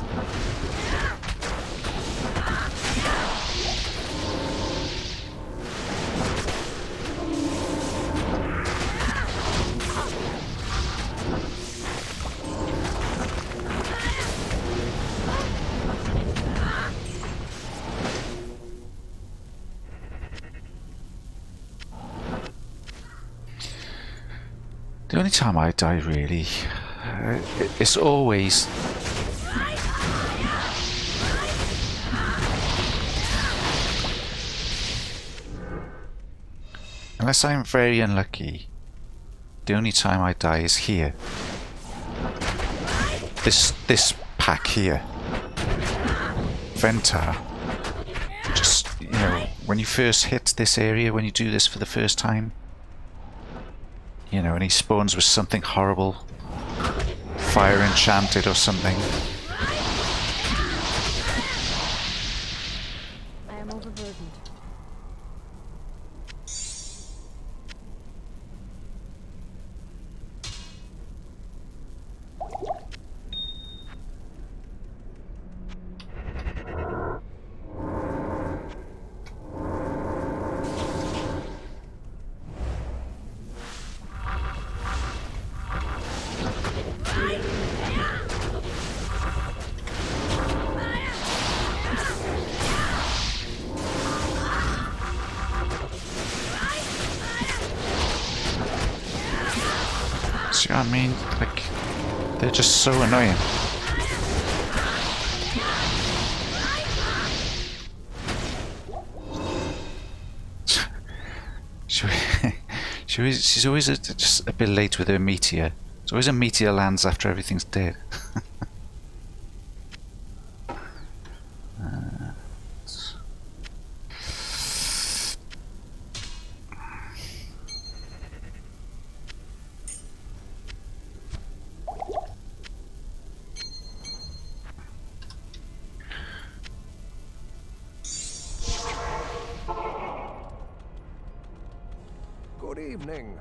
The only time I die, really, it's always unless I'm very unlucky. The only time I die is here. This pack here, Ventar. Just, you know, when you first hit this area, when you do this for the first time. You know, and he spawns with something horrible, fire enchanted or something. I am overburdened. See what I mean? Like, they're just so annoying. She's always just a bit late with her meteor. It's always a meteor lands after everything's dead. Good evening.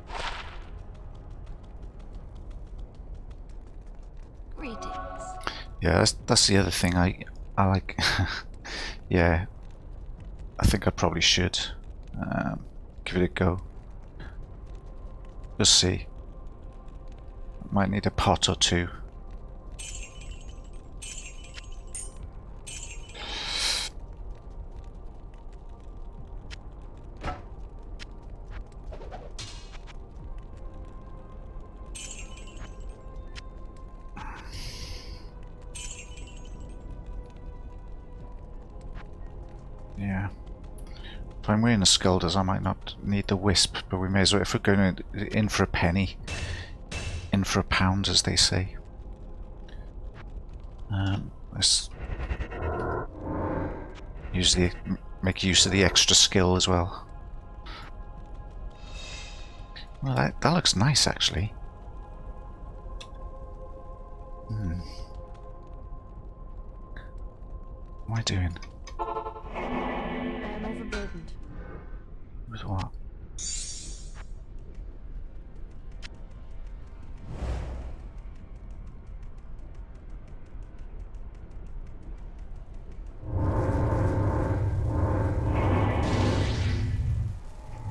Greetings. Yeah, that's the other thing I like. Yeah, I think I probably should give it a go. We'll see. Might need a pot or 2. Yeah. If I'm wearing the Skullders, I might not need the Wisp, but we may as well, if we're going in for a penny, in for a pound, as they say. Let's make use of the extra skill as well. Well, that looks nice, actually. What am I doing? I am overburdened. With what?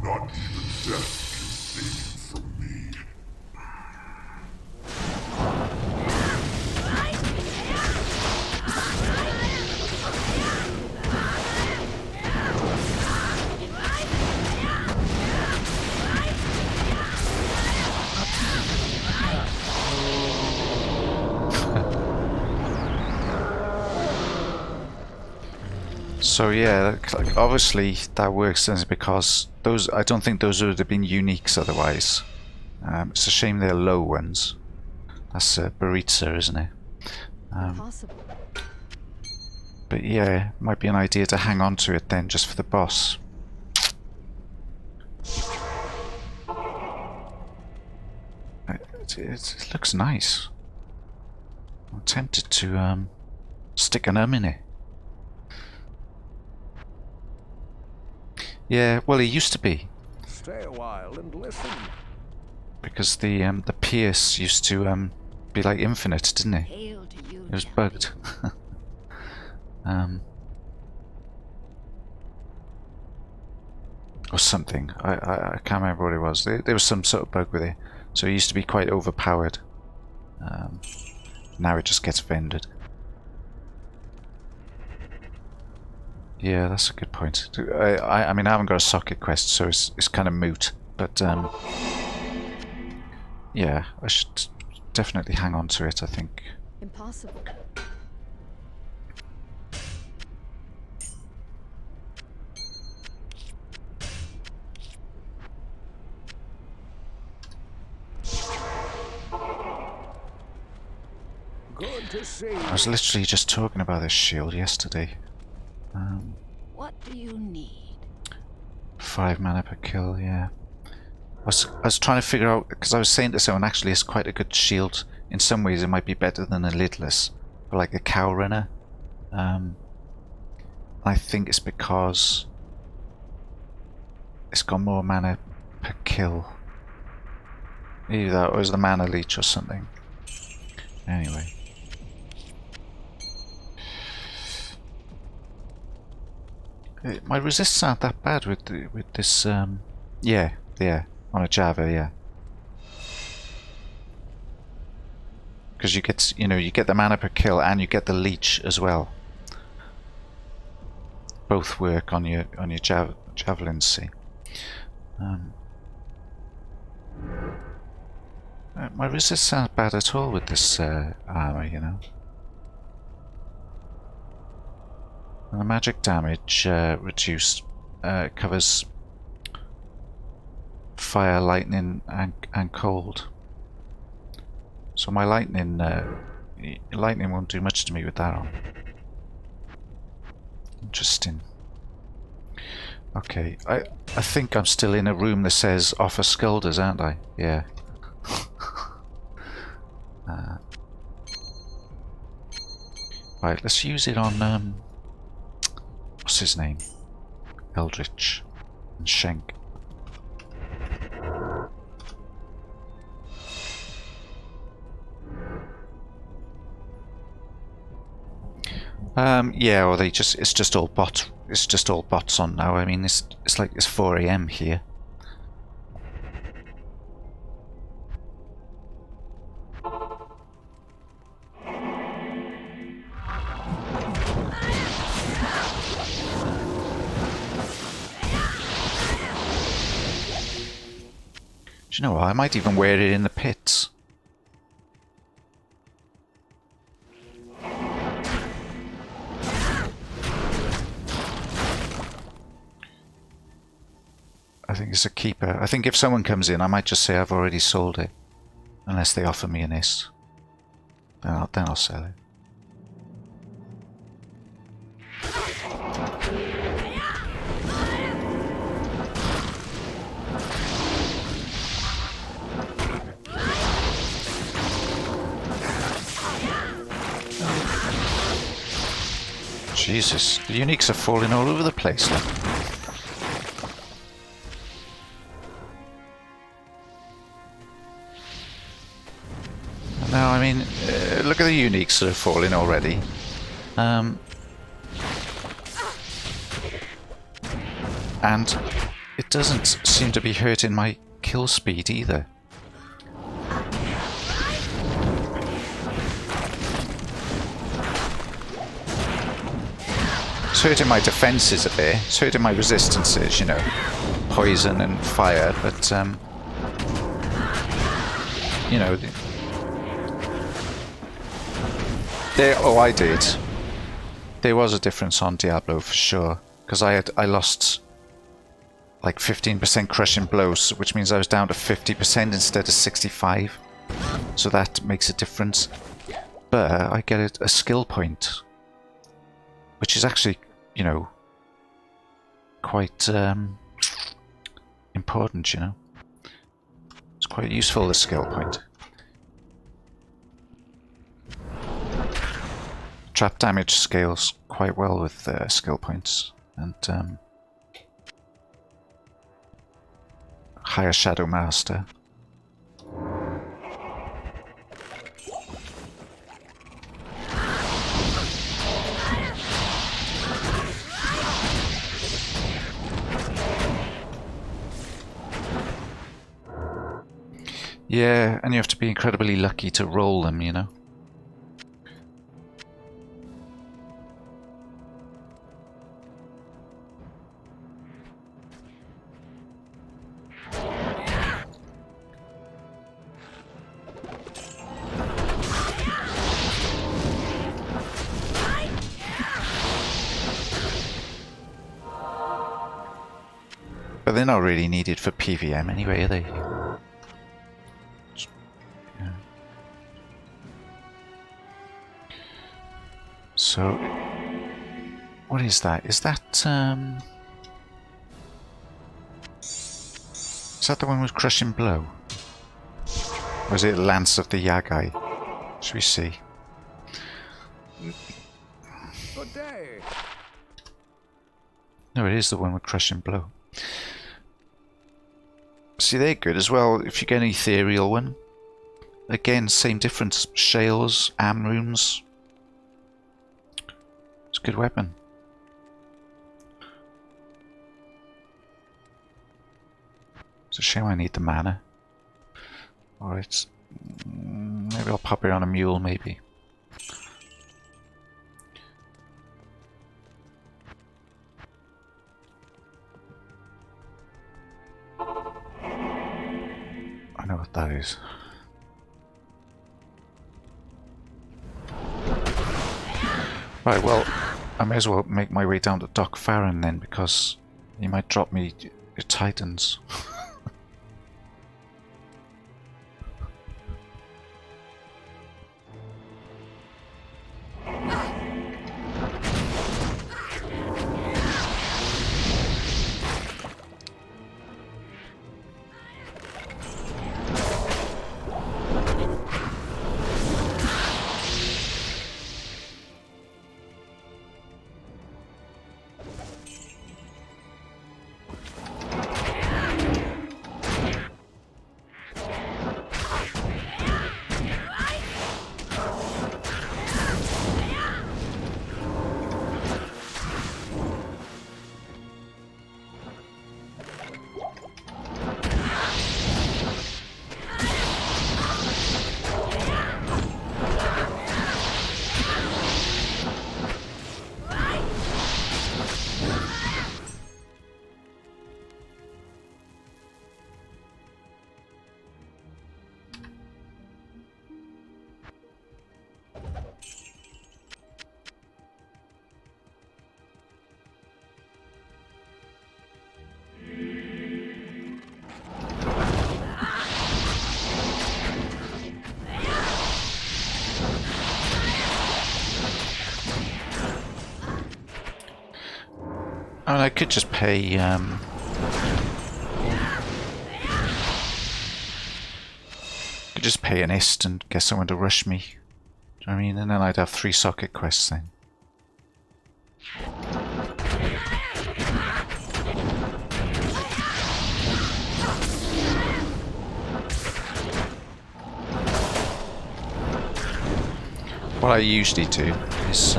Not even death can save you from me. So yeah, like, obviously that works then because those, I don't think those would have been uniques otherwise. It's a shame they're low ones. That's Baritza, isn't it? Impossible. But yeah, might be an idea to hang on to it then just for the boss. It looks nice. I'm tempted to stick an in it. Yeah, well, it used to be. Stay a while and listen. Because the pierce used to be like infinite, didn't it? Hail to you, It was champion. bugged. Or something. I can't remember what it was. There was some sort of bug with it. So it used to be quite overpowered. Now it just gets vended. Yeah, that's a good point. I mean, I haven't got a socket quest, so it's kind of moot. But yeah, I should definitely hang on to it, I think. Impossible. Good to see you. I was literally just talking about this shield yesterday. What do you need? 5 mana per kill, yeah. I was trying to figure out, because I was saying to someone, actually it's quite a good shield. In some ways it might be better than a lidless, or like a cow runner. I think it's because it's got more mana per kill. Either that or is the mana leech or something. Anyway. My resists aren't that bad with this. Yeah, on a Java, yeah. Because you get, you get the mana per kill and you get the leech as well. Both work on your javelins. See. My resists aren't bad at all with this armor, And the magic damage reduced covers fire, lightning, and cold. So my lightning won't do much to me with that on. Interesting. Okay, I think I'm still in a room that says offer Skullders, aren't I? Yeah. Right, let's use it on what's his name? Eldritch and Shank. Yeah, or it's just all bots on now. I mean, it's like it's 4 AM here. Do you know what? I might even wear it in the pits. I think it's a keeper. I think if someone comes in, I might just say I've already sold it. Unless they offer me an is. Then I'll sell it. Jesus, the uniques are falling all over the place. Look. Now, I mean, look at the uniques that are falling already. And it doesn't seem to be hurting my kill speed either. It's hurting my defences a bit. It's hurting my resistances, poison and fire, but there. Oh, I did. there was a difference on Diablo for sure, because I lost like 15% crushing blows, which means I was down to 50% instead of 65. So that makes a difference. But I get a skill point, which is actually, you know, quite important, you know. It's quite useful, the skill point. Trap damage scales quite well with skill points, and higher Shadow Master. Yeah, and you have to be incredibly lucky to roll them, you know. But they're not really needed for PVM anyway, are they? Yeah. So, what is that? Is that the one with Crushing Blow? Or is it Lance of the Yagai? Should we see? Good day. No, it is the one with Crushing Blow. See, they're good as well if you get an ethereal one. Again, same difference. Shales, Amrunes. It's a good weapon. It's a shame I need the mana. Alright. Maybe I'll pop it on a mule, maybe. I know what that is. Right, well, I may as well make my way down to Doc Farron then, because he might drop me Titans. And I could just pay an ist and get someone to rush me. Do you know what I mean? And then I'd have 3 socket quests then. What I usually do is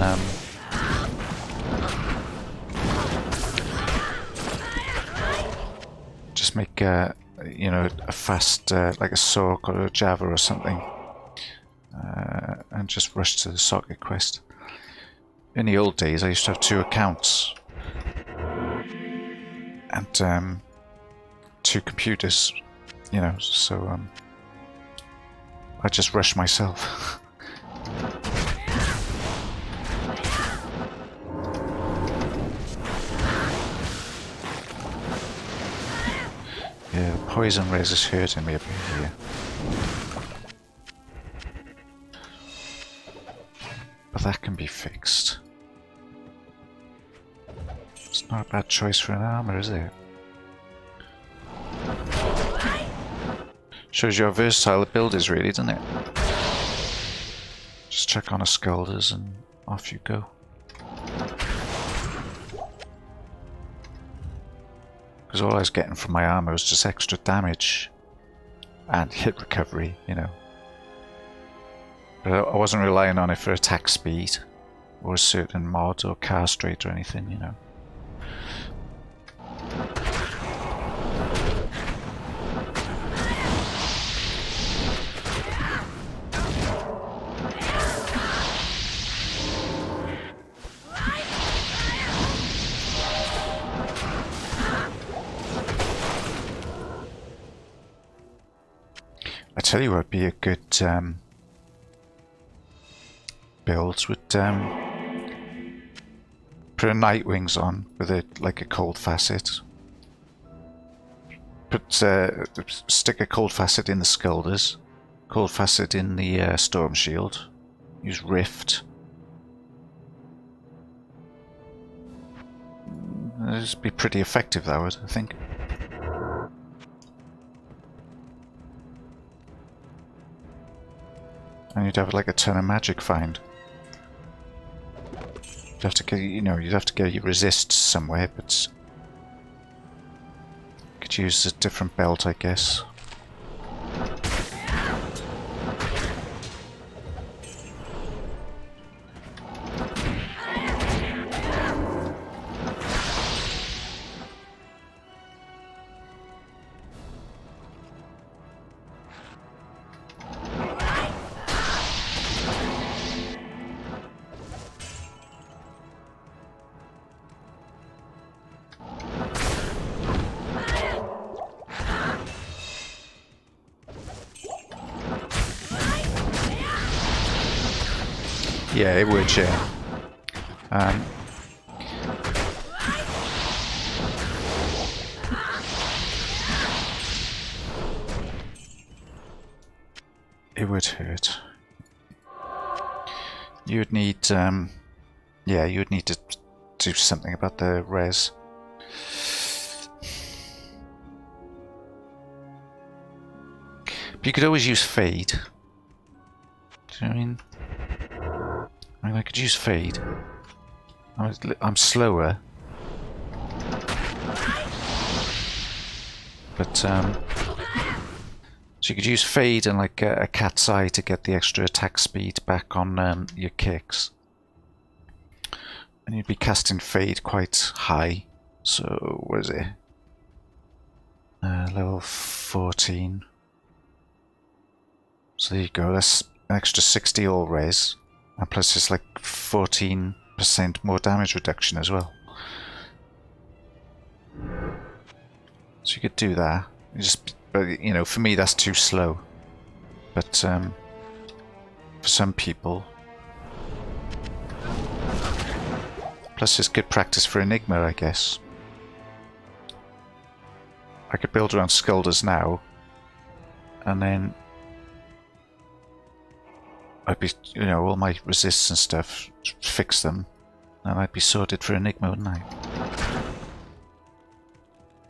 just make you know, a fast like a Sork or a Java or something, and just rush to the socket quest. In the old days, I used to have 2 accounts and 2 computers, you know, so I just rush myself. poison res is hurting me a bit here. But that can be fixed. It's not a bad choice for an armor, is it? Shows you how versatile the build is, really, doesn't it? Just check on a Skullders and off you go. Because all I was getting from my armor was just extra damage and hit recovery, you know. But I wasn't relying on it for attack speed or a certain mod or cast rate or anything, you know. I tell you what would be a good build would put a Nightwings on with like a cold facet. Stick a cold facet in the Skullders, cold facet in the Storm Shield. Use Rift. This would be pretty effective, that would, I think. And you'd have like a ton of magic find. You'd have to get, you know, you'd have to get your resist somewhere, but you could use a different belt, I guess. Yeah, it would, yeah. It would hurt. You would need, yeah, you would need to do something about the res. But you could always use Fade. Do you know what I mean? I could use Fade. I'm slower. But, so you could use Fade and like a cat's eye to get the extra attack speed back on your kicks. And you'd be casting Fade quite high. So, what is it? Level 14. So there you go, that's an extra 60 all res. And plus it's like 14% more damage reduction as well. So you could do that. But you know, for me that's too slow. But for some people. Plus it's good practice for Enigma, I guess. I could build around Skullders now. And then I'd be, you know, all my resists and stuff, fix them, and I'd be sorted for Enigma, wouldn't I?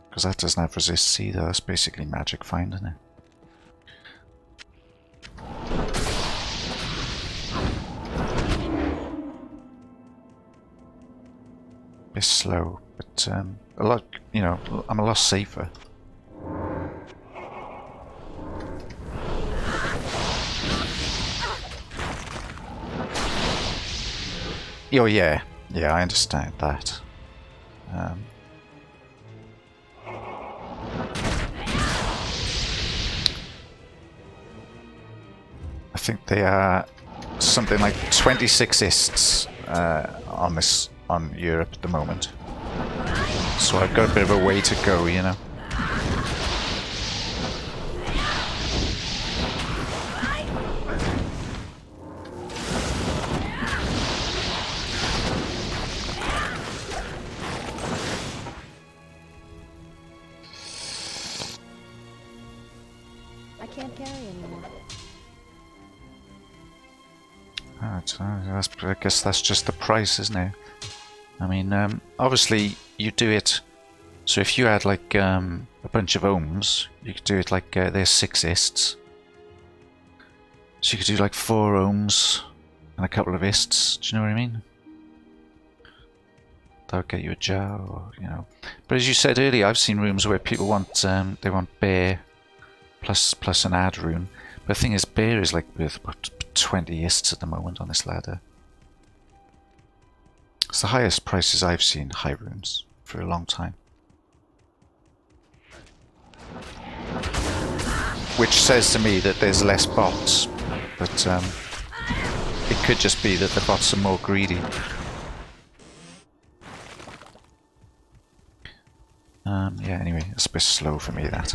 Because that doesn't have resists either, that's basically magic find, isn't it? Bit slow, but a lot, you know, I'm a lot safer. Oh yeah, yeah, I understand that. I think they are something like 26 ists on Europe at the moment. So I've got a bit of a way to go, you know. can't carry anymore. I guess that's just the price, isn't it? I mean, obviously you do it. So if you had like a bunch of ohms, you could do it like there's 6 ists. So you could do like 4 ohms and a couple of ists. Do you know what I mean? That would get you a jar, or you know. But as you said earlier, I've seen rooms where people want they want bear plus an add rune. But the thing is, bear is like worth about 20 ists at the moment on this ladder. It's the highest prices I've seen high runes for a long time. Which says to me that there's less bots, but it could just be that the bots are more greedy. Yeah, anyway, it's a bit slow for me, that.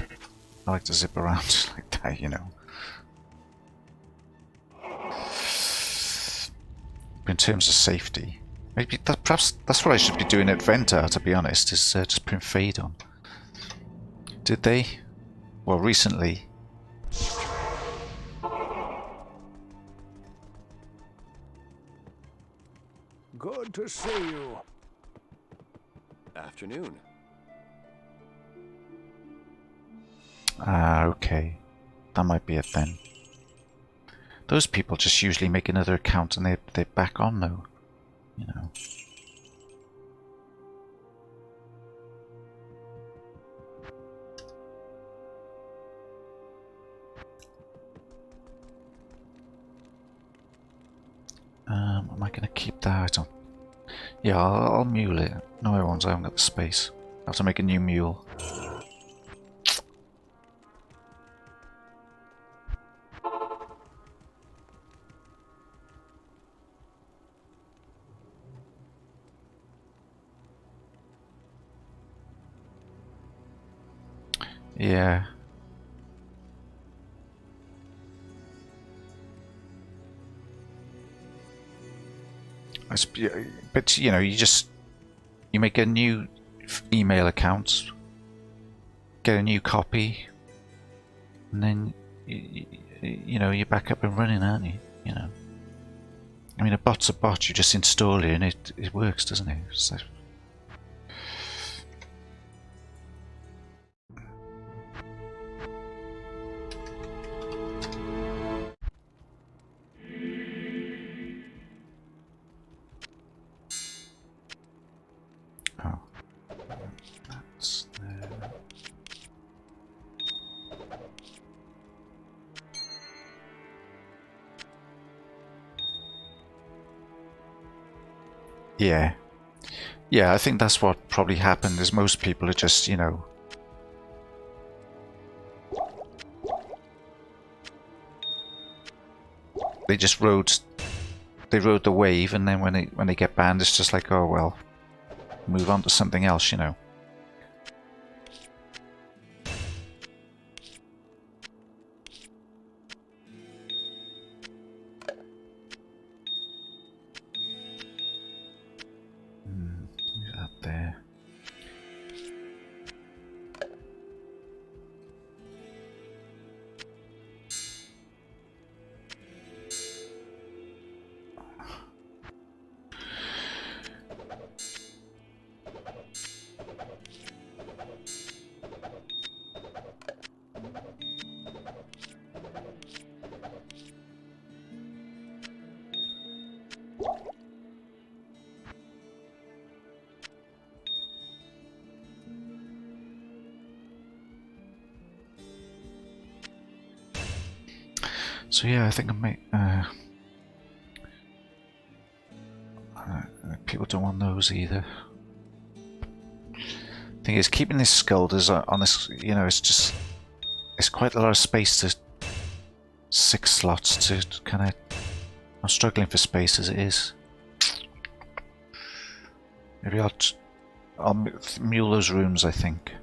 I like to zip around like that, you know. But in terms of safety, maybe perhaps that's what I should be doing at Ventar, to be honest, is just putting Fade on. Did they? Well, recently. Good to see you. Afternoon. Ah, okay. That might be it then. Those people just usually make another account and they're back on though. You know. Am I gonna keep that? I don't. Yeah, I'll mule it. No, I won't. I haven't got the space. I have to make a new mule. Yeah. But you know, you make a new email account, get a new copy, and then you know you're back up and running, aren't you? You know. I mean, a bot's a bot. You just install it and it works, doesn't it? So, oh, that's there. Yeah. Yeah, I think that's what probably happened, is most people are just, you know... They just rode the wave, and then when they get banned, it's just like, oh well, move on to something else, you know. Who's up there? So yeah, I think I might. People don't want those either. Thing is, keeping this Skullders on this, you know, it's quite a lot of space to 6 slots to kind of. I'm struggling for space as it is. Maybe I'll mule those rooms, I think,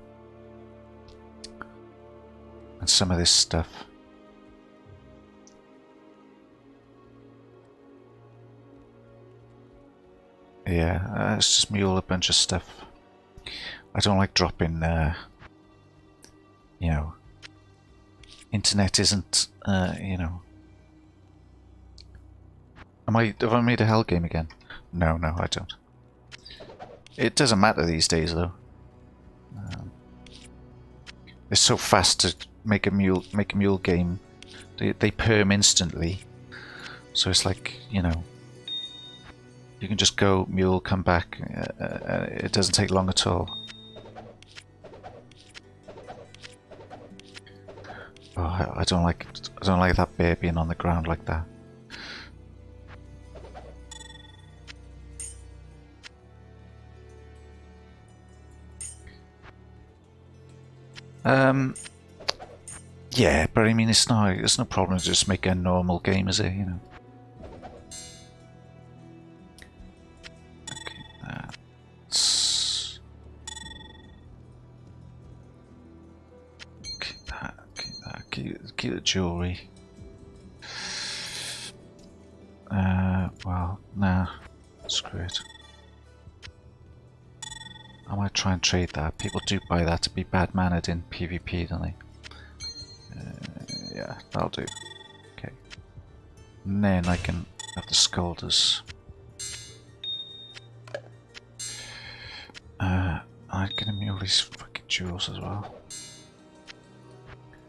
and some of this stuff. Yeah, let's just mule a bunch of stuff. I don't like dropping, you know, internet isn't, you know. Have I made a hell game again? No, I don't. It doesn't matter these days though. It's so fast to make a mule game. They perm instantly, so it's like, you know, you can just go mule, come back. It doesn't take long at all. Oh, I don't like that bear being on the ground like that. Yeah, but I mean, it's no problem to just make a normal game, is it? You know. Okay, that's keep that. Keep the jewelry. Well, nah, screw it. I might try and trade that. People do buy that to be bad-mannered in PvP, don't they? Yeah, that'll do. Okay. And then I can have the Skullders. I can mule these fucking jewels as well.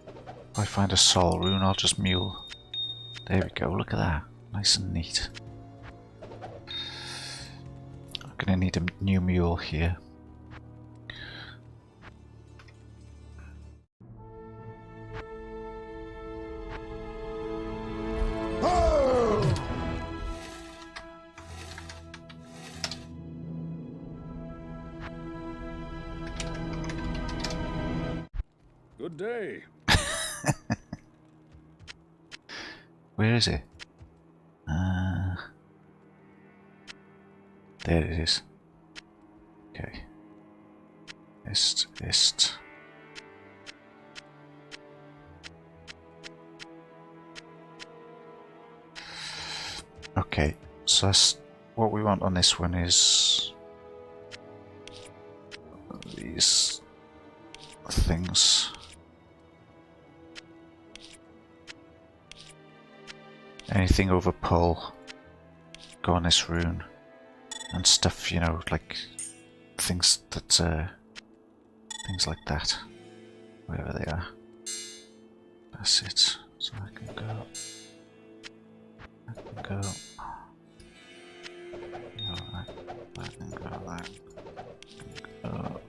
If I find a soul rune, I'll just mule. There we go, look at that. Nice and neat. I'm gonna need a new mule here. Good day. Where is it? There it is. Okay. Ist. Okay, so that's what we want on this one is these things. Anything over pull, go on this rune, and stuff, you know, like things that, things like that, wherever they are. That's it. So I can go. I can go. I can go that. Go.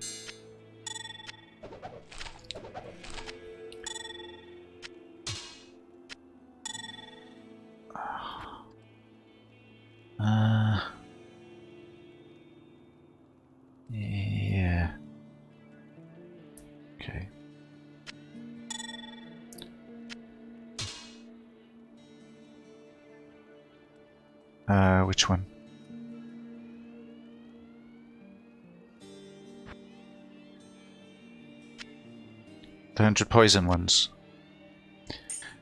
Yeah. Okay. Which one? The 100 poison ones.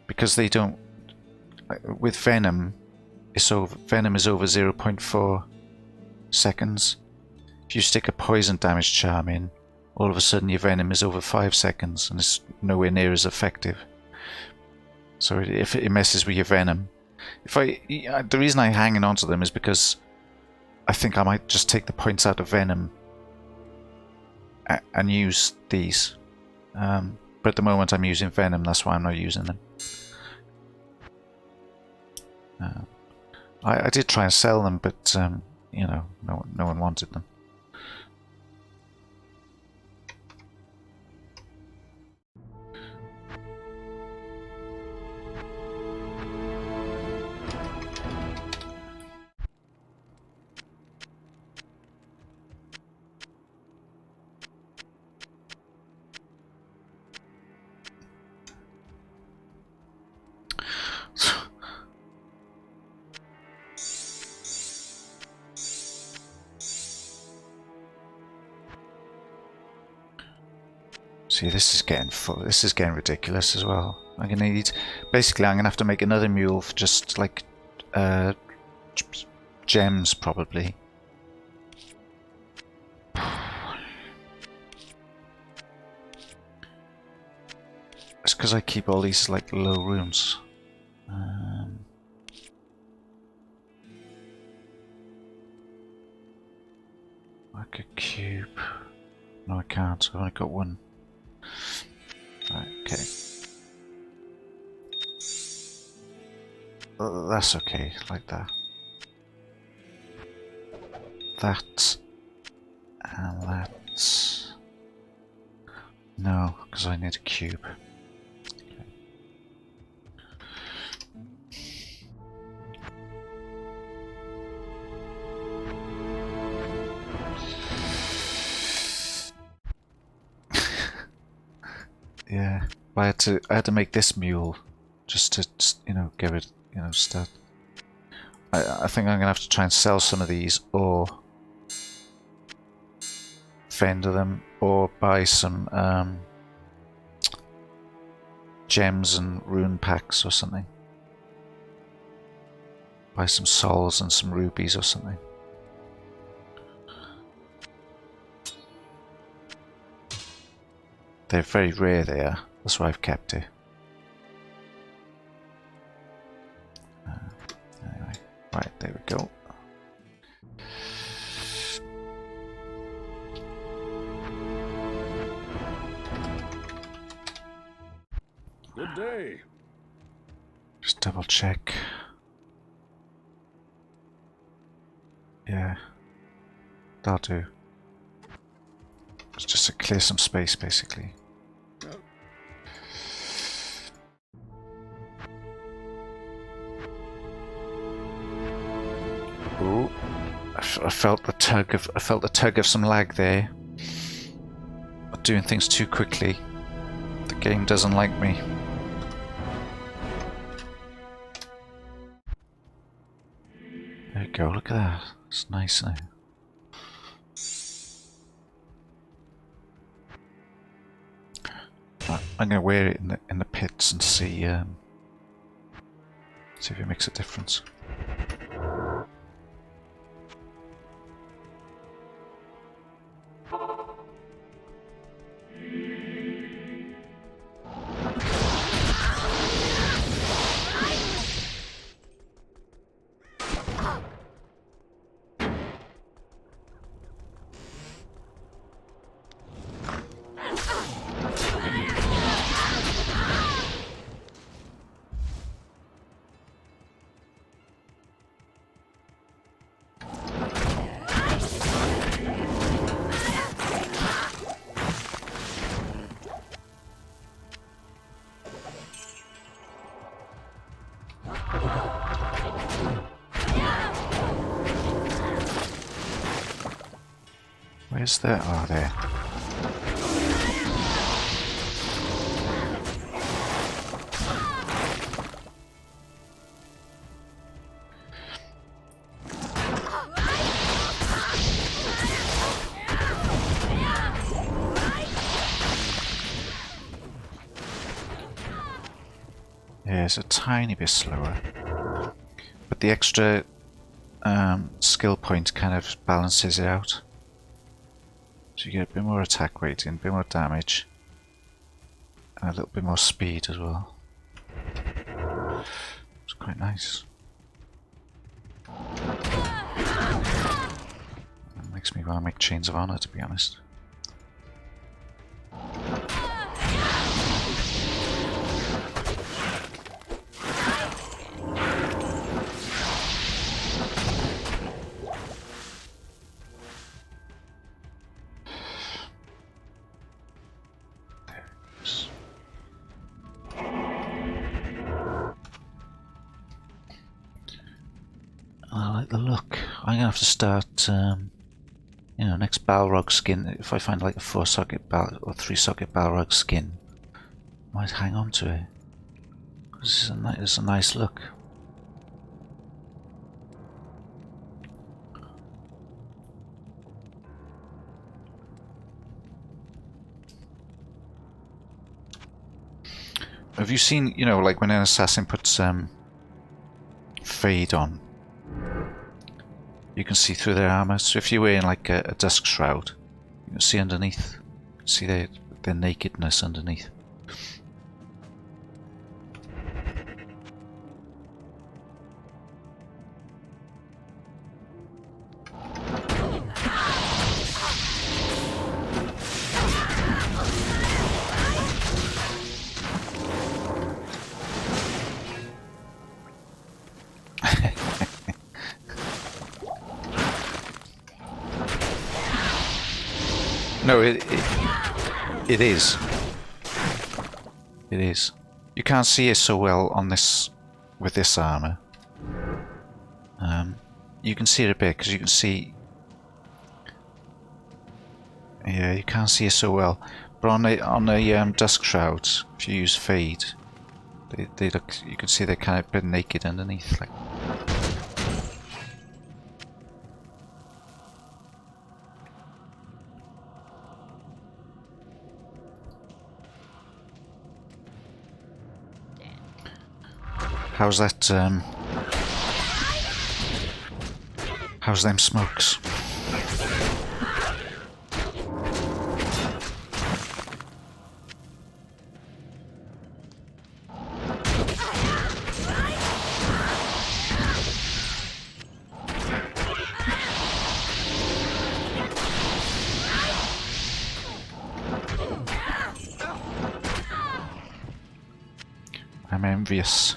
Because they don't... With venom, venom is over 0.4 seconds. If you stick a poison damage charm in, all of a sudden your venom is over 5 seconds and it's nowhere near as effective. So if it messes with your venom, the reason I'm hanging on to them is because I think I might just take the points out of venom and use these. But at the moment I'm using venom, that's why I'm not using them. I did try and sell them, but you know, no one wanted them. See, this is getting ridiculous as well. I'm gonna need, basically, I'm gonna have to make another mule for just like gems, probably. It's because I keep all these like low rooms. Like a cube. No, I can't. I've only got one. Right, okay. That's okay, like that. That and that. No, because I need a cube. Okay. Yeah, I had to make this mule just to, you know, give it, you know, start. I think I'm gonna have to try and sell some of these, or vendor them, or buy some gems and rune packs or something. Buy some souls and some rubies or something. They're very rare, they are. That's why I've kept it. Anyway, right, there we go. Good day. Just double check. Yeah, that'll do. It's just to clear some space, basically. Ooh, I felt the tug of some lag there. I'm doing things too quickly. The game doesn't like me. There you go. Look at that. It's nice now. I'm gonna wear it in the pits and see if it makes a difference. Where's the... oh, there. Yeah, it's a tiny bit slower. But the extra skill point kind of balances it out. So you get a bit more attack rating, a bit more damage, and a little bit more speed as well. It's quite nice. It makes me want to make Chains of Honor, to be honest. I like the look. I'm gonna have to start, you know, next Balrog skin. If I find like a 4-socket or 3-socket Balrog skin, I might hang on to it. It's a nice look. Have you seen, you know, like when an assassin puts fade on, you can see through their armor. So if you're wearing like a dusk shroud, you can see underneath. See their nakedness underneath. No, it is. It is. You can't see it so well on this with this armor. You can see it a bit because you can see. Yeah, you can't see it so well. But on a dusk shroud, if you use fade, they look. You can see they're kind of a bit naked underneath, like. How's that? How's them smokes? I'm envious.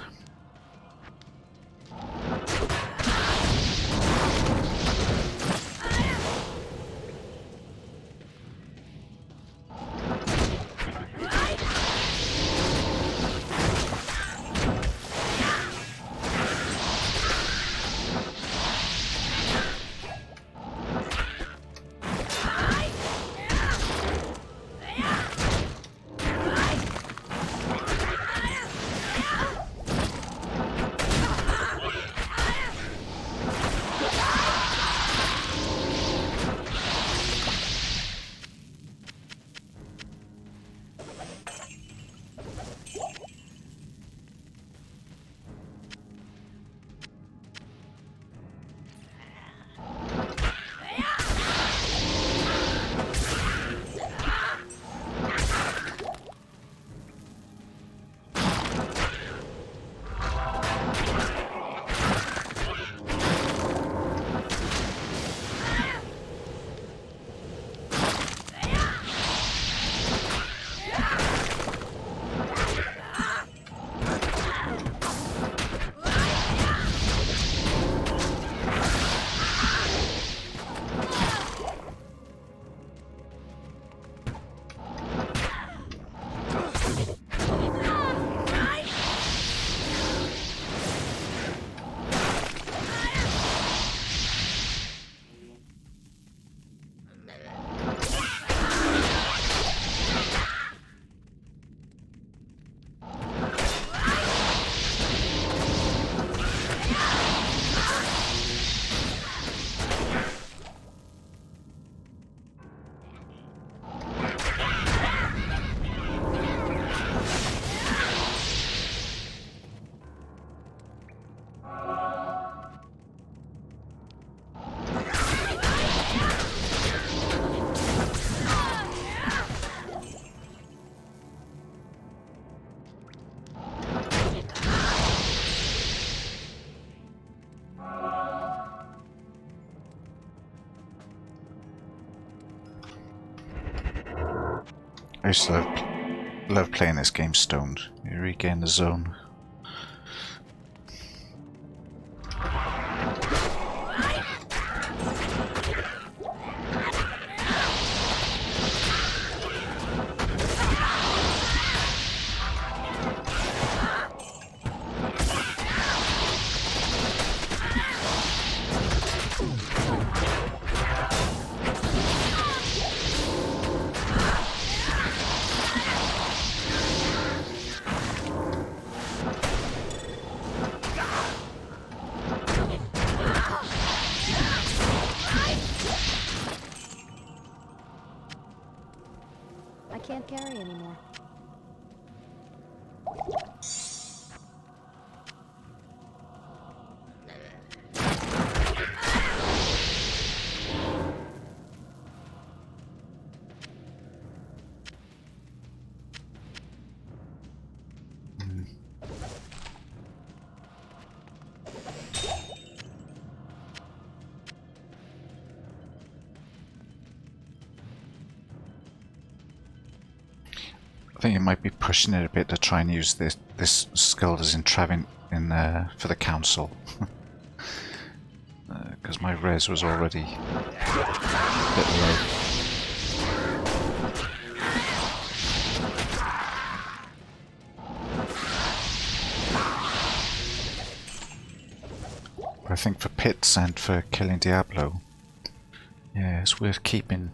I used to love playing this game stoned. You regain the zone. I can't carry anymore. I think you might be pushing it a bit to try and use this Skullders in Travin in for the council, because my res was already a bit low. I think for pits and for killing Diablo, yeah, it's worth keeping.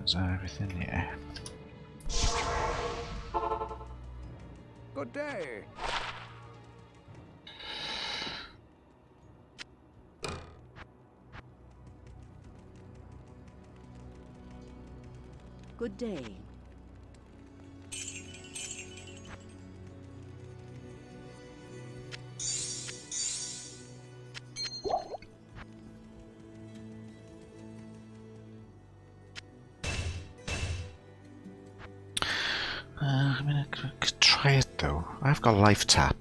Is that everything? Yeah. Good day. Good day. I mean, I could try it though. I've got life tap.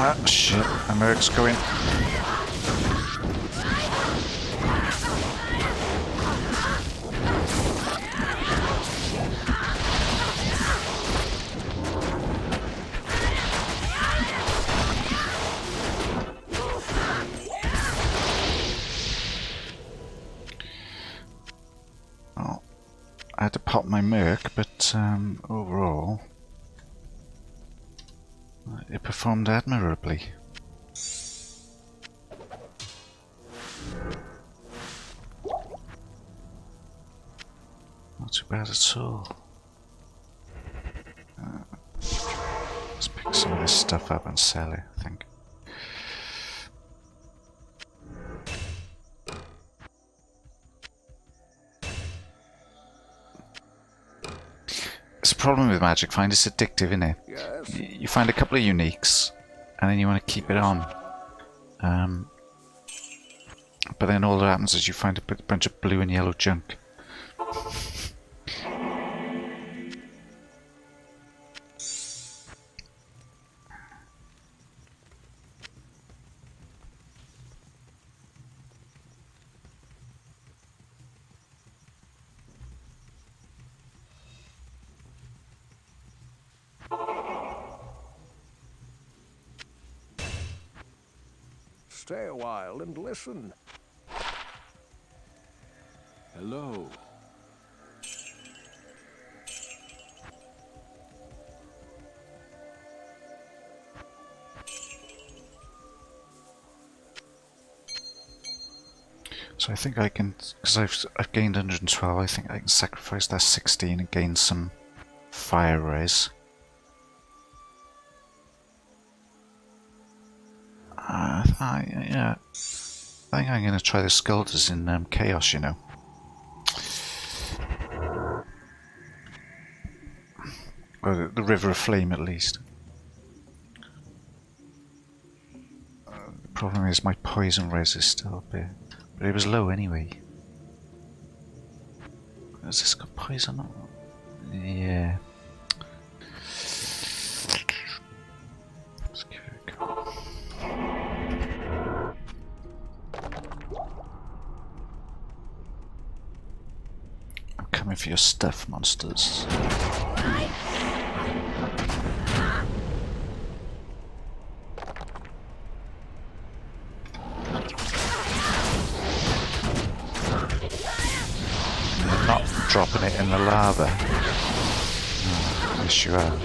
Ah, shit, America's going. Oh, I had to pop my Merc, but overall, it performed admirably. Not too bad at all. Let's pick some of this stuff up and sell it, I think. It's a problem with Magic Find, it's addictive, isn't it? Yes. You find a couple of uniques, and then you want to keep it on. But then all that happens is you find a bunch of blue and yellow junk. Stay a while and listen. Hello. So I think I can, because I've gained 112, I think I can sacrifice that 16 and gain some fire res. Yeah, I think I'm going to try the Skullders in Chaos, you know. Well, the River of Flame at least. The problem is my poison res is still up here. But it was low anyway. Has this got poison on? Yeah. Let's give it a go. I'm coming for your stuff, monsters. Not dropping it in the lava. Oh, yes, you are.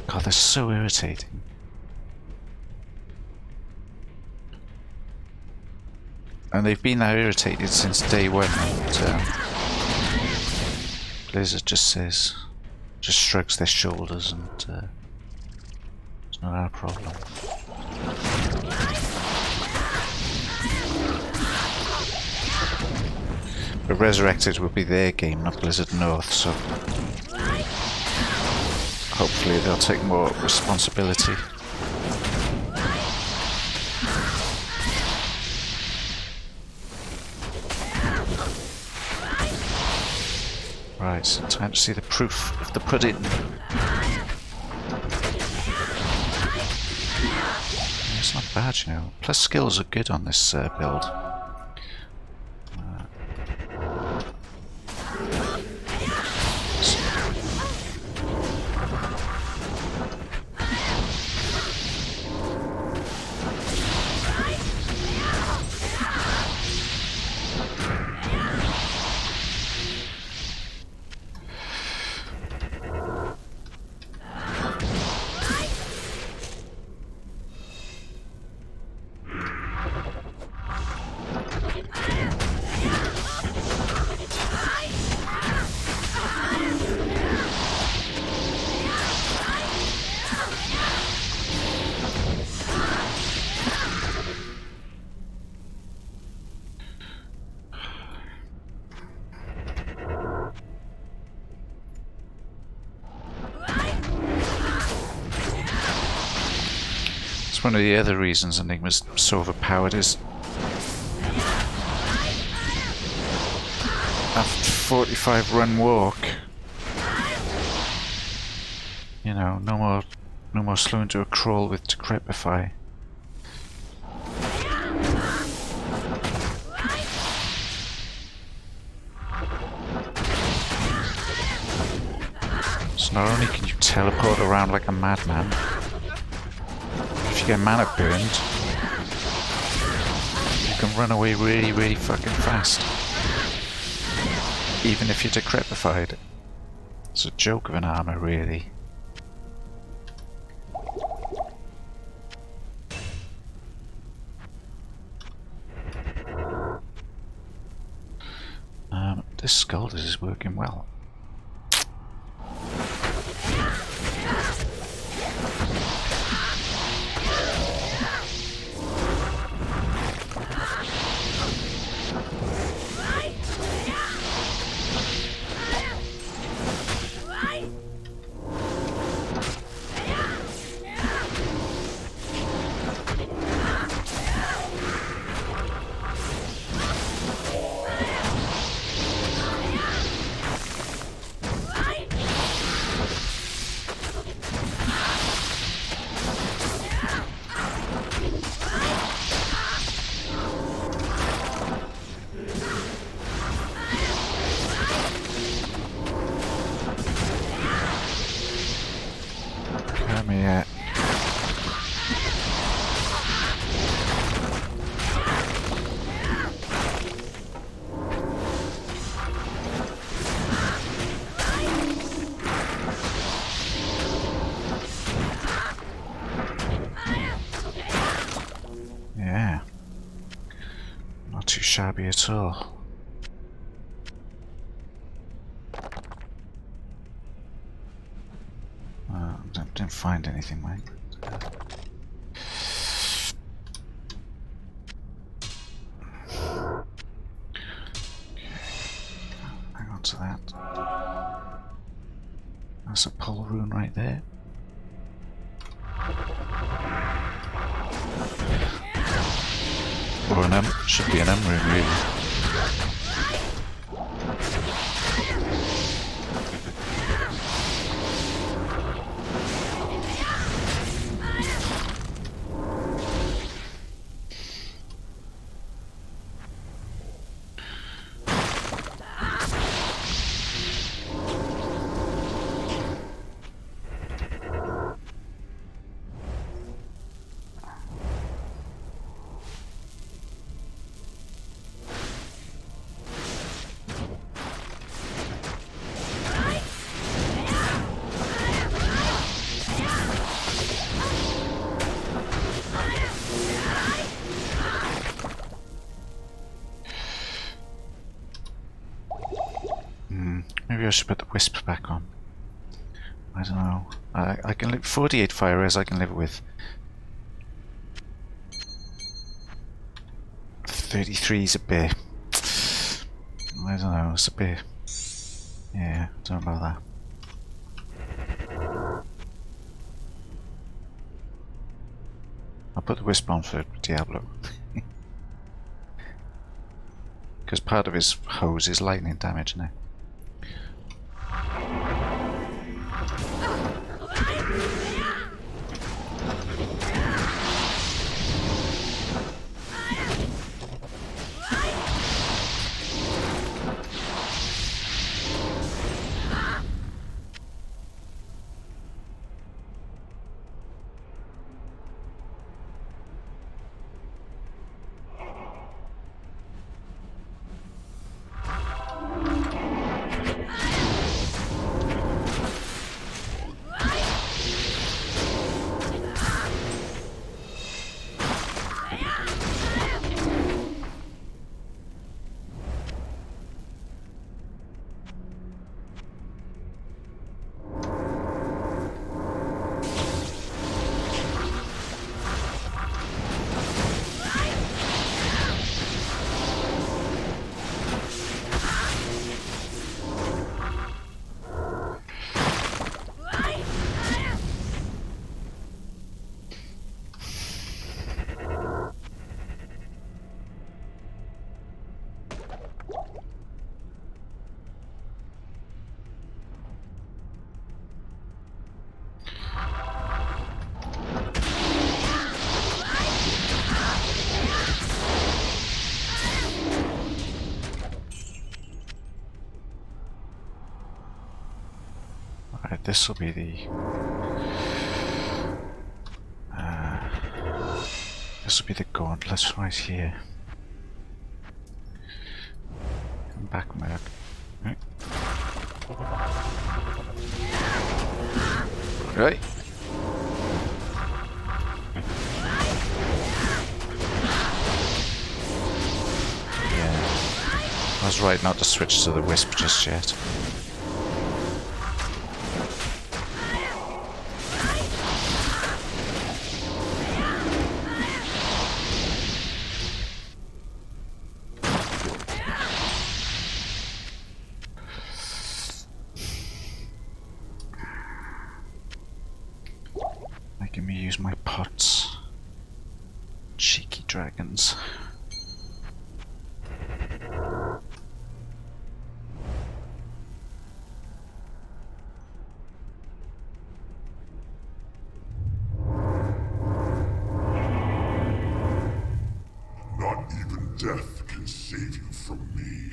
God, they're so irritating. And they've been that irritated since day one. And, Blizzard just shrugs their shoulders, and it's not our problem. But Resurrected will be their game, not Blizzard North, so hopefully they'll take more responsibility. Right, time to see the proof of the pudding. It's not bad, you know. Plus skills are good on this build. One of the other reasons Enigma's so overpowered is after 45 run walk, you know, no more slowing to a crawl with Decrepify. So not only can you teleport around like a madman, if you get mana burned, you can run away really, really fucking fast. Even if you're decrepified. It's a joke of an armor, really. This Skullders is working well. Yeah. Not too shabby at all. Didn't find anything, mate. Hang on to that. That's a pole rune right there. Or an should be an rune, really. I should put the wisp back on. I don't know. I can live 48 fire res I can live with. 33 is a bit. I don't know, it's a bit. Yeah, don't know about that. I'll put the wisp on for Diablo. Because part of his hose is lightning damage now. Alright, this will be the. This will be the gauntlet right here. Come back, Merc. Right. Right. Yeah. I was right not to switch to the wisp just yet. Making me use my pots. Cheeky dragons. Not even death can save you from me.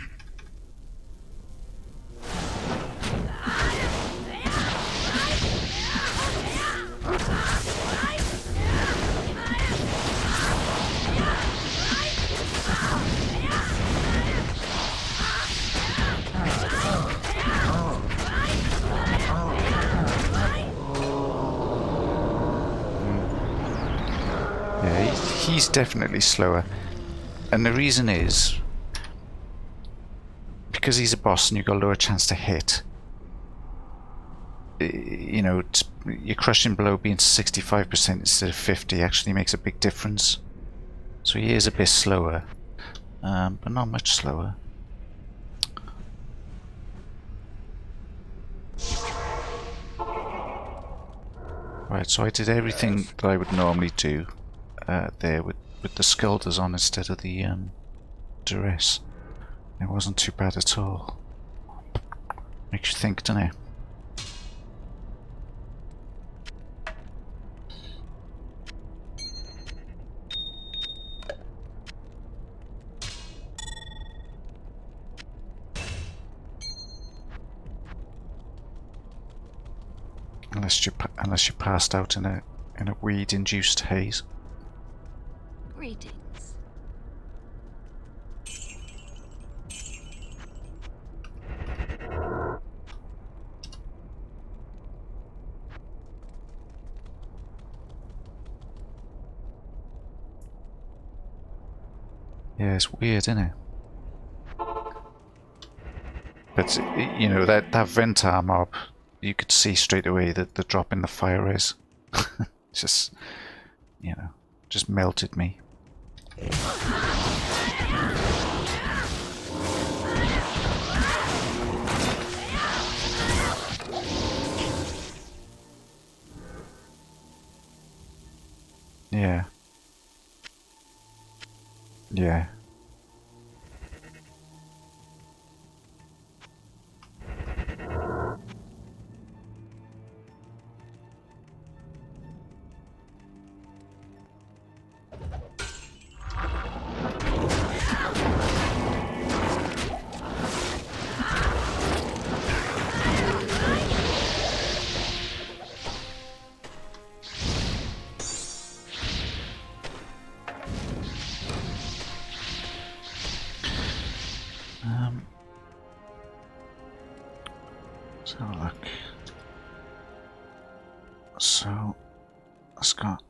Yeah, he's definitely slower. And the reason is because he's a boss and you've got a lower chance to hit. You know, your crushing blow being 65% instead of 50 actually makes a big difference. So he is a bit slower, but not much slower. Right, so I did everything that I would normally do there with the Skullders on instead of the duress. It wasn't too bad at all. Makes you think, doesn't it? Unless you passed out in a weed-induced haze. Greetings. Yeah, it's weird, isn't it? But you know that Ventar mob, you could see straight away that the drop in the fire is. Just, you know, just melted me. Yeah. Yeah. Let's have a look. So, it's got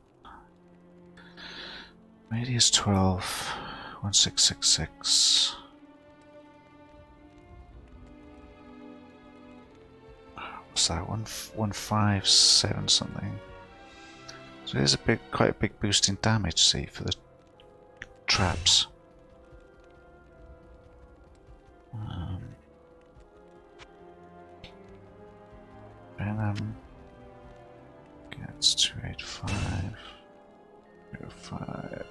radius 12, 1666. What's that? 157 something. So there's quite a big boost in damage, see, for the traps. Venom gets 285, 05,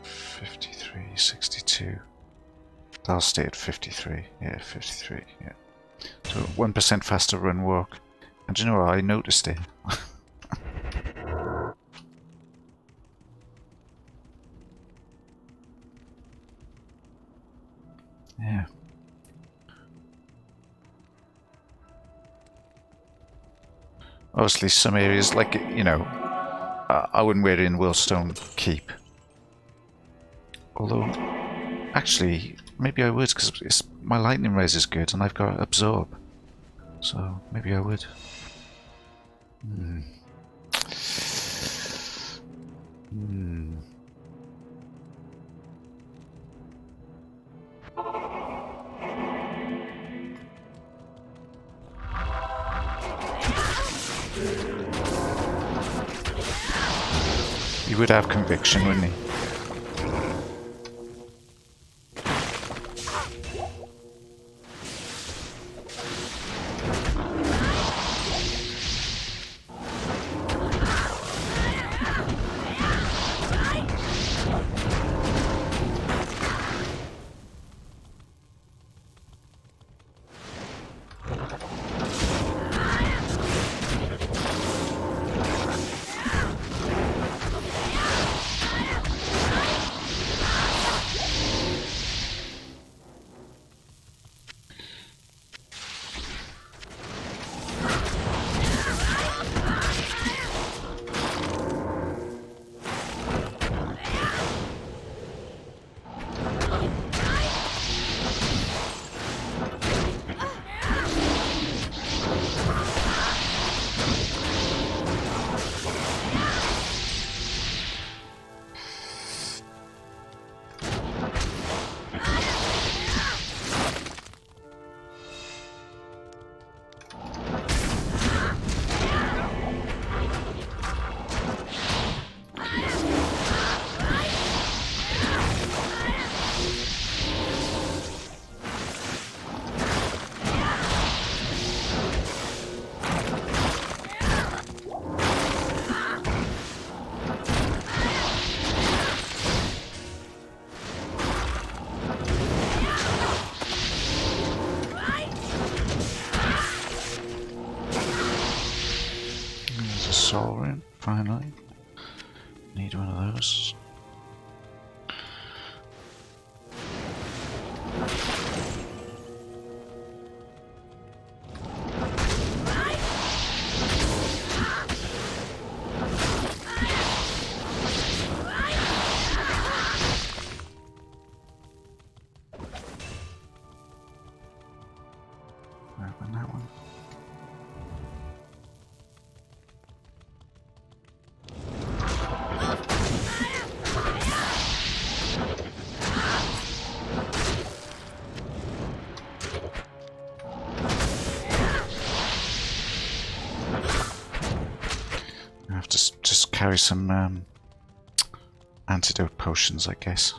53, 62. I'll stay at 53. Yeah, 53. Yeah. So 1% faster run walk. And do you know what? I noticed it. Yeah. Obviously, some areas, like, you know, I wouldn't wear it in Willstone Keep. Although, actually, maybe I would, because my lightning res is good and I've got absorb. So, maybe I would. He would have conviction, wouldn't he? Soul rune, finally. Need one of those. Open that one. carry some antidote potions, I guess.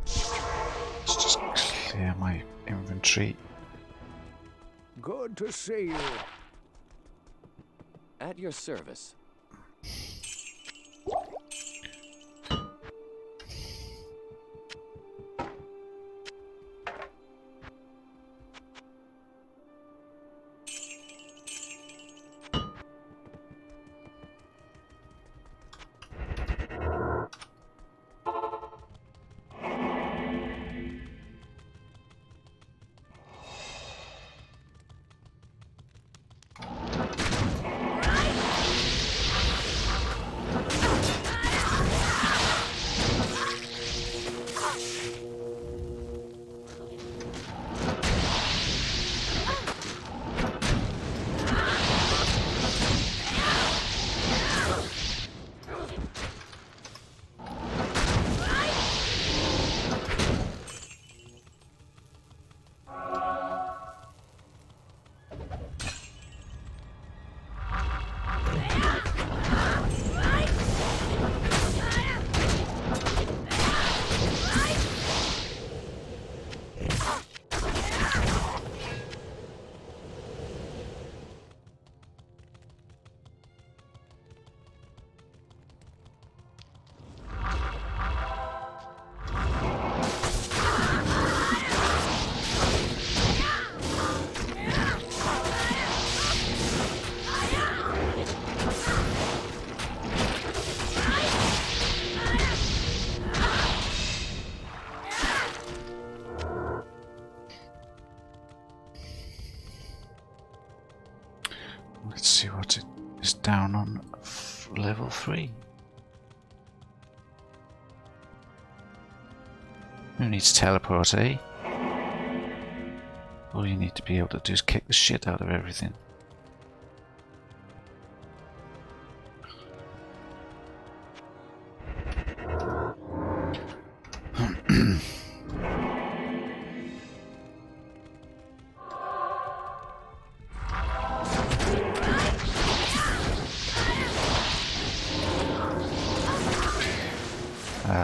Let's just clear my inventory. Good to see you. At your service. Let's see what it is down on level 3. Who needs teleport, eh? All you need to be able to do is kick the shit out of everything.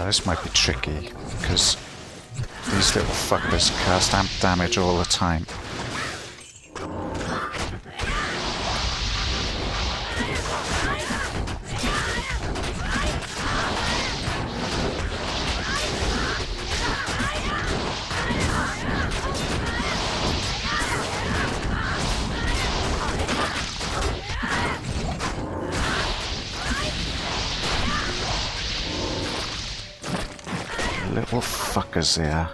This might be tricky because these little fuckers cast amp damage all the time. Little fuckers they are.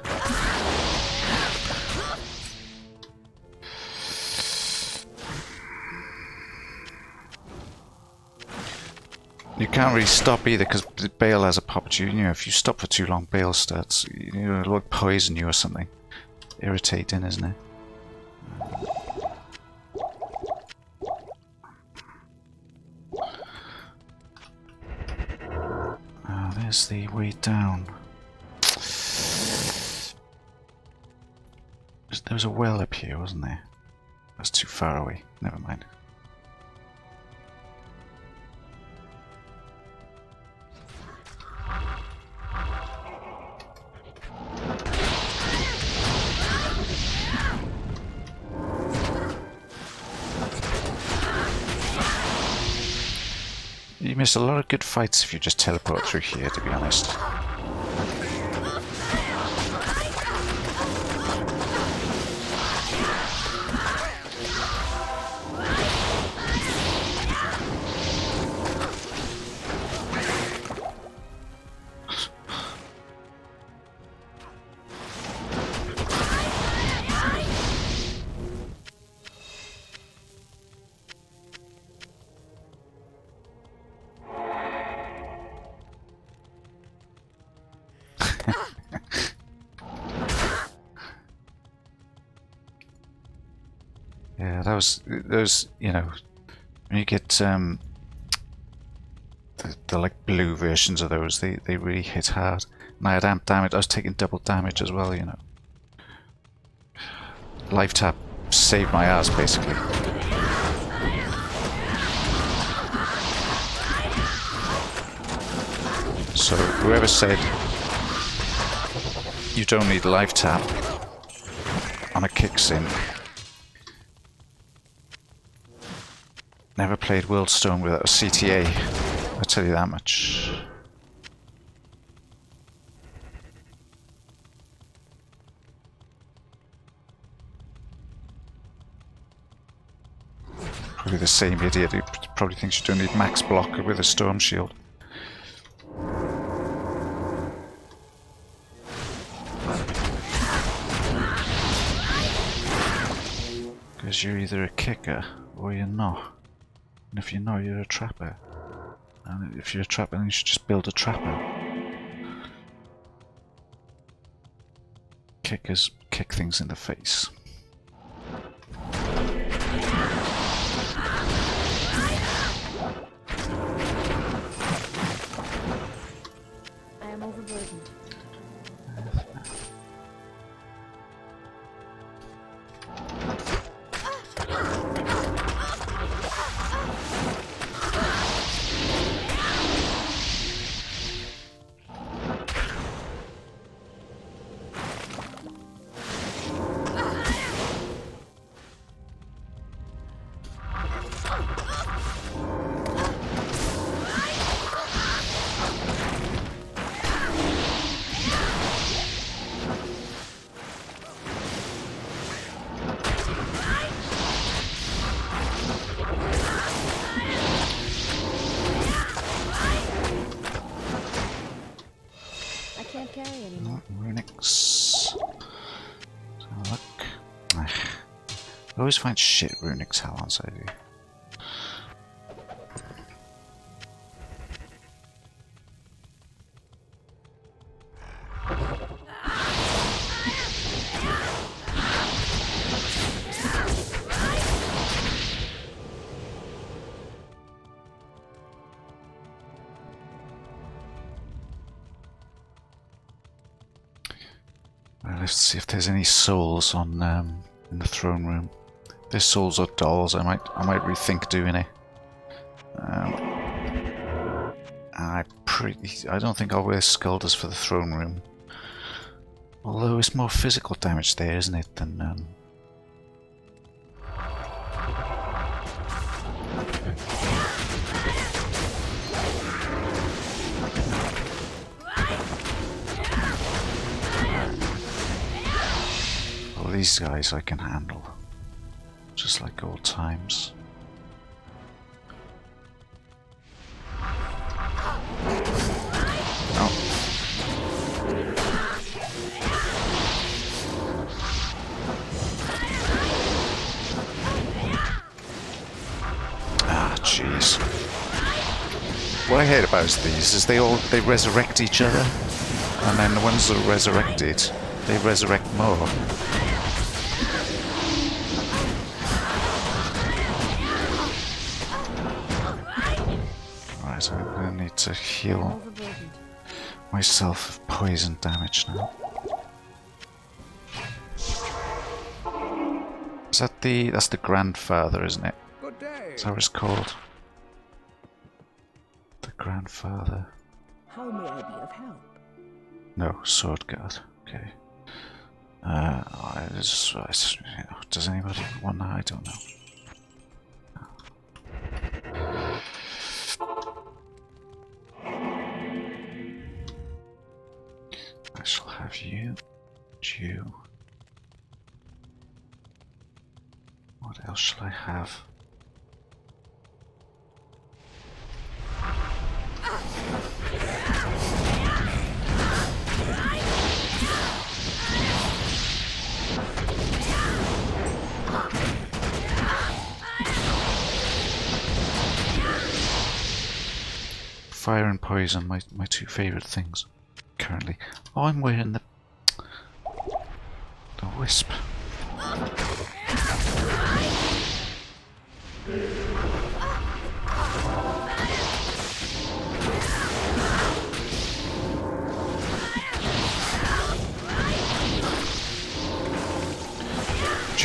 You can't really stop either because Bale has a pop. You know, if you stop for too long, Bale starts. You know, it'll poison you or something. Irritating, isn't it? Oh, there's the way down. There was a well up here, wasn't there? That's too far away. Never mind. You miss a lot of good fights if you just teleport through here, to be honest. Yeah, those, you know, when you get the like blue versions of those, they really hit hard. And I had amp damage. I was taking double damage as well, you know. Life tap saved my ass basically. So whoever said you don't need life tap on a Kicksin never played Worldstone without a CTA, I'll tell you that much. Probably the same idiot who probably thinks you don't need max block with a storm shield. Because you're either a kicker or you're not. And if you're not, you're a trapper. And if you're a trapper, then you should just build a trapper. Kickers kick things in the face. I am overburdened. Carry anymore. Runics. So look. I always find shit runic talents I do. Let's see if there's any souls on in the throne room. If there's souls or dolls, I might rethink doing it. I don't think I'll wear Skullders for the throne room. Although it's more physical damage there, isn't it, than these guys I can handle, just like old times. Oh. Ah, jeez. What I hate about these is they resurrect each other, and then the ones that are resurrected, they resurrect more. So I'm going to need to heal myself of poison damage now. Is that that's the grandfather, isn't it? Good day. Is that what it's called? The grandfather. How may I be of help? No, sword guard. Okay. Does anybody want that? I don't know. I shall have you, you. What else shall I have? Fire and poison, my two favourite things currently. Oh, I'm wearing the wisp. Do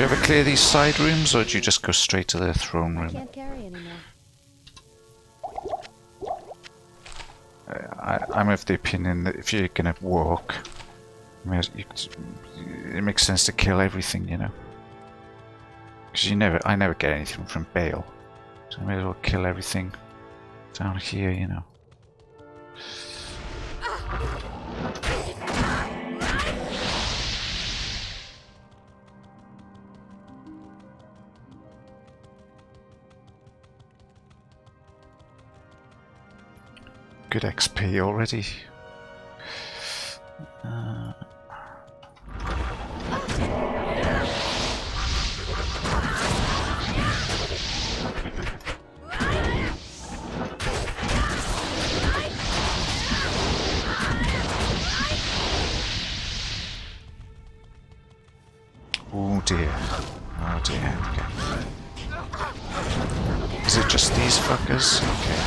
you ever clear these side rooms, or do you just go straight to the throne room? I can't carry anymore. I'm of the opinion that if you're gonna walk, it makes sense to kill everything, you know. Because I never get anything from Bale, so I may as well kill everything down here, you know. Good XP already. Oh dear. Oh dear. Okay. Is it just these fuckers? Okay.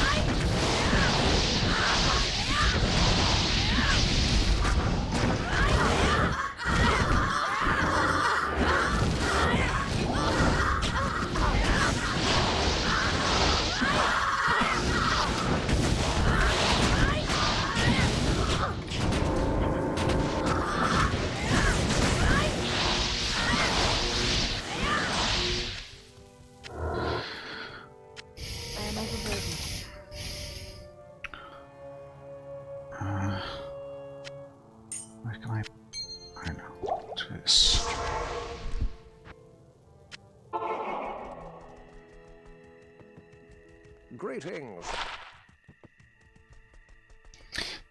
Where can I know. Do this. Greetings.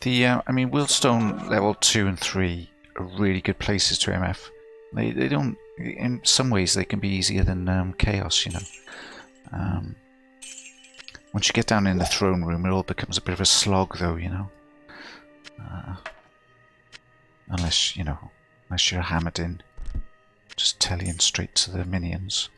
I mean, Wheelstone level 2 and 3 are really good places to MF. They don't, in some ways, they can be easier than Chaos, you know. Once you get down in the throne room, it all becomes a bit of a slog, though, you know. Unless you're hammered in, just tellying straight to the minions.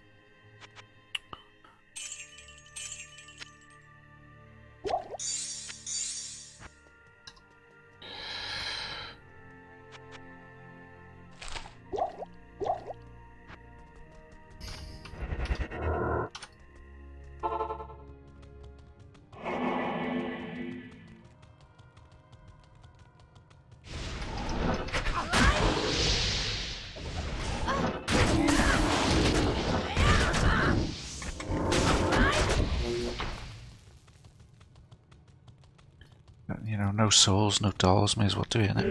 You know, no souls, no dolls, may as well do it, innit?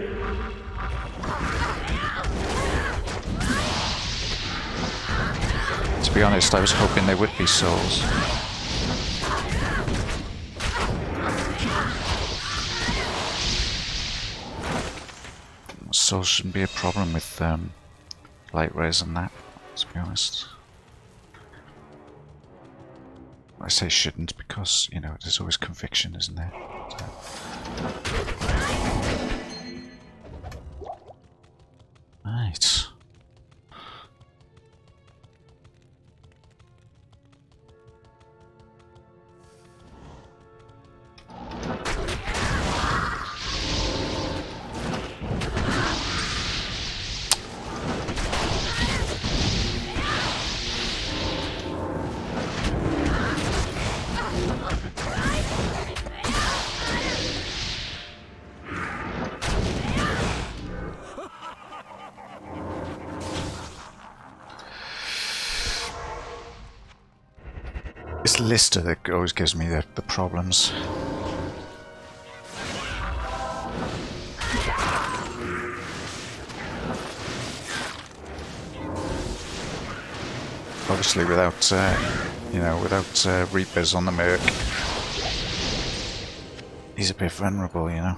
To be honest, I was hoping there would be souls. Souls shouldn't be a problem with light res and that, to be honest. I say shouldn't because, you know, there's always conviction, isn't there? So. Right. It's Lister that always gives me the problems. Obviously, without without Reapers on the Merc, he's a bit vulnerable, you know.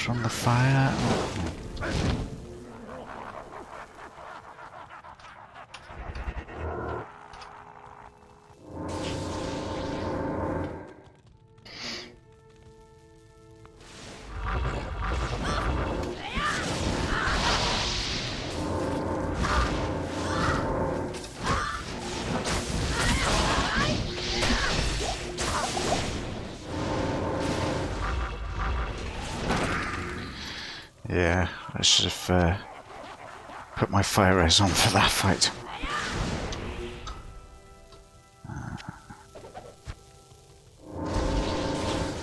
from the fire. Yeah, I should have put my fire res on for that fight.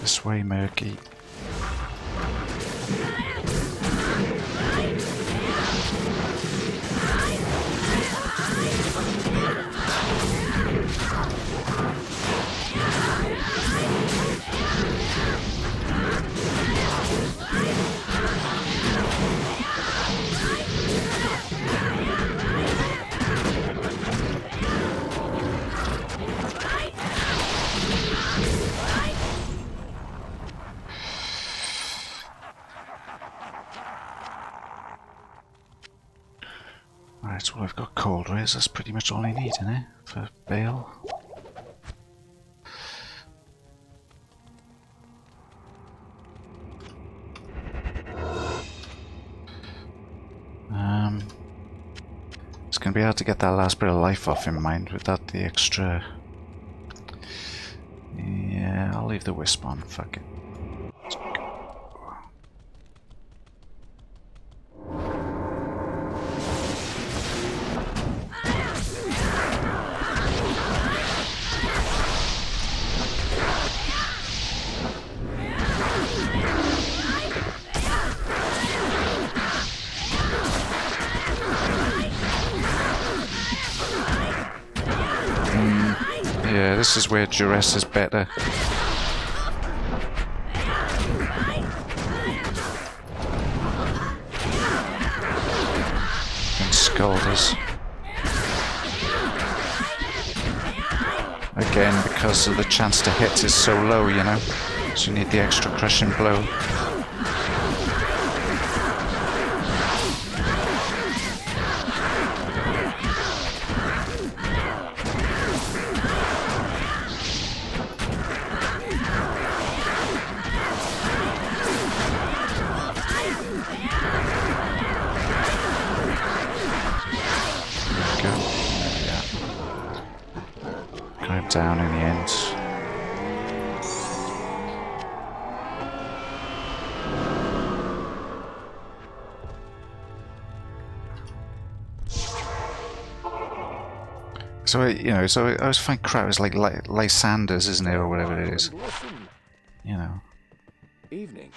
This way, Murky. Right, well I've got cold rays, that's pretty much all I need, isn't it? For Bale. It's gonna be hard to get that last bit of life off in mind without the extra... Yeah, I'll leave the wisp on, fuck it. Let's go. Yeah, this is where duress is better. And Skullders. Again, because of the chance to hit is so low, you know? So you need the extra crushing blow. Down in the end. So you know, so I always find crap is like Lysanders, isn't it, or whatever it is. You know. Evening.